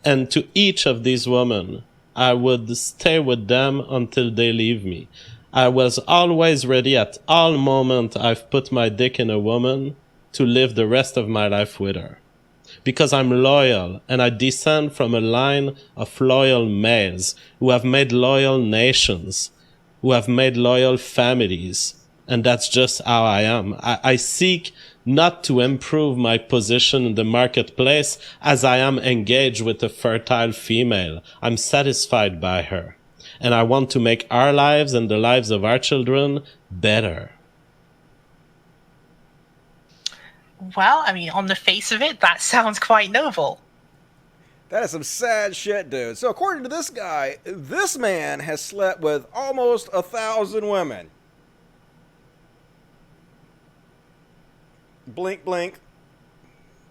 and to each of these women, I would stay with them until they leave me. I was always ready at all moment I've put my dick in a woman to live the rest of my life with her. Because I'm loyal, and I descend from a line of loyal males who have made loyal nations, who have made loyal families, and that's just how I am. I seek not to improve my position in the marketplace as I am engaged with a fertile female. I'm satisfied by her. And I want to make our lives and the lives of our children better. Well, I mean, on the face of it, that sounds quite noble. That is some sad shit, dude. So according to this guy, this man has slept with almost 1,000 women. Blink, blink.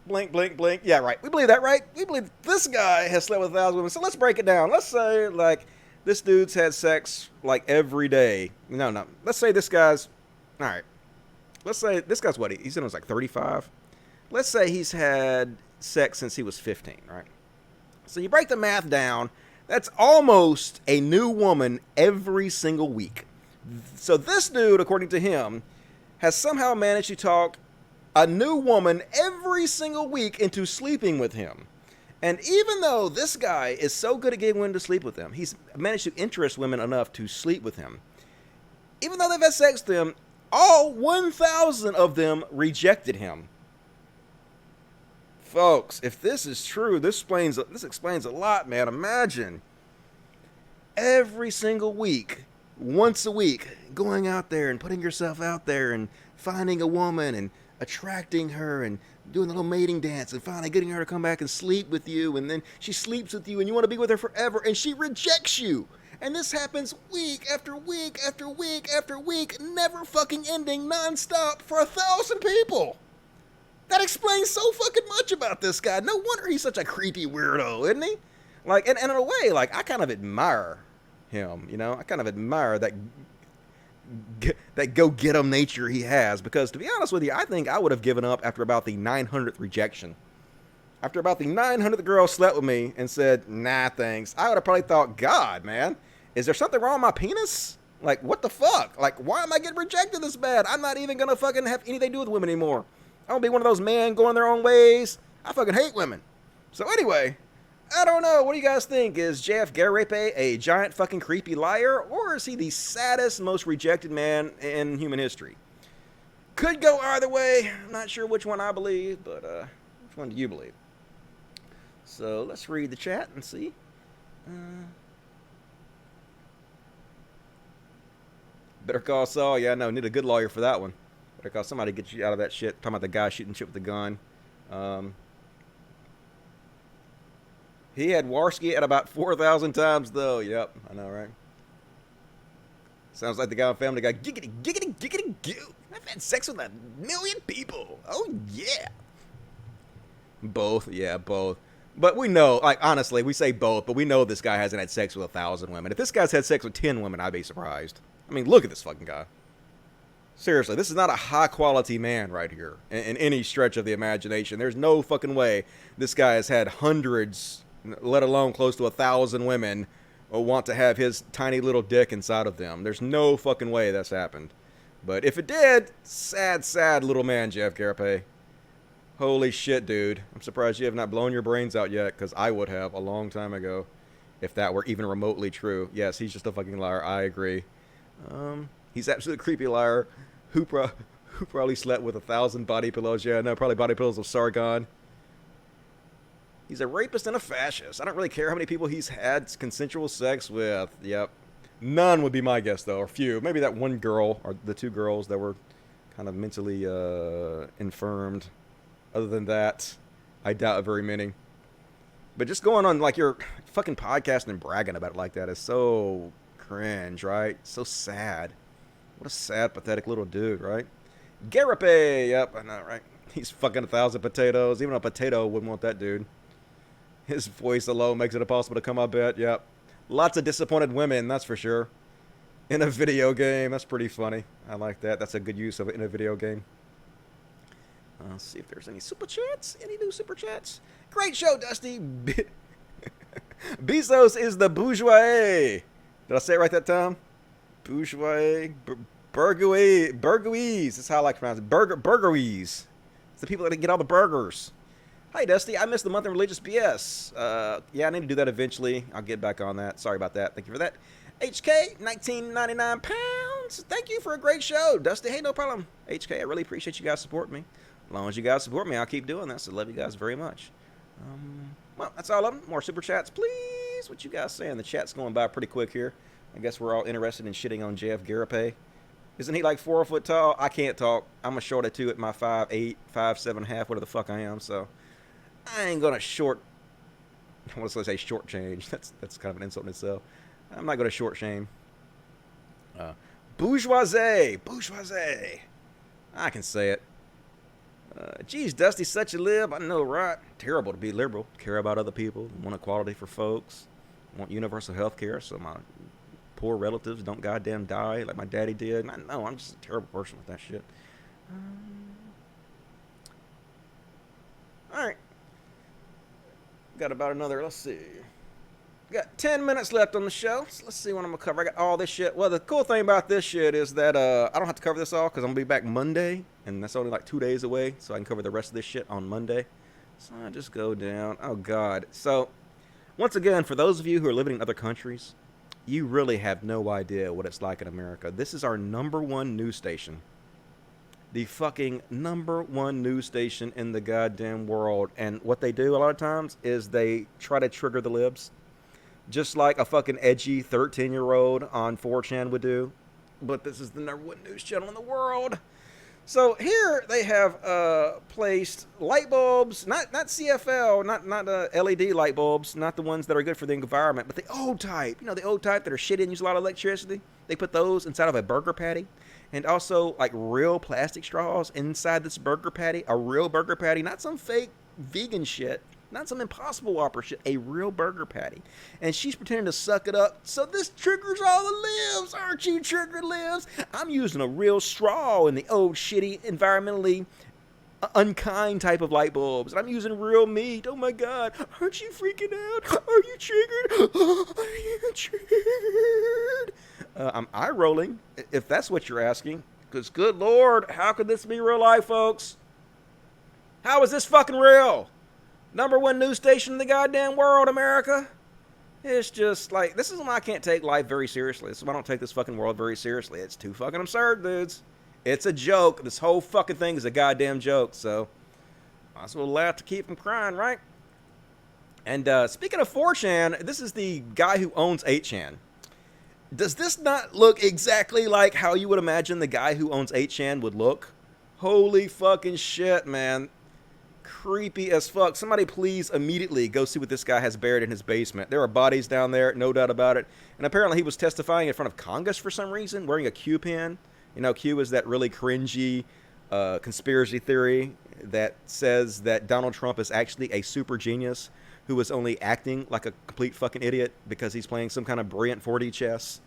Blink, blink, blink. Yeah, right. We believe that, right? We believe this guy has slept with 1,000 women. So let's break it down. Let's say, like, this dude's had sex, like, every day. No. Let's say this guy's... All right. Let's say this guy's what? He said he was like 35. Let's say he's had sex since he was 15, right? So you break the math down. That's almost a new woman every single week. So this dude, according to him, has somehow managed to talk a new woman every single week into sleeping with him. And even though this guy is so good at getting women to sleep with him, he's managed to interest women enough to sleep with him. Even though they've had sex with him, all 1,000 of them rejected him. Folks, if this is true, this explains a lot, man. Imagine every single week, once a week, going out there and putting yourself out there and finding a woman and attracting her and doing the little mating dance and finally getting her to come back and sleep with you, and then she sleeps with you and you want to be with her forever and she rejects you. And this happens week after week after week after week, never fucking ending, non-stop for 1,000 people. That explains so fucking much about this guy. No wonder he's such a creepy weirdo, isn't he? Like, and in a way, like, I kind of admire him, you know? I kind of admire that go-get-em nature he has, because to be honest with you, I think I would have given up after about the 900th rejection. After about the 900th girl slept with me and said, nah, thanks, I would have probably thought, God, man, is there something wrong with my penis? Like, what the fuck? Like, why am I getting rejected this bad? I'm not even gonna fucking have anything to do with women anymore. I don't be one of those men going their own ways. I fucking hate women. So anyway, I don't know. What do you guys think? Is JF Garepe a giant fucking creepy liar, or is he the saddest, most rejected man in human history? Could go either way. I'm not sure which one I believe, but which one do you believe? So let's read the chat and see. Better call Saul. Yeah, no, need a good lawyer for that one. Better call somebody to get you out of that shit. Talking about the guy shooting shit with the gun. He had Warski at about 4,000 times, though. Yep, I know, right? Sounds like the guy on Family Guy. Giggity, giggity, giggity, goo. I've had sex with 1 million people. Oh, yeah. Both. Yeah, both. But we know, like, honestly, we say both, but we know this guy hasn't had sex with 1,000 women. If this guy's had sex with 10 women, I'd be surprised. I mean, look at this fucking guy. Seriously, this is not a high-quality man right here in any stretch of the imagination. There's no fucking way this guy has had hundreds, let alone close to 1,000 women want to have his tiny little dick inside of them. There's no fucking way that's happened. But if it did, sad, sad little man, Jeff Garape. Holy shit, dude. I'm surprised you have not blown your brains out yet, because I would have a long time ago, if that were even remotely true. Yes, he's just a fucking liar. I agree. He's absolutely creepy liar. Who probably slept with 1,000 body pillows? Yeah, no, probably body pillows of Sargon. He's a rapist and a fascist. I don't really care how many people he's had consensual sex with. Yep. None would be my guess, though, or few. Maybe that one girl, or the two girls that were kind of mentally infirmed. Other than that, I doubt very many. But just going on, like, your fucking podcast and bragging about it like that is so cringe, right? So sad. What a sad, pathetic little dude, right? Garape! Yep, I know, right? He's fucking 1,000 potatoes. Even a potato wouldn't want that dude. His voice alone makes it impossible to come up bit. Yep. Lots of disappointed women, that's for sure. In a video game. That's pretty funny. I like that. That's a good use of it in a video game. Let's see if there's any super chats. Any new super chats? Great show, Dusty. Bezos is the bourgeois. Did I say it right that time? Bourgeois. Burguese. That's how I like to pronounce it. Burguese. It's the people that get all the burgers. Hi, Dusty. I missed the month of religious BS. Yeah, I need to do that eventually. I'll get back on that. Sorry about that. Thank you for that. HK, 1999 pounds. Thank you for a great show, Dusty. Hey, no problem. HK, I really appreciate you guys supporting me. As long as you guys support me, I'll keep doing this. I love you guys very much. Well, that's all of them. More super chats, please. What you guys saying? The chat's going by pretty quick here. I guess we're all interested in shitting on JF Garape. Isn't he like 4 foot tall? I can't talk. I'm a short at 2 at my 5'8", 5'7.5", whatever the fuck I am. So I ain't gonna short. I want to say short change. That's kind of an insult in itself. I'm not gonna short shame. Bourgeoisie. I can say it. Geez, Dusty, such a lib. I know, right? Terrible to be liberal. Care about other people. Want equality for folks. Want universal health care so my poor relatives don't goddamn die like my daddy did. I know, I'm just a terrible person with that shit. Alright. Got about another, let's see. Got 10 minutes left on the show. So let's see what I'm going to cover. I got all this shit. Well, the cool thing about this shit is that I don't have to cover this all because I'm going to be back Monday. And that's only like 2 days away. So I can cover the rest of this shit on Monday. So I just go down. Oh, God. So, once again, for those of you who are living in other countries, you really have no idea what it's like in America. This is our #1 news station. The fucking #1 news station in the goddamn world. And what they do a lot of times is they try to trigger the libs. Just like a fucking edgy 13-year-old on 4chan would do. But this is the #1 news channel in the world. So here they have placed light bulbs, not CFL, not LED light bulbs, not the ones that are good for the environment, but the old type. You know, the old type that are shitty and use a lot of electricity. They put those inside of a burger patty. And also, like, real plastic straws inside this burger patty. A real burger patty, not some fake vegan shit. Not some Impossible Whopper shit, a real burger patty. And she's pretending to suck it up. So this triggers all the libs. Aren't you triggered, libs? I'm using a real straw in the old shitty, environmentally unkind type of light bulbs. I'm using real meat. Oh my God. Aren't you freaking out? Are you triggered? Are you triggered? I'm eye rolling, if that's what you're asking. Because good Lord, how could this be real life, folks? How is this fucking real? #1 news station in the goddamn world, America. It's just like, this is why I can't take life very seriously. This is why I don't take this fucking world very seriously. It's too fucking absurd, dudes. It's a joke. This whole fucking thing is a goddamn joke, so might as well laugh to keep from crying, right? And speaking of 4chan, this is the guy who owns 8chan. Does this not look exactly like how you would imagine the guy who owns 8chan would look? Holy fucking shit, man. Creepy as fuck. Somebody please immediately go see what this guy has buried in his basement. There are bodies down there, no doubt about it. And apparently he was testifying in front of Congress for some reason, wearing a Q pin. You know, Q is that really cringy conspiracy theory that says that Donald Trump is actually a super genius who is only acting like a complete fucking idiot because he's playing some kind of brilliant 4D chess.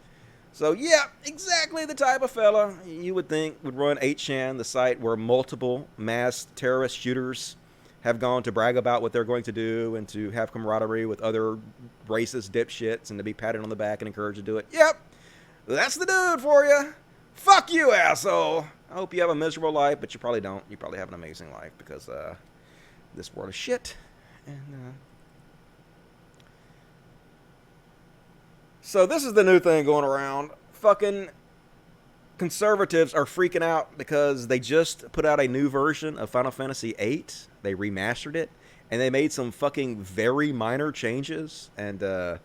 So, yeah, exactly the type of fella you would think would run 8chan, the site where multiple mass terrorist shooters have gone to brag about what they're going to do and to have camaraderie with other racist dipshits and to be patted on the back and encouraged to do it. Yep, that's the dude for you. Fuck you, asshole. I hope you have a miserable life, but you probably don't. You probably have an amazing life because this world is shit. And so this is the new thing going around. Fucking conservatives are freaking out because they just put out a new version of Final Fantasy VIII. They remastered it, and they made some fucking very minor changes. And the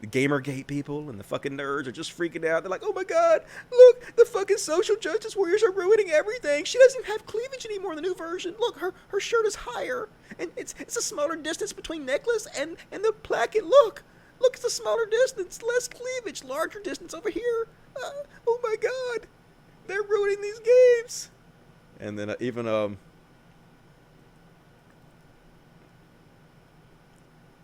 Gamergate people and the fucking nerds are just freaking out. They're like, oh my god, look, the fucking social justice warriors are ruining everything. She doesn't have cleavage anymore in the new version. Look, her shirt is higher, and it's a smaller distance between necklace and the placket. Look, it's a smaller distance, less cleavage, larger distance over here. Oh my god, they're ruining these games. And then even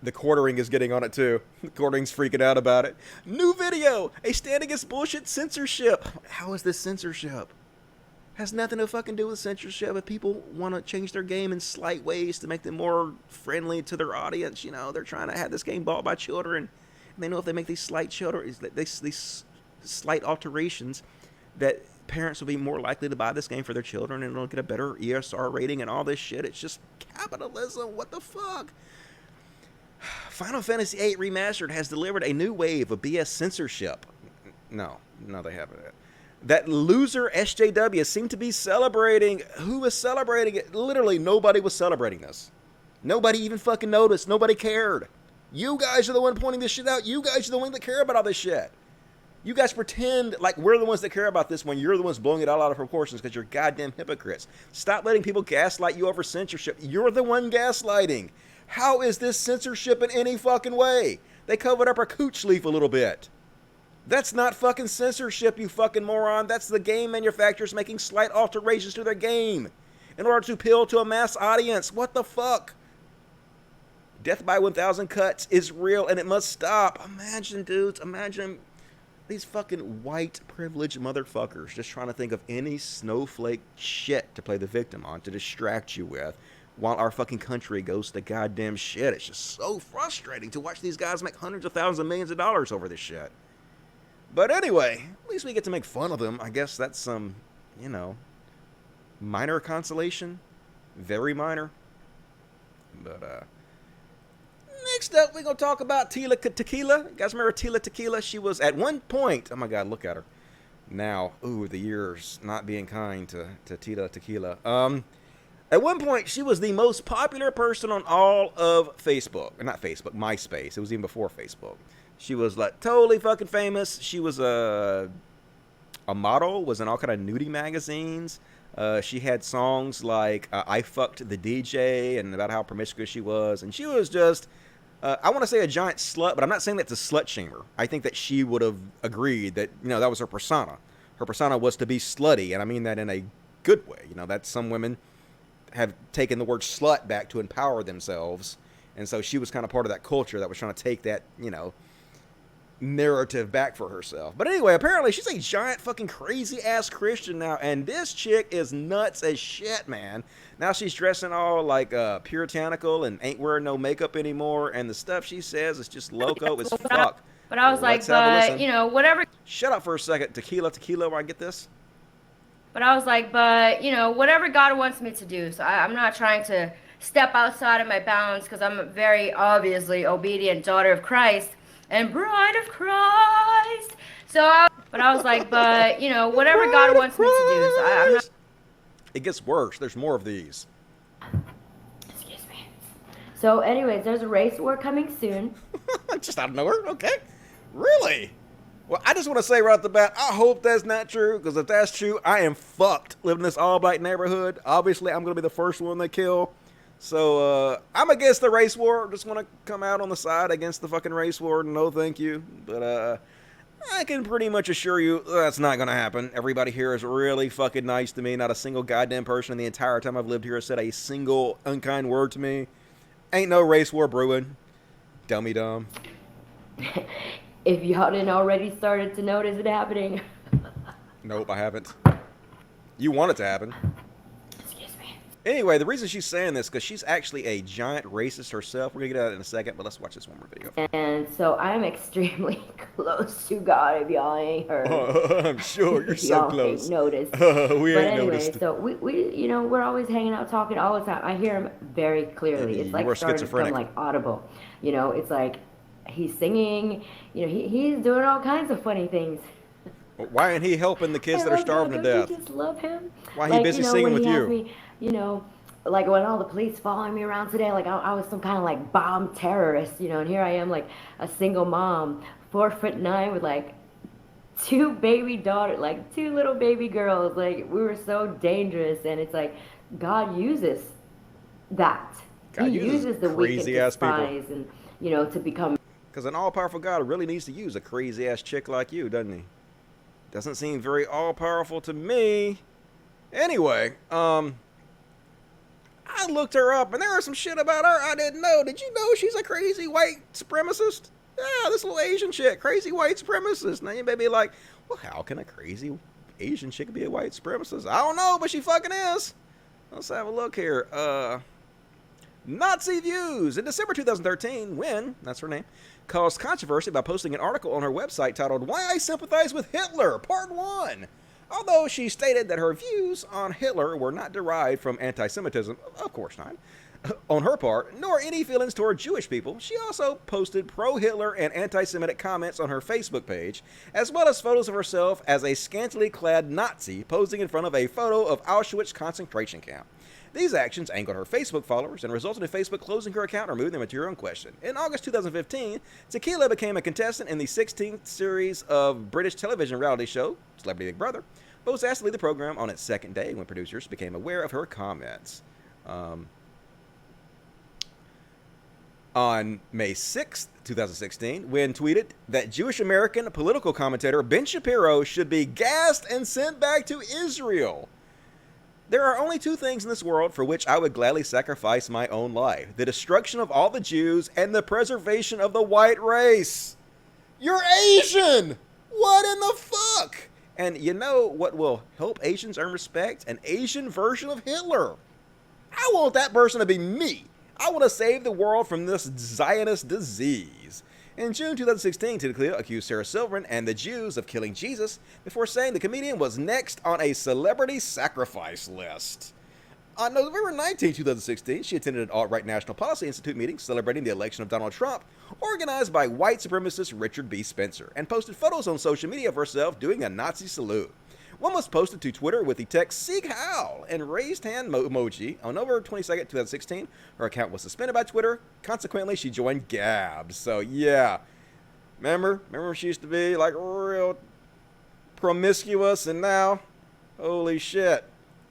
the quartering is getting on it too. The quartering's freaking out about it. New video, a stand against bullshit censorship. How is this censorship? Has nothing to fucking do with censorship. If people want to change their game in slight ways to make them more friendly to their audience, you know, they're trying to have this game bought by children. And they know if they make these slight these slight alterations, that parents will be more likely to buy this game for their children, and it'll get a better ESR rating and all this shit. It's just capitalism. What the fuck? Final Fantasy VIII Remastered has delivered a new wave of BS censorship. No, they haven't. That loser SJW seemed to be celebrating. Who was celebrating it? Literally, nobody was celebrating this. Nobody even fucking noticed. Nobody cared. You guys are the one pointing this shit out. You guys are the ones that care about all this shit. You guys pretend like we're the ones that care about this when you're the ones blowing it all out of proportions because you're goddamn hypocrites. Stop letting people gaslight you over censorship. You're the one gaslighting. How is this censorship in any fucking way? They covered up our cooch leaf a little bit. That's not fucking censorship, you fucking moron. That's the game manufacturers making slight alterations to their game in order to appeal to a mass audience. What the fuck? Death by 1,000 cuts is real and it must stop. Imagine, dudes, imagine these fucking white privileged motherfuckers just trying to think of any snowflake shit to play the victim on, to distract you with, while our fucking country goes to goddamn shit. It's just so frustrating to watch these guys make hundreds of thousands of millions of dollars over this shit. But anyway, at least we get to make fun of them. I guess that's some, you know, minor consolation. Very minor. But, next up, we're going to talk about Tila Tequila. You guys remember Tila Tequila? She was at one point, oh my god, look at her. Now, ooh, the years not being kind to Tila Tequila. At one point, she was the most popular person on all of Facebook. Not Facebook, MySpace. It was even before Facebook. She was like totally fucking famous. She was a model, was in all kind of nudie magazines. She had songs like I Fucked the DJ and about how promiscuous she was. And she was just, I want to say a giant slut, but I'm not saying that's a slut shamer. I think that she would have agreed that, you know, that was her persona. Her persona was to be slutty, and I mean that in a good way. You know, that some women have taken the word slut back to empower themselves. And so she was kind of part of that culture that was trying to take that, you know, narrative back for herself. But anyway, apparently she's a giant fucking crazy ass Christian now, and this chick is nuts as shit, man. Now she's dressing all like puritanical and ain't wearing no makeup anymore, and the stuff she says is just loco as fuck. But I was like, but you know, whatever. Shut up for a second. Tequila, where I get this? But I was like, but you know, whatever God wants me to do. So I'm not trying to step outside of my bounds because I'm a very obviously obedient daughter of Christ and bride of Christ. But I was like, but you know, whatever God wants me to do. So I'm not. It gets worse. There's more of these. Excuse me. So, anyways, there's a race war coming soon. Just out of nowhere. Okay. Really? Well, I just want to say right off the bat, I hope that's not true, because if that's true, I am fucked living in this all-black neighborhood. Obviously, I'm going to be the first one they kill. So, I'm against the race war. Just want to come out on the side against the fucking race war. No, thank you. But, I can pretty much assure you that's not going to happen. Everybody here is really fucking nice to me. Not a single goddamn person in the entire time I've lived here has said a single unkind word to me. Ain't no race war brewing. Dummy dumb. If y'all didn't already started to notice it happening. Nope, I haven't. You want it to happen. Excuse me. Anyway, the reason she's saying this is because she's actually a giant racist herself. We're going to get to that in a second, but let's watch this one more video. And so I'm extremely close to God, if y'all ain't heard. I'm sure you're so close. Ain't noticed. We but ain't anyway, noticed. So we, you know, we're always hanging out, talking all the time. I hear him very clearly. It's like starting to become like audible. You know, it's like he's singing. You know, he's doing all kinds of funny things. Why ain't he helping the kids that are starving to death? I just love him. Why he busy singing with you? Me, you know, like when all the police following me around today, like I was some kind of like bomb terrorist, you know, and here I am like a single mom, 4'9" with like two baby daughters, like two little baby girls. Like we were so dangerous, and it's like God uses that. God he uses the weak and crazy ass despised, people, and you know, to become. Because an all-powerful God really needs to use a crazy ass chick like you, doesn't he? Doesn't seem very all-powerful to me. Anyway, I looked her up, and there was some shit about her I didn't know. Did you know she's a crazy white supremacist? Yeah, this little Asian chick, crazy white supremacist. Now you may be like, well, how can a crazy Asian chick be a white supremacist? I don't know, but she fucking is. Let's have a look here. Nazi Views. In December 2013, Wynn, that's her name, caused controversy by posting an article on her website titled Why I Sympathize with Hitler, Part 1. Although she stated that her views on Hitler were not derived from anti-Semitism, of course not, on her part, nor any feelings toward Jewish people, she also posted pro-Hitler and anti-Semitic comments on her Facebook page, as well as photos of herself as a scantily clad Nazi posing in front of a photo of Auschwitz concentration camp. These actions angered her Facebook followers and resulted in Facebook closing her account and removing the material in question. In August 2015, Tequila became a contestant in the 16th series of British television reality show, Celebrity Big Brother, but was asked to leave the program on its second day when producers became aware of her comments. On May 6, 2016, Wynn tweeted that Jewish American political commentator Ben Shapiro should be gassed and sent back to Israel. There are only two things in this world for which I would gladly sacrifice my own life: the destruction of all the Jews and the preservation of the white race. You're Asian! What in the fuck? And you know what will help Asians earn respect? An Asian version of Hitler. I want that person to be me. I want to save the world from this Zionist disease. In June 2016, Tequila accused Sarah Silverman and the Jews of killing Jesus before saying the comedian was next on a celebrity sacrifice list. On November 19, 2016, she attended an alt-right National Policy Institute meeting celebrating the election of Donald Trump, organized by white supremacist Richard B. Spencer, and posted photos on social media of herself doing a Nazi salute. One was posted to Twitter with the text "Sieg Heil" and raised hand emoji. On November 22, 2016, her account was suspended by Twitter. Consequently, she joined Gab. So, yeah. Remember when she used to be, like, real promiscuous, and now, holy shit.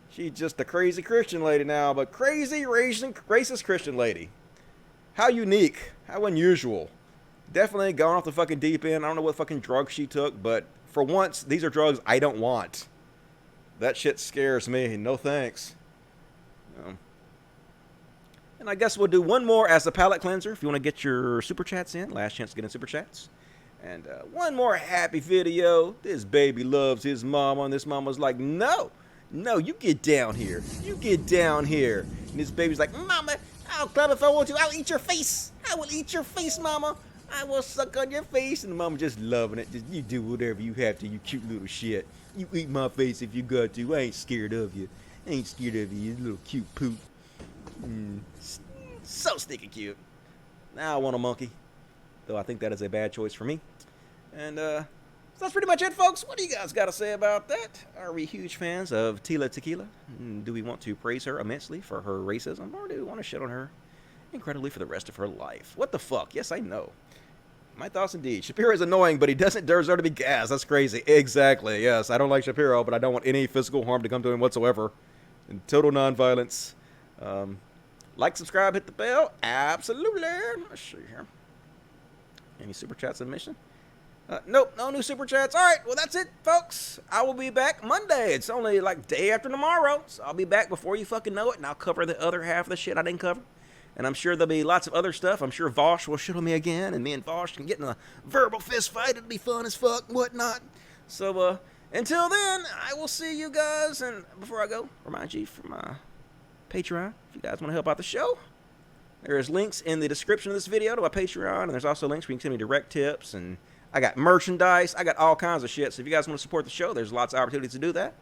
She's just a crazy Christian lady now, but crazy racist Christian lady. How unique. How unusual. Definitely gone off the fucking deep end. I don't know what fucking drugs she took, but for once, these are drugs I don't want. That shit scares me. No thanks. And I guess we'll do one more as a palate cleanser. If you want to get your super chats in, last chance to get in super chats. And one more happy video. This baby loves his mama, and this mama's like, no, you get down here. You get down here. And this baby's like, Mama, I'll club if I want to. I'll eat your face. I will eat your face, Mama. I will suck on your face. And the mama just loving it. Just, you do whatever you have to, you cute little shit. You eat my face if you got to. I ain't scared of you. I ain't scared of you, you little cute poop. So stinking cute. Now I want a monkey, though I think that is a bad choice for me. And so that's pretty much it, folks. What do you guys got to say about that? Are we huge fans of Tila Tequila? Do we want to praise her immensely for her racism, or do we want to shit on her incredibly for the rest of her life? What the fuck? Yes, I know. My thoughts indeed. Shapiro is annoying, but he doesn't deserve to be gassed. That's crazy. Exactly. Yes, I don't like Shapiro, but I don't want any physical harm to come to him whatsoever. In total nonviolence. Like, subscribe, hit the bell. Absolutely. Let's see here. Any super chats in mission? Nope, no new super chats. All right, well, that's it, folks. I will be back Monday. It's only like day after tomorrow, so I'll be back before you fucking know it, and I'll cover the other half of the shit I didn't cover. And I'm sure there'll be lots of other stuff. I'm sure Vaush will shit on me again, and me and Vaush can get in a verbal fist fight. It'll be fun as fuck and whatnot. So, until then, I will see you guys. And before I go, remind you from my Patreon, if you guys want to help out the show, there's links in the description of this video to my Patreon, and there's also links where you can send me direct tips, and I got merchandise. I got all kinds of shit. So if you guys want to support the show, there's lots of opportunities to do that.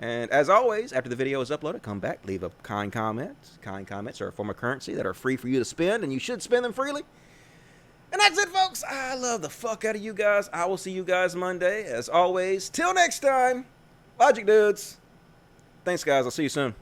And as always, after the video is uploaded, come back, leave a kind comment. Kind comments are a form of currency that are free for you to spend, and you should spend them freely. And that's it, folks. I love the fuck out of you guys. I will see you guys Monday. As always, till next time, Logic Dudes. Thanks, guys. I'll see you soon.